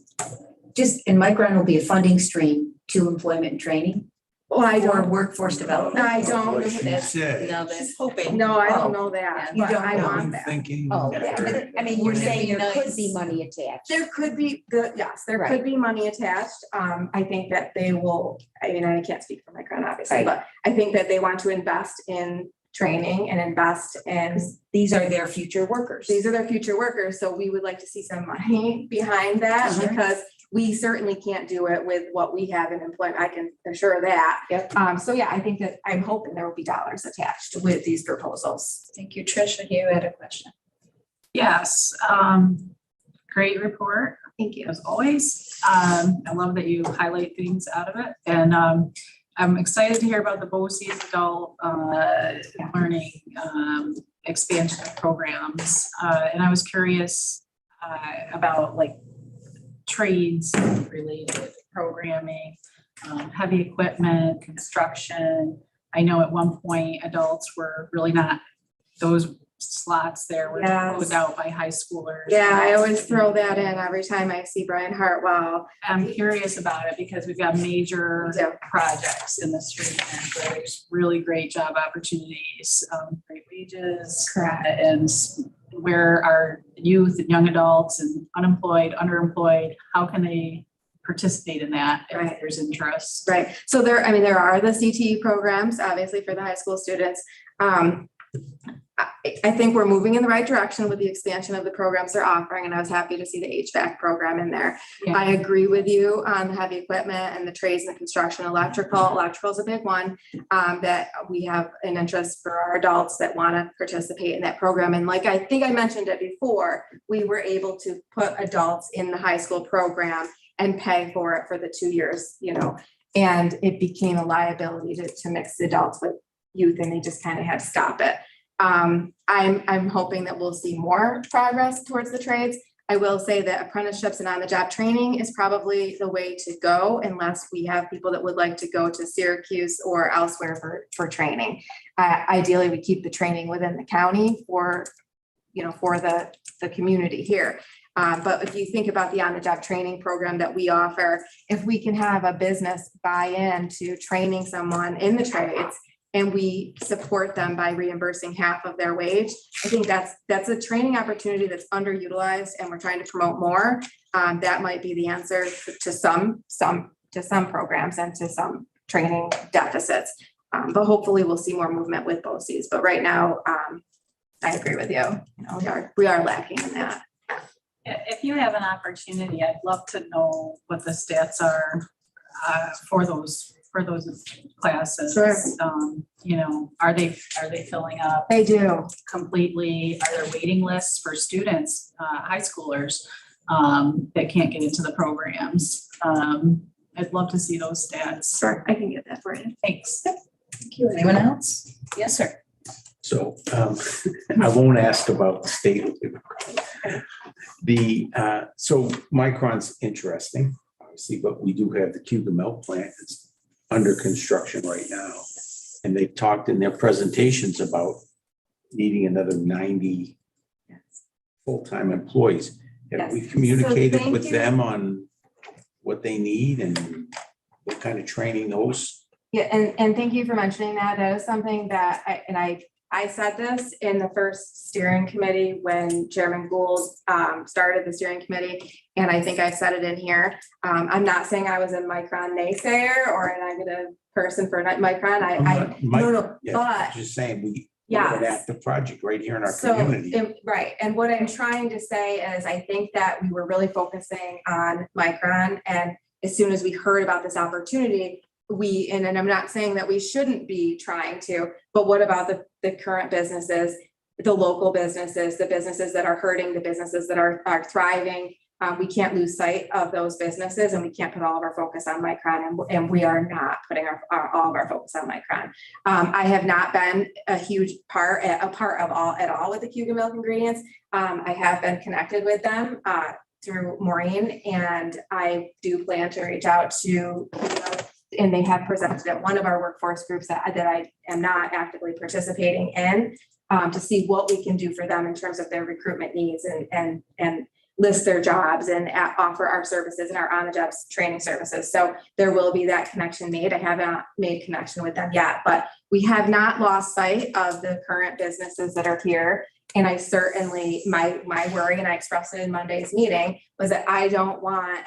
S9: Just, and Micron will be a funding stream to employment and training.
S15: Well, I
S9: or
S15: don't,
S9: workforce development.
S15: I don't know
S4: What she
S15: that.
S4: said.
S9: No, that's hoping.
S15: No, I don't know that,
S9: You
S15: but
S9: don't
S15: I
S9: know.
S15: want that.
S4: Thinking.
S12: Oh, yeah, but I mean, you're saying there could be money attached.
S15: There could be, yes, there
S12: Right.
S15: could be money attached. I think that they will, I can't speak for Micron obviously,
S12: Right.
S15: but I think that they want to invest in training and invest in.
S12: These are their future workers.
S15: These are their future workers, so we would like to see some money behind that because we certainly can't do it with what we have in employment. I can assure that.
S12: Yep.
S15: So yeah, I think that I'm hoping there will be dollars attached with these proposals.
S9: Thank you, Tricia. You had a question.
S7: Yes, great report.
S15: Thank you.
S7: As always. I love that you highlight things out of it. And I'm excited to hear about the BOCES adult learning expansion of programs. And I was curious about like trades related programming, heavy equipment, construction. I know at one point adults were really not, those slots there were
S15: Yes.
S7: closed out by high schoolers.
S15: Yeah, I always throw that in every time I see Brian Hartwell.
S7: I'm curious about it because we've got major projects in this region where there's really great job opportunities, great wages.
S15: Correct.
S7: And where our youth and young adults and unemployed, underemployed, how can they participate in that if
S15: Right.
S7: there's interest?
S15: Right. So there are the CTE programs, obviously for the high school students. I think we're moving in the right direction with the expansion of the programs they're offering, and I was happy to see the HVAC program in there.
S7: Yeah.
S15: I agree with you on the heavy equipment and the trades and the construction. Electrical is a big one, that we have an interest for our adults that want to participate in that program. And like I think I mentioned it before, we were able to put adults in the high school program and pay for it for the 2 years, and it became a liability to mix the adults with youth, and they just kind of had to stop it. I'm hoping that we'll see more progress towards the trades. I will say that apprenticeships and on-the-job training is probably the way to go unless we have people that would like to go to Syracuse or elsewhere for training. Ideally, we keep the training within the county for the community here. But if you think about the on-the-job training program that we offer, if we can have a business buy in to training someone in the trades and we support them by reimbursing half of their wage, I think that's a training opportunity that's underutilized, and we're trying to promote more. That might be the answer to some programs and to some training deficits. But hopefully we'll see more movement with BOCES. But right now, I agree with you. We are lacking in that.
S7: If you have an opportunity, I'd love to know what the stats are for those classes.
S15: Sure.
S7: Are they filling up?
S15: They do.
S7: Completely? Are there waiting lists for students, high schoolers, that can't get into the programs? I'd love to see those stats.
S15: Sure, I can get that for you.
S7: Thanks.
S9: Thank you. Anyone else? Yes, sir.
S8: So I won't ask about the state. So Micron's interesting, obviously, but we do have the Cayuga milk plant that's under construction right now. And they've talked in their presentations about needing another 90 full-time employees. Have we
S15: Yes. So
S8: communicated
S15: thank
S8: with
S15: you.
S8: them on what they need and what kind of training those?
S15: Yeah, and thank you for mentioning that. That is something that I said this in the first steering committee when Chairman Gould started the steering committee. And I think I said it in here. I'm not saying I was a Micron naysayer or a negative person for Micron. No, but
S8: Just saying, we have an
S15: yes.
S8: active project right here in our
S15: So,
S8: community.
S15: right, and what I'm trying to say is, I think that we were really focusing on Micron, and as soon as we heard about this opportunity, and I'm not saying that we shouldn't be trying to, but what about the current businesses, the local businesses, the businesses that are hurting, the businesses that are thriving? We can't lose sight of those businesses, and we can't put all of our focus on Micron, and we are not putting all of our focus on Micron. I have not been a huge part at all with the Cayuga Milk Ingredients. I have been connected with them through Maureen, and I do plan to reach out to, and they have presented at one of our workforce groups that I am not actively participating in, to see what we can do for them in terms of their recruitment needs and list their jobs and offer our services and our on-the-job training services. So there will be that connection made. I haven't made connection with them yet, but we have not lost sight of the current businesses that are here. And I certainly, my worry, and I expressed it in Monday's meeting, was that I don't want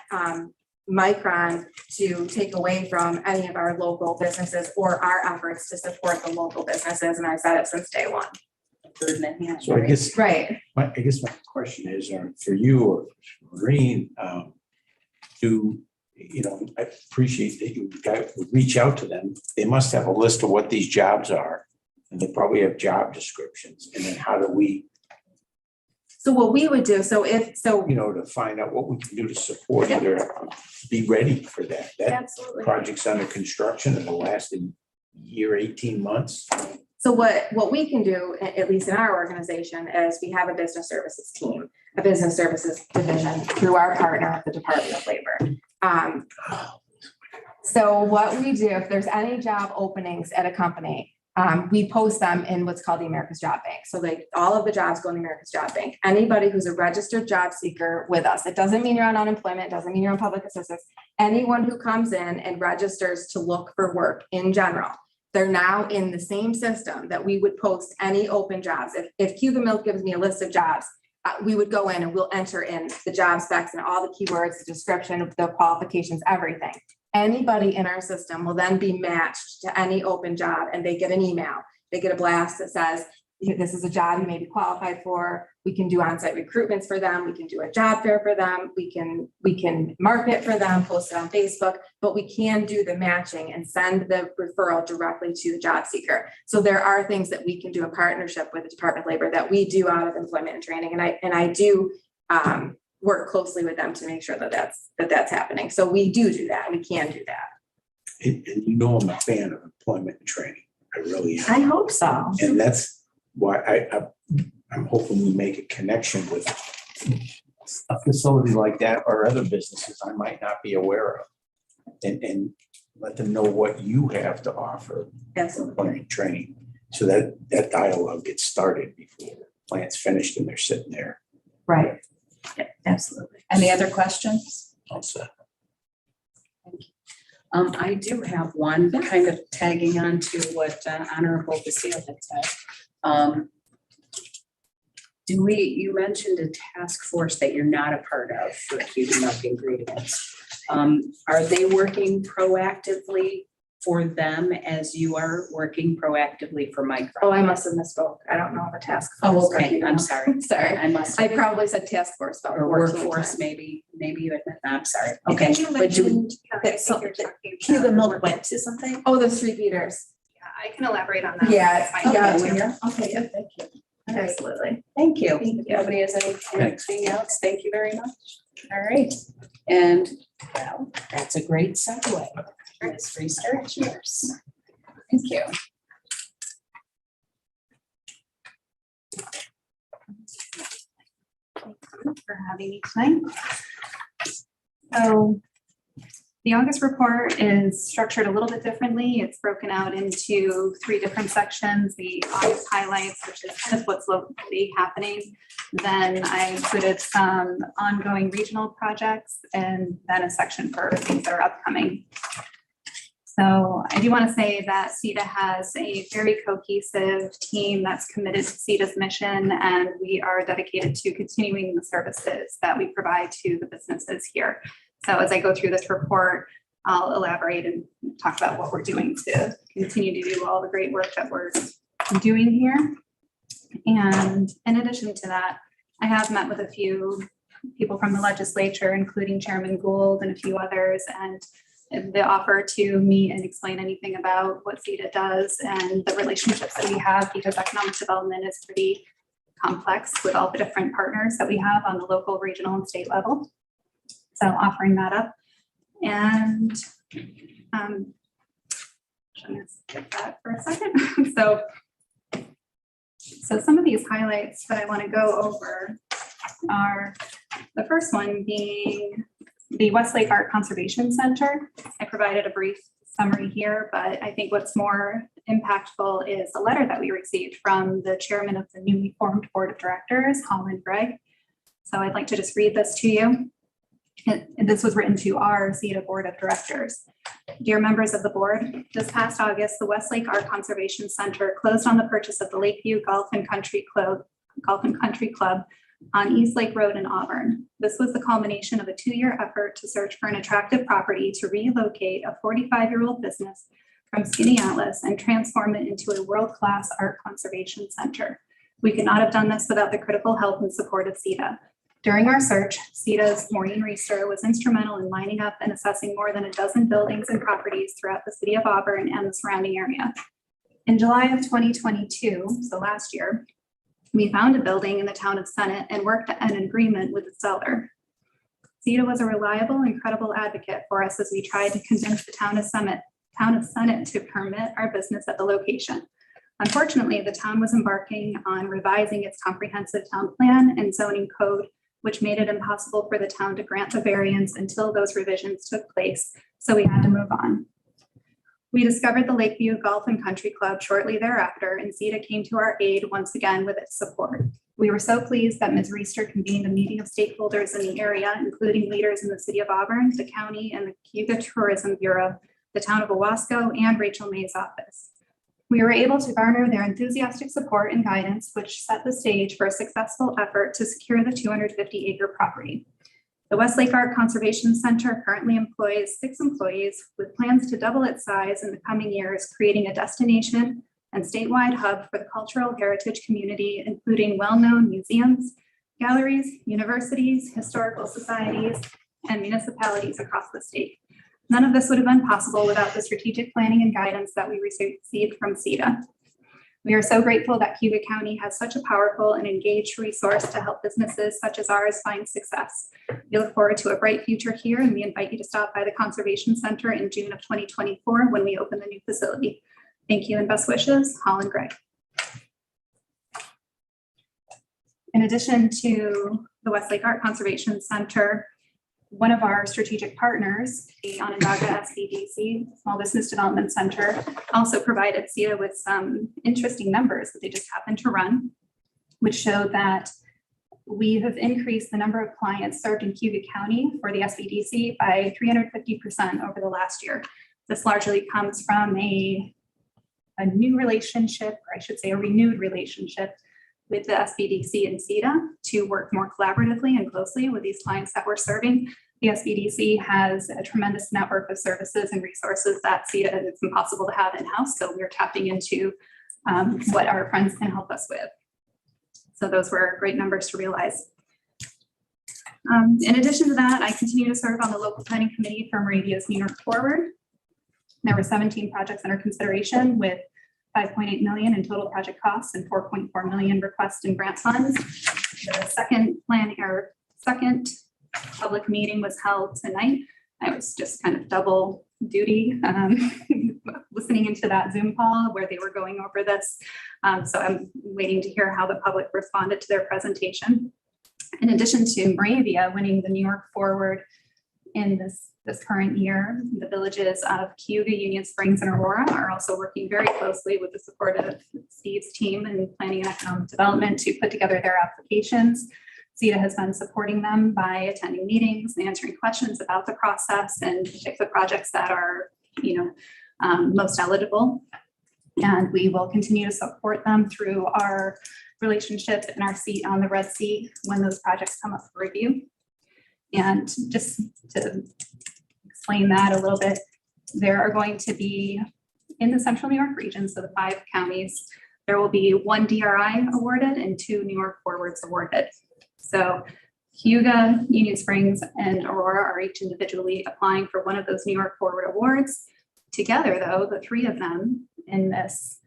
S15: Micron to take away from any of our local businesses or our efforts to support the local businesses. And I've said it since day one.
S8: So I guess,
S15: right.
S8: my question is, for you or for Maureen, I appreciate that you guys would reach out to them. They must have a list of what these jobs are, and they probably have job descriptions. And then how do we,
S15: So what we would do,
S8: to find out what we can do to support it or be ready for that. That
S15: Absolutely.
S8: project's under construction and will last a year, 18 months.
S15: So what we can do, at least in our organization, is we have a business services team, a business services division through our partner, the Department of Labor. So what we do, if there's any job openings at a company, we post them in what's called the America's Job Bank. So all of the jobs go in the America's Job Bank. Anybody who's a registered job seeker with us, it doesn't mean you're on unemployment, it doesn't mean you're on public assistance. Anyone who comes in and registers to look for work in general, they're now in the same system that we would post any open jobs. If Cayuga Milk gives me a list of jobs, we would go in and we'll enter in the job specs and all the keywords, the description, the qualifications, everything. Anybody in our system will then be matched to any open job, and they get an email. They get a blast that says, this is a job you may be qualified for. We can do on-site recruitments for them. We can do a job fair for them. We can market for them, post it on Facebook, but we can do the matching and send the referral directly to the job seeker. So there are things that we can do in partnership with the Department of Labor that we do out of employment and training. And I do work closely with them to make sure that that's happening. So we do that. We can do that.
S8: And I'm a fan of employment and training. I really am.
S15: I hope so.
S8: And that's why I'm hoping we make a connection with a facility like that or other businesses I might not be aware of. And let them know what you have to offer.
S15: Absolutely.
S8: Training, so that dialogue gets started before the plant's finished and they're sitting there.
S15: Right. Yeah, absolutely.
S9: Any other questions?
S8: Also.
S9: I do have one kind of tagging on to what Honorable Basile had said. You mentioned a task force that you're not a part of for Cayuga Milk Ingredients. Are they working proactively for them as you are working proactively for Micron?
S15: Oh, I must have misspoke. I don't know of a task force.
S9: Oh, okay. I'm sorry.
S15: Sorry.
S9: I
S15: probably said task force, but
S9: or workforce, maybe you admit. I'm sorry. Okay. But
S7: Cayuga Milk went to something?
S15: Oh, the street feeders.
S7: Yeah, I can elaborate on that.
S15: Yeah.
S7: Okay, yeah, thank you.
S15: Absolutely.
S9: Thank you.
S7: Thank you.
S9: Nobody has anything else? Thank you very much. All right. And well, that's a great segue. Let's restart yours. Thank you.
S15: for having me tonight. So the August report is structured a little bit differently. It's broken out into 3 different sections. The August highlights, which is kind of what's locally happening. Then I included some ongoing regional projects and then a section for things that are upcoming. So I do want to say that CETA has a very cohesive team that's committed to CETA's mission, and we are dedicated to continuing the services that we provide to the businesses here. So as I go through this report, I'll elaborate and talk about what we're doing to continue to do all the great work that we're doing here. And in addition to that, I have met with a few people from the legislature, including Chairman Gould and a few others, and the offer to meet and explain anything about what CETA does and the relationships that we have, because economic development is pretty complex with all the different partners that we have on the local, regional, and state level. So offering that up. And I'm gonna skip that for a second. So some of these highlights that I want to go over are the first one being the Westlake Art Conservation Center. I provided a brief summary here, but I think what's more impactful is a letter that we received from the chairman of the newly formed board of directors, Holland Gregg. So I'd like to just read this to you. This was written to our CETA board of directors. Dear members of the board, this past August, the Westlake Art Conservation Center closed on the purchase of the Lakeview Golf and Country Club on East Lake Road in Auburn. This was the culmination of a 2-year effort to search for an attractive property to relocate a 45-year-old business from Skaneateles and transform it into a world-class art conservation center. We could not have done this without the critical help and support of CETA. During our search, CETA's Maureen Reister was instrumental in lining up and assessing more than a dozen buildings and properties throughout the city of Auburn and the surrounding area. In July of 2022, so last year, we found a building in the town of Senate and worked an agreement with the seller. CETA was a reliable and credible advocate for us as we tried to convince the town of Senate to permit our business at the location. Unfortunately, the town was embarking on revising its comprehensive town plan and zoning code, which made it impossible for the town to grant the variance until those revisions took place, so we had to move on. We discovered the Lakeview Golf and Country Club shortly thereafter, and CETA came to our aid once again with its support. We were so pleased that Ms. Reister convened a meeting of stakeholders in the area, including leaders in the city of Auburn, the county, and the Cayuga Tourism Bureau, the town of Owasco, and Rachel May's office. We were able to garner their enthusiastic support and guidance, which set the stage for a successful effort to secure the 250-acre property. The Westlake Art Conservation Center currently employs 6 employees with plans to double its size in the coming years, creating a destination and statewide hub for the cultural heritage community, including well-known museums, galleries, universities, historical societies, and municipalities across the state. None of this would have been possible without the strategic planning and guidance that we received from CETA. We are so grateful that Cayuga County has such a powerful and engaged resource to help businesses such as ours find success. We look forward to a bright future here, and we invite you to stop by the Conservation Center in June of 2024 when we open the new facility. Thank you and best wishes, Holland Gregg. In addition to the Westlake Art Conservation Center, one of our strategic partners, the Onondaga SBDC, Small Business Development Center, also provided CETA with some interesting numbers that they just happened to run, which showed that we have increased the number of clients served in Cayuga County for the SBDC by 350% over the last year. This largely comes from a new relationship, or I should say a renewed relationship with the SBDC and CETA to work more collaboratively and closely with these clients that we're serving. The SBDC has a tremendous network of services and resources that CETA is impossible to have in-house, so we're tapping into what our friends can help us with. So those were great numbers to realize. In addition to that, I continue to serve on the local planning committee for Moravia's New York Forward. There were 17 projects under consideration with 5.8 million in total project costs and 4.4 million requests in grant funds. The second public meeting was held tonight. I was just kind of double duty listening into that Zoom call where they were going over this. So I'm waiting to hear how the public responded to their presentation.
S14: In addition to Moravia winning the New York Forward in this current year, the villages of Cayuga, Union Springs, and Aurora are also working very closely with the support of Steve's team in planning and economic development to put together their applications. CETA has been supporting them by attending meetings and answering questions about the process and pick the projects that are, most eligible. And we will continue to support them through our relationship and our seat on the Red Sea when those projects come up for review. And just to explain that a little bit, there are going to be, in the central New York region, so the 5 counties, there will be 1 DRI awarded and 2 New York Forwards awarded. So Cayuga, Union Springs, and Aurora are each individually applying for one of those New York Forward awards. Together, though, the 3 of them in this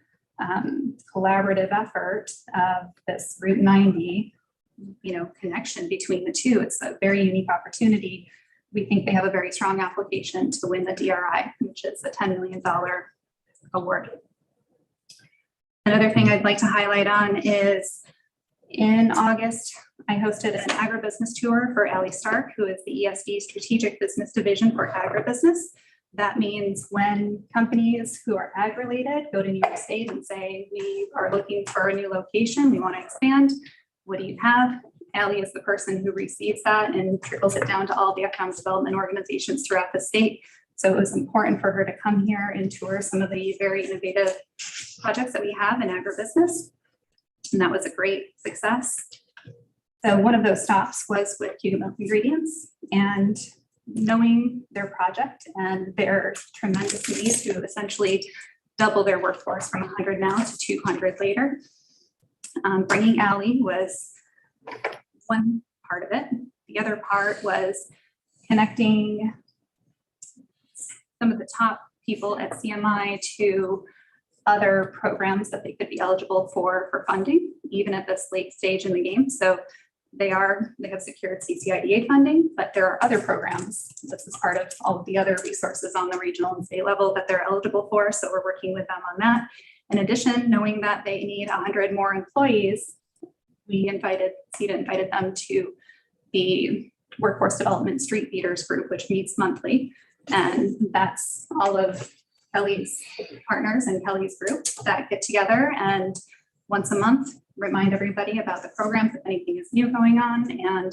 S14: collaborative effort of this Route 90, connection between the 2, it's a very unique opportunity. We think they have a very strong application to win the DRI, which is a $10 million award. Another thing I'd like to highlight on is in August, I hosted an agribusiness tour for Allie Stark, who is the ESD Strategic Business Division for Agribusiness. That means when companies who are ag-related go to New York State and say, we are looking for a new location, we want to expand, what do you have? Allie is the person who receives that and trickles it down to all the economic development organizations throughout the state. So it was important for her to come here and tour some of the very innovative projects that we have in agribusiness. And that was a great success. So one of those stops was with Cayuga Milk Ingredients, and knowing their project and their tremendous need to essentially double their workforce from 100 now to 200 later. Bringing Allie was one part of it. The other part was connecting some of the top people at CMI to other programs that they could be eligible for funding, even at this late stage in the game. So they have secured CCIDA funding, but there are other programs. This is part of all of the other resources on the regional and state level that they're eligible for. So we're working with them on that. In addition, knowing that they need 100 more employees, CETA invited them to the Workforce Development Street Leaders Group, which meets monthly. And that's all of Kelly's partners and Kelly's group that get together and once a month remind everybody about the programs, if anything is new going on. And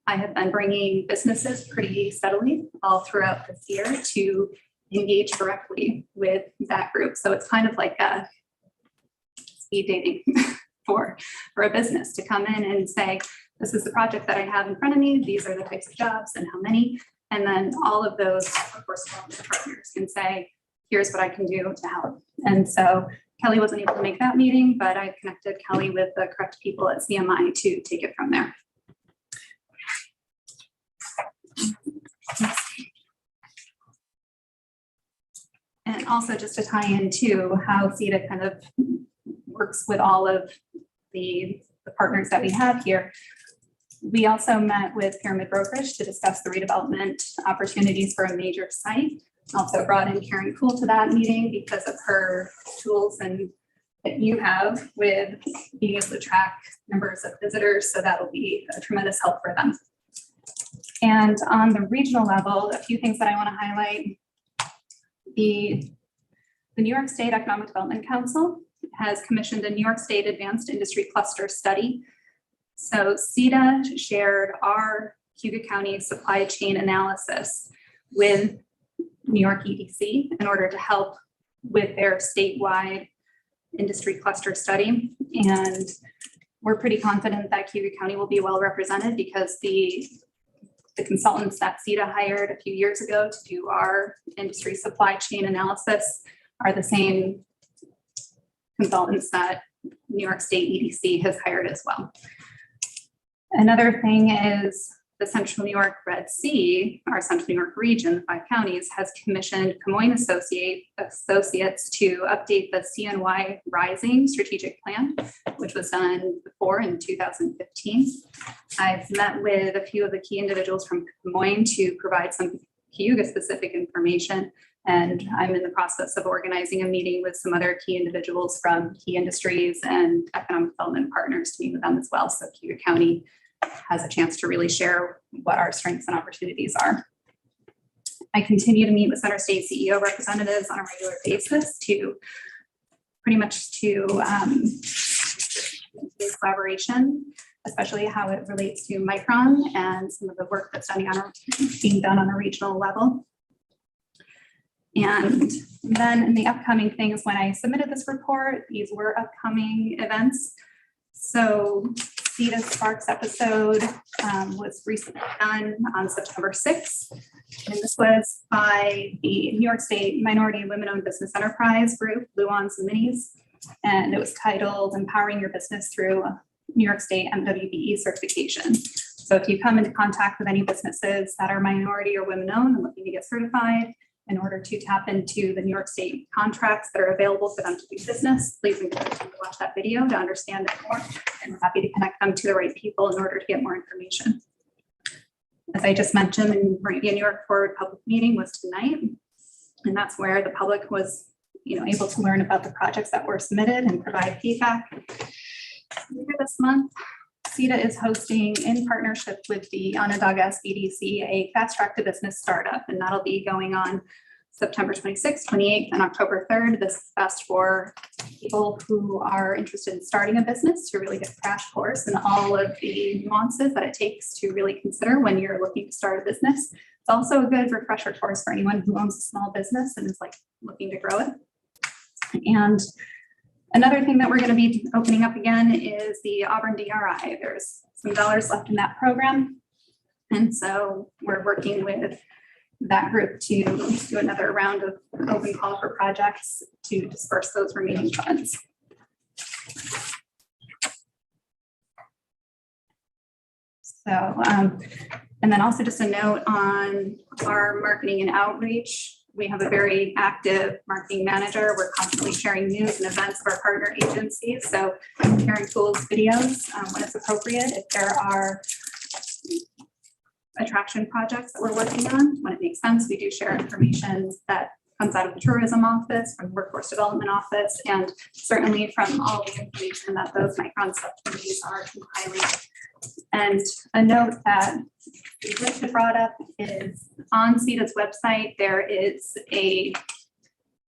S14: I have been bringing businesses pretty steadily all throughout this year to engage directly with that group. So it's kind of like a speed dating for a business to come in and say, this is the project that I have in front of me. These are the types of jobs and how many. And then all of those, of course, partners can say, here's what I can do to help. And so Kelly wasn't able to make that meeting, but I connected Kelly with the correct people at CMI to take it from there. And also just to tie into how CETA kind of works with all of the partners that we have here. We also met with Pyramid Brokerage to discuss the redevelopment opportunities for a major site. Also brought in Karen Cool to that meeting because of her tools and that you have with being able to track numbers of visitors. So that'll be a tremendous help for them. And on the regional level, a few things that I want to highlight. The New York State Economic Development Council has commissioned a New York State Advanced Industry Cluster Study. So CETA shared our Cayuga County supply chain analysis with New York EDC in order to help with their statewide industry cluster study. And we're pretty confident that Cayuga County will be well represented because the consultants that CETA hired a few years ago to do our industry supply chain analysis are the same consultants that New York State EDC has hired as well. Another thing is the Central New York Red Sea, our Central New York region, the 5 counties, has commissioned Camoin Associates to update the CNY Rising strategic plan, which was done before in 2015. I've met with a few of the key individuals from Camoin to provide some Cayuga specific information. And I'm in the process of organizing a meeting with some other key individuals from key industries and economic development partners to meet with them as well. So Cayuga County has a chance to really share what our strengths and opportunities are. I continue to meet with Center State CEO representatives on a regular basis to pretty much to collaboration, especially how it relates to Micron and some of the work that's being done on a regional level. And then in the upcoming things, when I submitted this report, these were upcoming events. So CETA Sparks episode was recently done on September 6th. And this was by the New York State Minority Women-Owned Business Enterprise Group, Luans and Minis. And it was titled Empowering Your Business Through New York State MWBE Certification. So if you come into contact with any businesses that are minority or women-owned and looking to get certified, in order to tap into the New York State contracts that are available for them to do business, please encourage them to watch that video to understand it more. And we're happy to connect them to the right people in order to get more information. As I just mentioned, the New York Forward public meeting was tonight, and that's where the public was, able to learn about the projects that were submitted and provide feedback. Later this month, CETA is hosting, in partnership with the Onondaga SBDC, a fast track to business startup, and that'll be going on September 26th, 28th, and October 3rd. This is best for people who are interested in starting a business to really get a crash course and all of the nuances that it takes to really consider when you're looking to start a business. It's also a good refresher course for anyone who owns a small business and is looking to grow it. And another thing that we're going to be opening up again is the Auburn DRI. There's some dollars left in that program. And so we're working with that group to do another round of open call for projects to disperse those remaining funds. So, and then also just a note on our marketing and outreach. We have a very active marketing manager. We're constantly sharing news and events of our partner agencies. So sharing tools, videos when it's appropriate. If there are attraction projects that we're working on, when it makes sense, we do share information that comes out of the tourism office, from the workforce development office, and certainly from all the information that those Micron subcommittees are compiling. And a note that Lisa brought up is on CETA's website, there is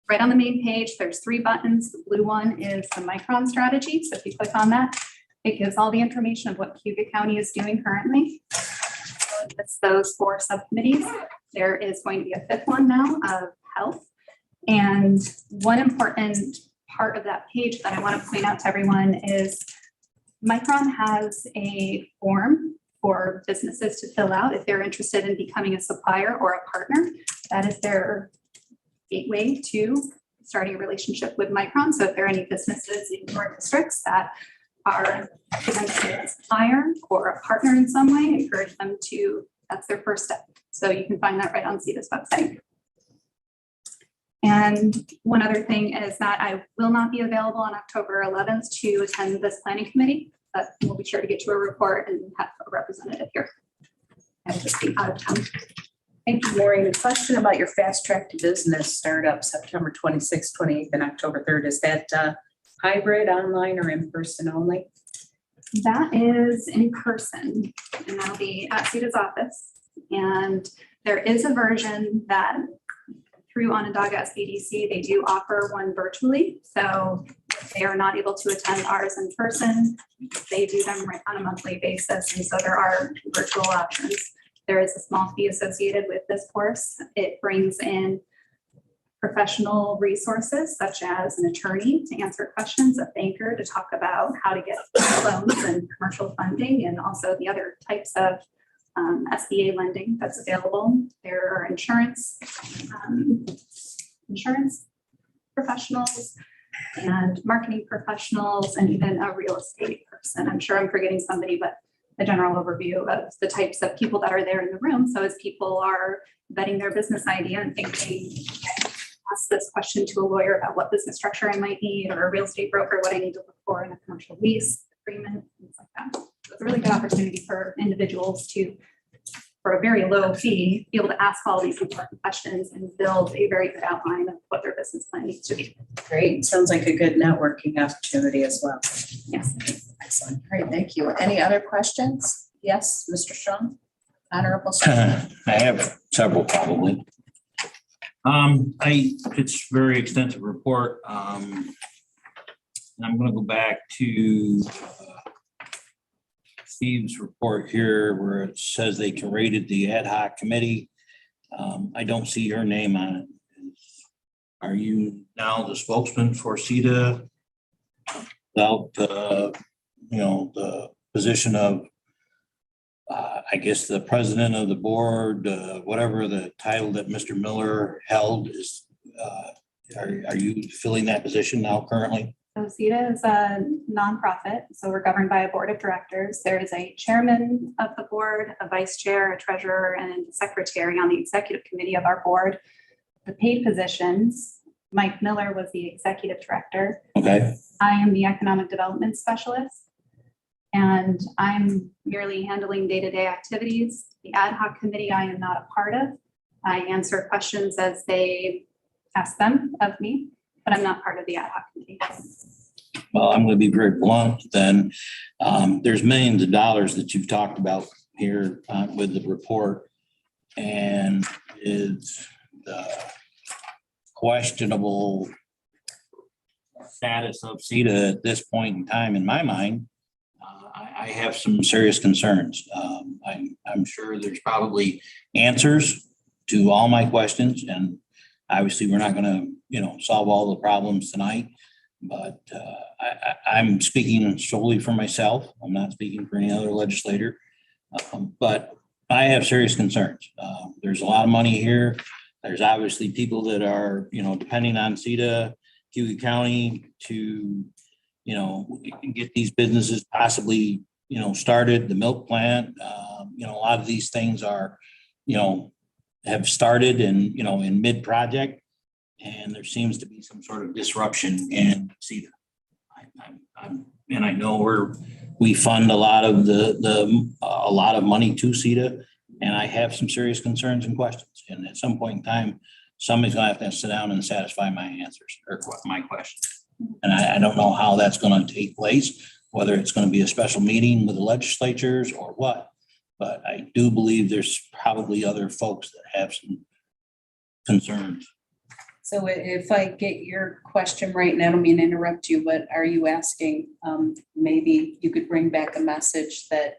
S14: right on the main page, there's 3 buttons. The blue one is the Micron strategy. So if you click on that, it gives all the information of what Cayuga County is doing currently. It's those 4 subcommittees. There is going to be a 5th one now of health. And one important part of that page that I want to point out to everyone is Micron has a form for businesses to fill out if they're interested in becoming a supplier or a partner. That is their gateway to starting a relationship with Micron. So if there are any businesses in your districts that are potentially a supplier or a partner in some way, encourage them to, that's their first step. So you can find that right on CETA's website. And one other thing is that I will not be available on October 11th to attend this planning committee, but we'll be sure to get you a report and have a representative here. I will just be out of town.
S9: Thank you, Maureen. A question about your fast track to business startup September 26th, 28th, and October 3rd. Is that hybrid, online, or in person only?
S14: That is in person, and that'll be at CETA's office. And there is a version that through Onondaga SBDC, they do offer one virtually. So if they are not able to attend ours in person, they do them right on a monthly basis. And so there are virtual options. There is a small fee associated with this course. It brings in professional resources such as an attorney to answer questions, a banker to talk about how to get loans and commercial funding, and also the other types of SBA lending that's available. There are insurance professionals and marketing professionals, and even a real estate person. I'm sure I'm forgetting somebody, but a general overview of the types of people that are there in the room. So as people are vetting their business idea and thinking, ask this question to a lawyer about what business structure I might need, or a real estate broker, what I need to look for in a commercial lease agreement, things like that. So it's a really good opportunity for individuals to, for a very low fee, be able to ask all these important questions and build a very good outline of what their business plan needs to be.
S9: Great. Sounds like a good networking opportunity as well.
S14: Yes.
S17: Excellent. Great. Thank you. Any other questions?
S9: Yes, Mr. Strong? Honorable Strong?
S8: I have several probably. It's a very extensive report. And I'm gonna go back to Steve's report here where it says they rated the ad hoc committee. I don't see your name on it. Are you now the spokesman for CETA? Without, the position of, I guess, the president of the board, whatever the title that Mr. Miller held is, are you filling that position now currently?
S14: So CETA is a nonprofit, so we're governed by a board of directors. There is a chairman of the board, a vice chair, a treasurer, and a secretary on the executive committee of our board. The paid positions, Mike Miller was the executive director.
S8: Okay.
S14: I am the economic development specialist, and I'm merely handling day-to-day activities. The ad hoc committee I am not a part of. I answer questions as they ask them of me, but I'm not part of the ad hoc committee.
S8: Well, I'm going to be very blunt then. There's millions of dollars that you've talked about here with the report. And it's the questionable status of CETA at this point in time, in my mind. I have some serious concerns. I'm sure there's probably answers to all my questions, and obviously we're not going to, solve all the problems tonight. But I'm speaking solely for myself. I'm not speaking for any other legislator. But I have serious concerns. There's a lot of money here. There's obviously people that are, depending on CETA, Cayuga County to, get these businesses possibly, started, the milk plant. A lot of these things are, have started and, in mid-project. And there seems to be some sort of disruption in CETA. And I know we fund a lot of a lot of money to CETA, and I have some serious concerns and questions. And at some point in time, somebody's gonna have to sit down and satisfy my answers or my questions. And I don't know how that's gonna take place, whether it's gonna be a special meeting with the legislatures or what. But I do believe there's probably other folks that have some concerns.
S9: So if I get your question right, and I don't mean to interrupt you, but are you asking, maybe you could bring back a message that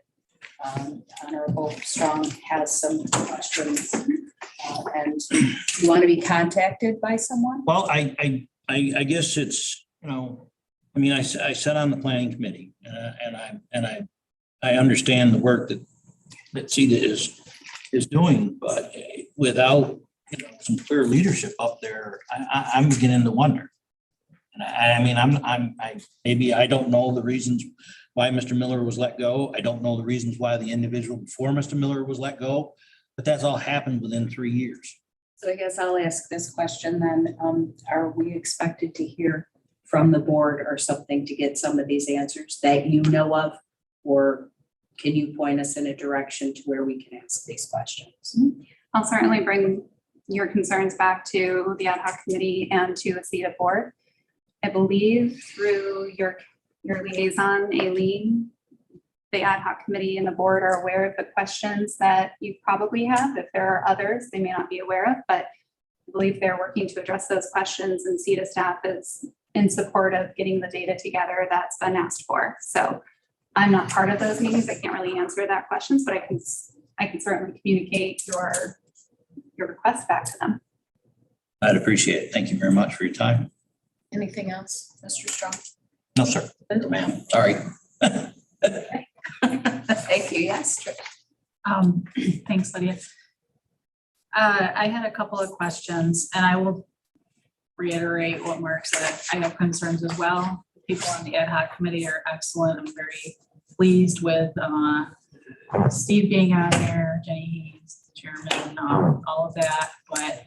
S9: Honorable Strong has some questions and you want to be contacted by someone?
S8: Well, I guess it's, I sat on the planning committee and I understand the work that CETA is doing, but without some clear leadership up there, I'm beginning to wonder. And maybe I don't know the reasons why Mr. Miller was let go. I don't know the reasons why the individual before Mr. Miller was let go, but that's all happened within 3 years.
S9: So I guess I'll ask this question then. Are we expected to hear from the board or something to get some of these answers that you know of? Or can you point us in a direction to where we can ask these questions?
S14: I'll certainly bring your concerns back to the ad hoc committee and to the CETA board. I believe through your liaison, Aileen, the ad hoc committee and the board are aware of the questions that you probably have. If there are others, they may not be aware of, but I believe they're working to address those questions, and CETA staff is in support of getting the data together that's been asked for. So I'm not part of those meetings. I can't really answer that question, but I can certainly communicate your request back to them.
S8: I'd appreciate it. Thank you very much for your time.
S9: Anything else, Mr. Strong?
S8: No, sir. Ma'am, sorry.
S9: Thank you. Yes.
S7: Thanks, Lydia. I had a couple of questions, and I will reiterate what Mark said. I have concerns as well. The people on the ad hoc committee are excellent. I'm very pleased with Steve being on there, Jenny Hayes, the chairman, all of that. But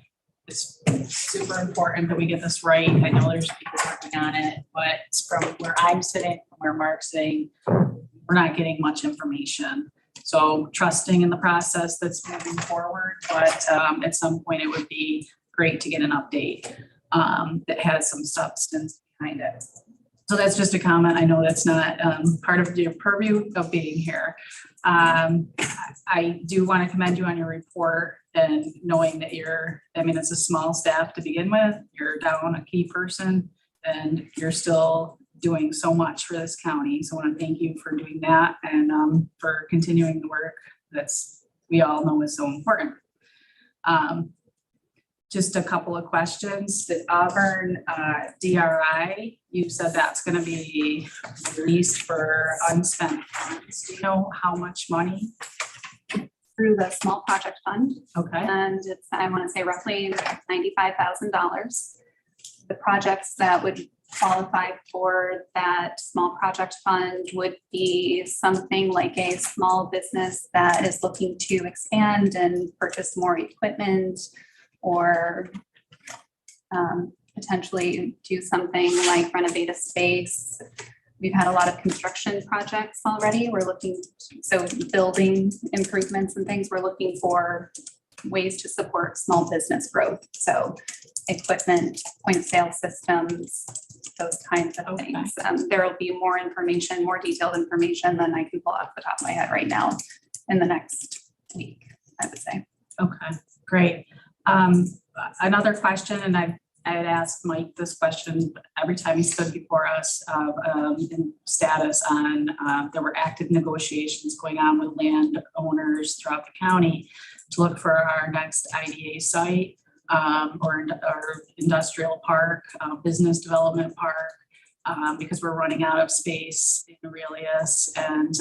S7: it's super important that we get this right. I know there's people working on it, but from where I'm sitting, from where Mark's sitting, we're not getting much information. So trusting in the process that's moving forward, but at some point it would be great to get an update that has some substance behind it. So that's just a comment. I know that's not part of your purview of being here. I do want to commend you on your report and knowing that it's a small staff to begin with. You're down a key person and you're still doing so much for this county. So I want to thank you for doing that and for continuing the work we all know is so important. Just a couple of questions. The Auburn DRI, you said that's going to be released for unspent funds. Do you know how much money?
S14: Through the small project fund.
S7: Okay.
S14: And it's, I want to say roughly $95,000. The projects that would qualify for that small project fund would be something like a small business that is looking to expand and purchase more equipment, or potentially do something like renovate a space. We've had a lot of construction projects already. We're looking, so building improvements and things, we're looking for ways to support small business growth. So equipment, point of sale systems, those kinds of things. There will be more information, more detailed information than I can pull off the top of my head right now in the next week, I would say.
S7: Okay, great. Another question, and I had asked Mike this question every time he stood before us, in status on, there were active negotiations going on with landowners throughout the county to look for our next IDA site, or industrial park, business development park, because we're running out of space in Aurelius. And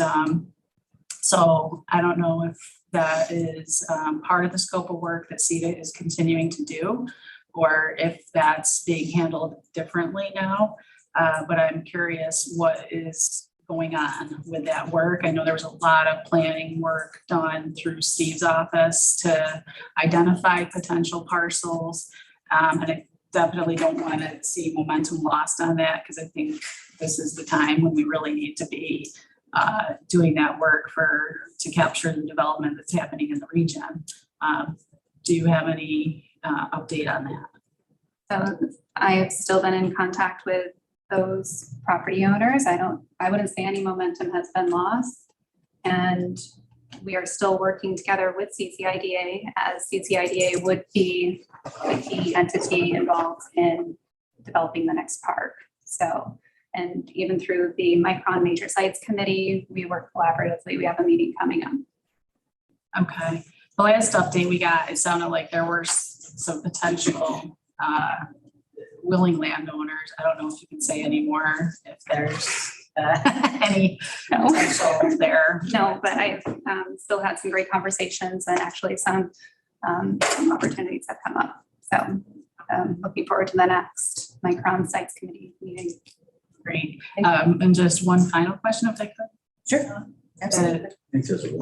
S7: so I don't know if that is part of the scope of work that CETA is continuing to do, or if that's being handled differently now. But I'm curious what is going on with that work. I know there was a lot of planning work done through Steve's office to identify potential parcels. And I definitely don't want to see momentum lost on that, because I think this is the time when we really need to be doing that work to capture the development that's happening in the region. Do you have any update on that?
S14: So I have still been in contact with those property owners. I wouldn't say any momentum has been lost. And we are still working together with CCIDA, as CCIDA would be the key entity involved in developing the next park. So, and even through the Micron Major Sites Committee, we work collaboratively. We have a meeting coming up.
S7: Okay. The last update we got, it sounded like there were some potential willing landowners. I don't know if you can say anymore if there's any potential there.
S14: No, but I've still had some great conversations, and actually some opportunities have come up. So looking forward to the next Micron Sites Committee meeting.
S7: Great. And just one final question, if I could.
S12: Sure. Absolutely.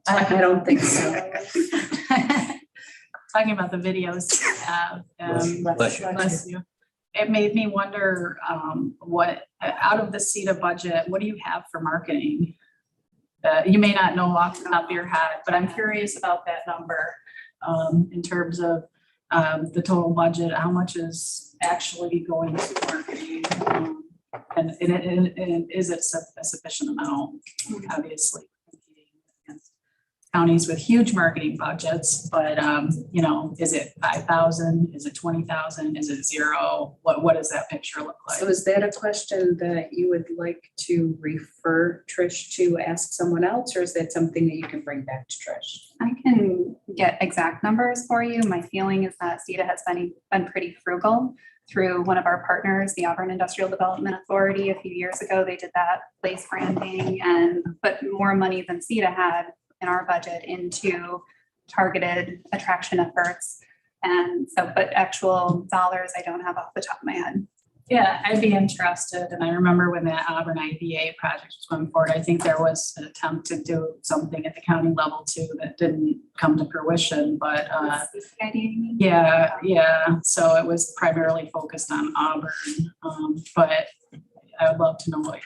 S9: I don't think so.
S7: Talking about the videos. Bless you. It made me wonder, what, out of the CETA budget, what do you have for marketing? You may not know off the top of your head, but I'm curious about that number, in terms of the total budget. How much is actually going to marketing? And is it a sufficient amount? Obviously, competing against counties with huge marketing budgets, but is it 5,000? Is it 20,000? Is it zero? What does that picture look like?
S9: So is that a question that you would like to refer Trish to ask someone else, or is that something that you can bring back to Trish?
S14: I can get exact numbers for you. My feeling is that CETA has been pretty frugal through one of our partners, the Auburn Industrial Development Authority. A few years ago, they did that place branding and put more money than CETA had in our budget into targeted attraction efforts. And so, but actual dollars, I don't have off the top of my head.
S7: Yeah, I'd be interested. And I remember when that Auburn IDA project was going forward, I think there was an attempt to do something at the county level too that didn't come to fruition, but yeah. So it was primarily focused on Auburn, but I would love to know what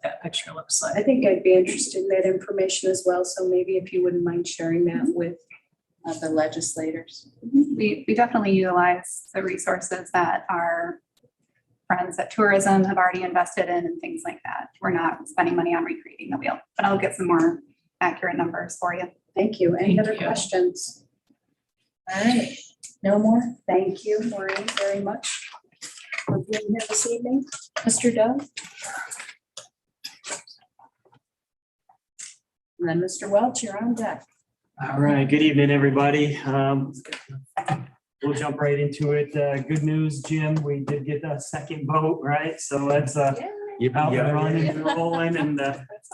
S7: that picture looks like.
S9: I think I'd be interested in that information as well. So maybe if you wouldn't mind sharing that with the legislators.
S14: We definitely utilize the resources that are friends at tourism have already invested in and things like that. We're not spending money on recreating the wheel, but I'll get some more accurate numbers for you.
S9: Thank you. Any
S7: Thank
S9: other
S7: you.
S9: questions? All right, no more. Thank you, Maureen, very much for being here this evening. Mr. Doug? And then Mr. Welch, you're on deck.
S17: All right, good evening, everybody. We'll jump right into it. Good news, Jim, we did get a second boat, right? So that's out and running and rolling, and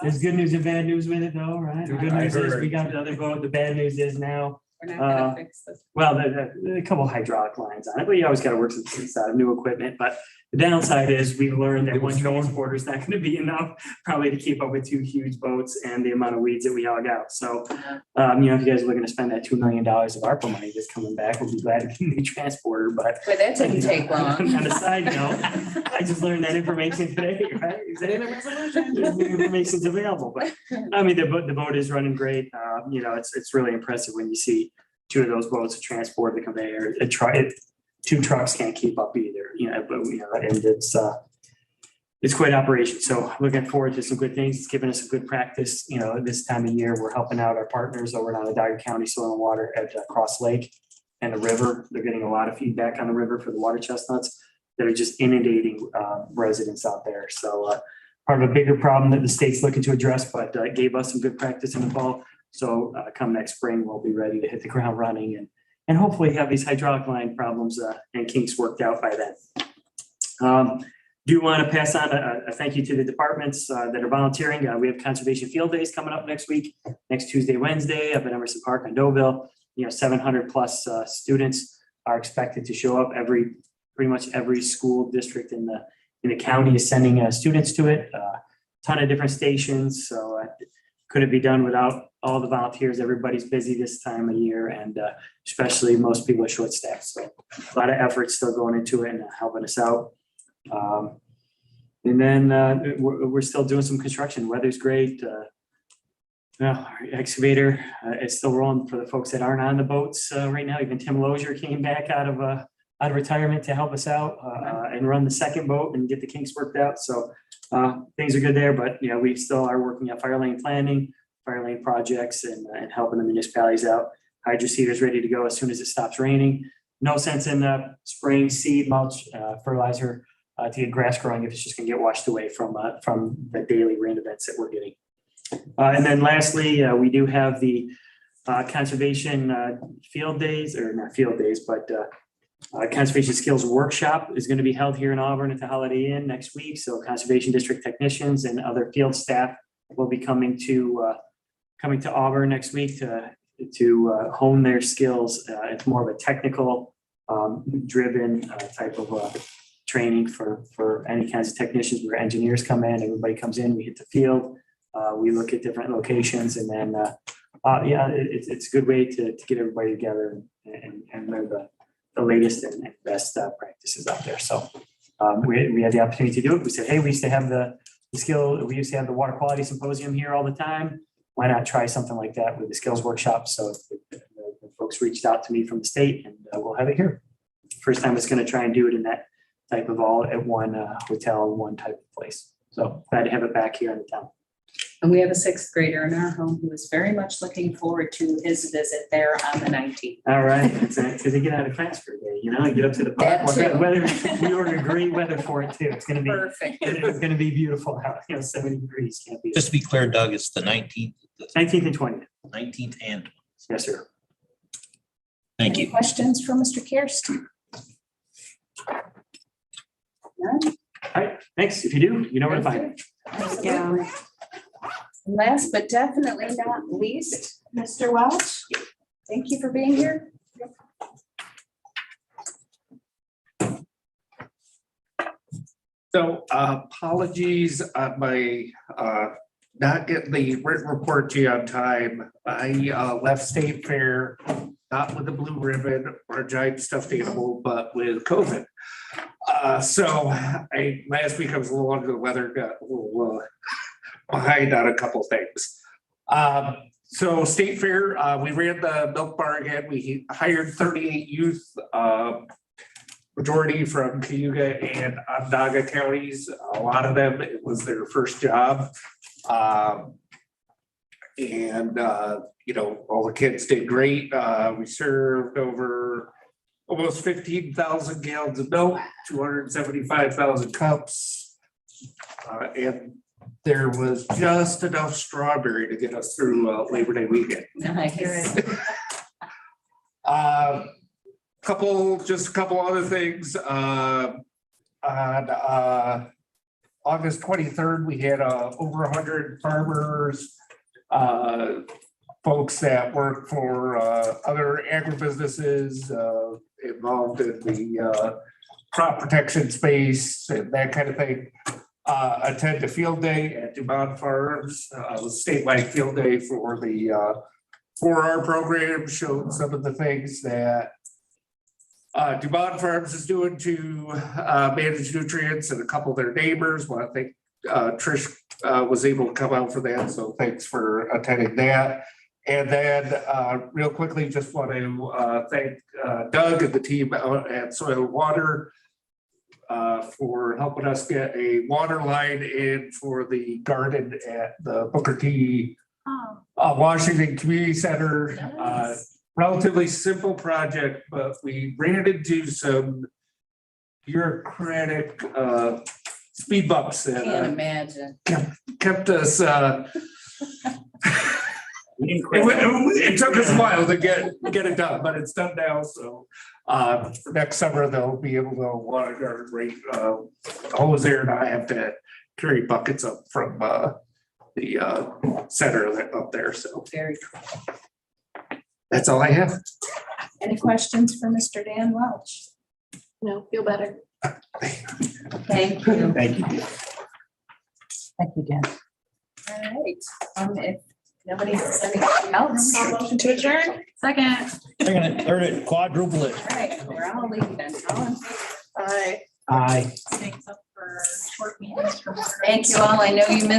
S17: there's good news and bad news with it though, right? The good news is we got the other boat. The bad news is now,
S9: We're not gonna fix this.
S17: well, a couple hydraulic lines on it, but you always got to work some things out of new equipment. But the downside is we've learned that one transporter is not going to be enough probably to keep up with two huge boats and the amount of weeds that we hog out. So, if you guys are looking to spend that $2 million of ARPA money that's coming back, we'll be glad to get a new transporter. But
S9: that didn't take long.
S17: On a side note, I just learned that information today, right? Information's available, but I mean, the boat is running great. It's really impressive when you see two of those boats to transport the conveyor. Two trucks can't keep up either, and it's quite operation. So looking forward to some good things. It's given us some good practice. This time of year, we're helping out our partners over in Onondaga County Soil and Water at Cross Lake and the river. They're getting a lot of feedback on the river for the water chestnuts that are just inundating residents out there. So part of a bigger problem that the state's looking to address, but gave us some good practice in the fall. So come next spring, we'll be ready to hit the ground running and hopefully have these hydraulic line problems and kinks worked out by then. Do want to pass on a thank you to the departments that are volunteering. We have conservation field days coming up next week, next Tuesday, Wednesday up at Emerson Park in Deauville. 700 plus students are expected to show up. Pretty much every school district in the county is sending students to it. Ton of different stations, so couldn't be done without all the volunteers. Everybody's busy this time of year, and especially most people are short staffed. So a lot of effort still going into it and helping us out. And then we're still doing some construction. Weather's great. Our excavator is still rolling for the folks that aren't on the boats right now. Even Tim Lozier came back out of retirement to help us out and run the second boat and get the kinks worked out. So things are good there, but we still are working on fire lane planning, fire lane projects, and helping the municipalities out. Hydro seeder's ready to go as soon as it stops raining. No sense in spraying seed, mulch, fertilizer to get grass growing if it's just going to get washed away from the daily rain events that we're getting. And then lastly, we do have the conservation field days, or not field days, but Conservation Skills Workshop is going to be held here in Auburn at the Holiday Inn next week. So conservation district technicians and other field staff will be coming to Auburn next week to hone their skills. It's more of a technical driven type of training for any kinds of technicians where engineers come in, everybody comes in, we hit the field, we look at different locations, and then it's a good way to get everybody together and learn the latest and best practices out there. So we had the opportunity to do it. We said, hey, we used to have the water quality symposium here all the time. Why not try something like that with the skills workshop? So the folks reached out to me from the state, and we'll have it here. First time it's going to try and do it in that type of all at one hotel, one type of place. So glad to have it back here in the town.
S9: And we have a sixth grader in our home who is very much looking forward to his visit there on the 19th.
S17: All right, because they get out of class for a day, get up to the park. We ordered great weather for it too. It's going to be perfect. It's going to be beautiful out. 70 degrees. Can't be.
S22: Just to be clear, Doug, it's the 19th.
S17: 19th and 20th.
S22: 19th and 20th.
S17: Yes, sir.
S22: Thank
S9: Any
S22: you.
S9: questions for Mr. Kirsten? None?
S17: All right, thanks. If you do, you know where to find me.
S9: Yeah. Last but definitely not least, Mr. Welch, thank you for being here.
S23: So apologies on my not getting the written report to you on time. I left State Fair, not with a blue ribbon or a giant stuffed animal, but with COVID. So last week I was a little under the weather, got a little behind on a couple things. So State Fair, we ran the milk bar again. We hired 38 youth. majority from Cayuga and Onondaga counties. A lot of them, it was their first job. And all the kids did great. We served over almost 15,000 gallons of milk, 275,000 cups. And there was just enough strawberry to get us through Labor Day weekend.
S9: Nice.
S23: Just a couple other things. On August 23rd, we had over 100 farmers, folks that work for other agribusinesses involved in the crop protection space and that kind of thing. Attend a field day at Dumont Farms, statewide field day for the 4R program, showed some of the things that Dumont Farms is doing to manage nutrients, and a couple of their neighbors. Well, I think Trish was able to come out for that, so thanks for attending that. And then real quickly, just want to thank Doug and the team out at Soil and Water for helping us get a water line in for the garden at the Booker T. Washington Community Center. Relatively simple project, but we ran into some bureaucratic speed bumps
S9: Can't
S23: that
S9: imagine.
S23: kept us. It took us a while to get it done, but it's done now. So for next summer they'll be able to water garden right. Hose there, and I have to carry buckets up from the center up there. So
S9: very cool.
S23: That's all I have.
S11: Any questions for Mr. Dan Welch? No, feel better.
S9: Thank you.
S8: Thank you.
S9: Thank you, Dan.
S11: All right, if nobody has anything else, motion to adjourn.
S7: Second.
S22: Third it, quadruple it.
S9: All right, we're all leaving.
S11: Aye.
S8: Aye.
S7: Thanks up for short meetings.
S9: Thank you all. I know you missed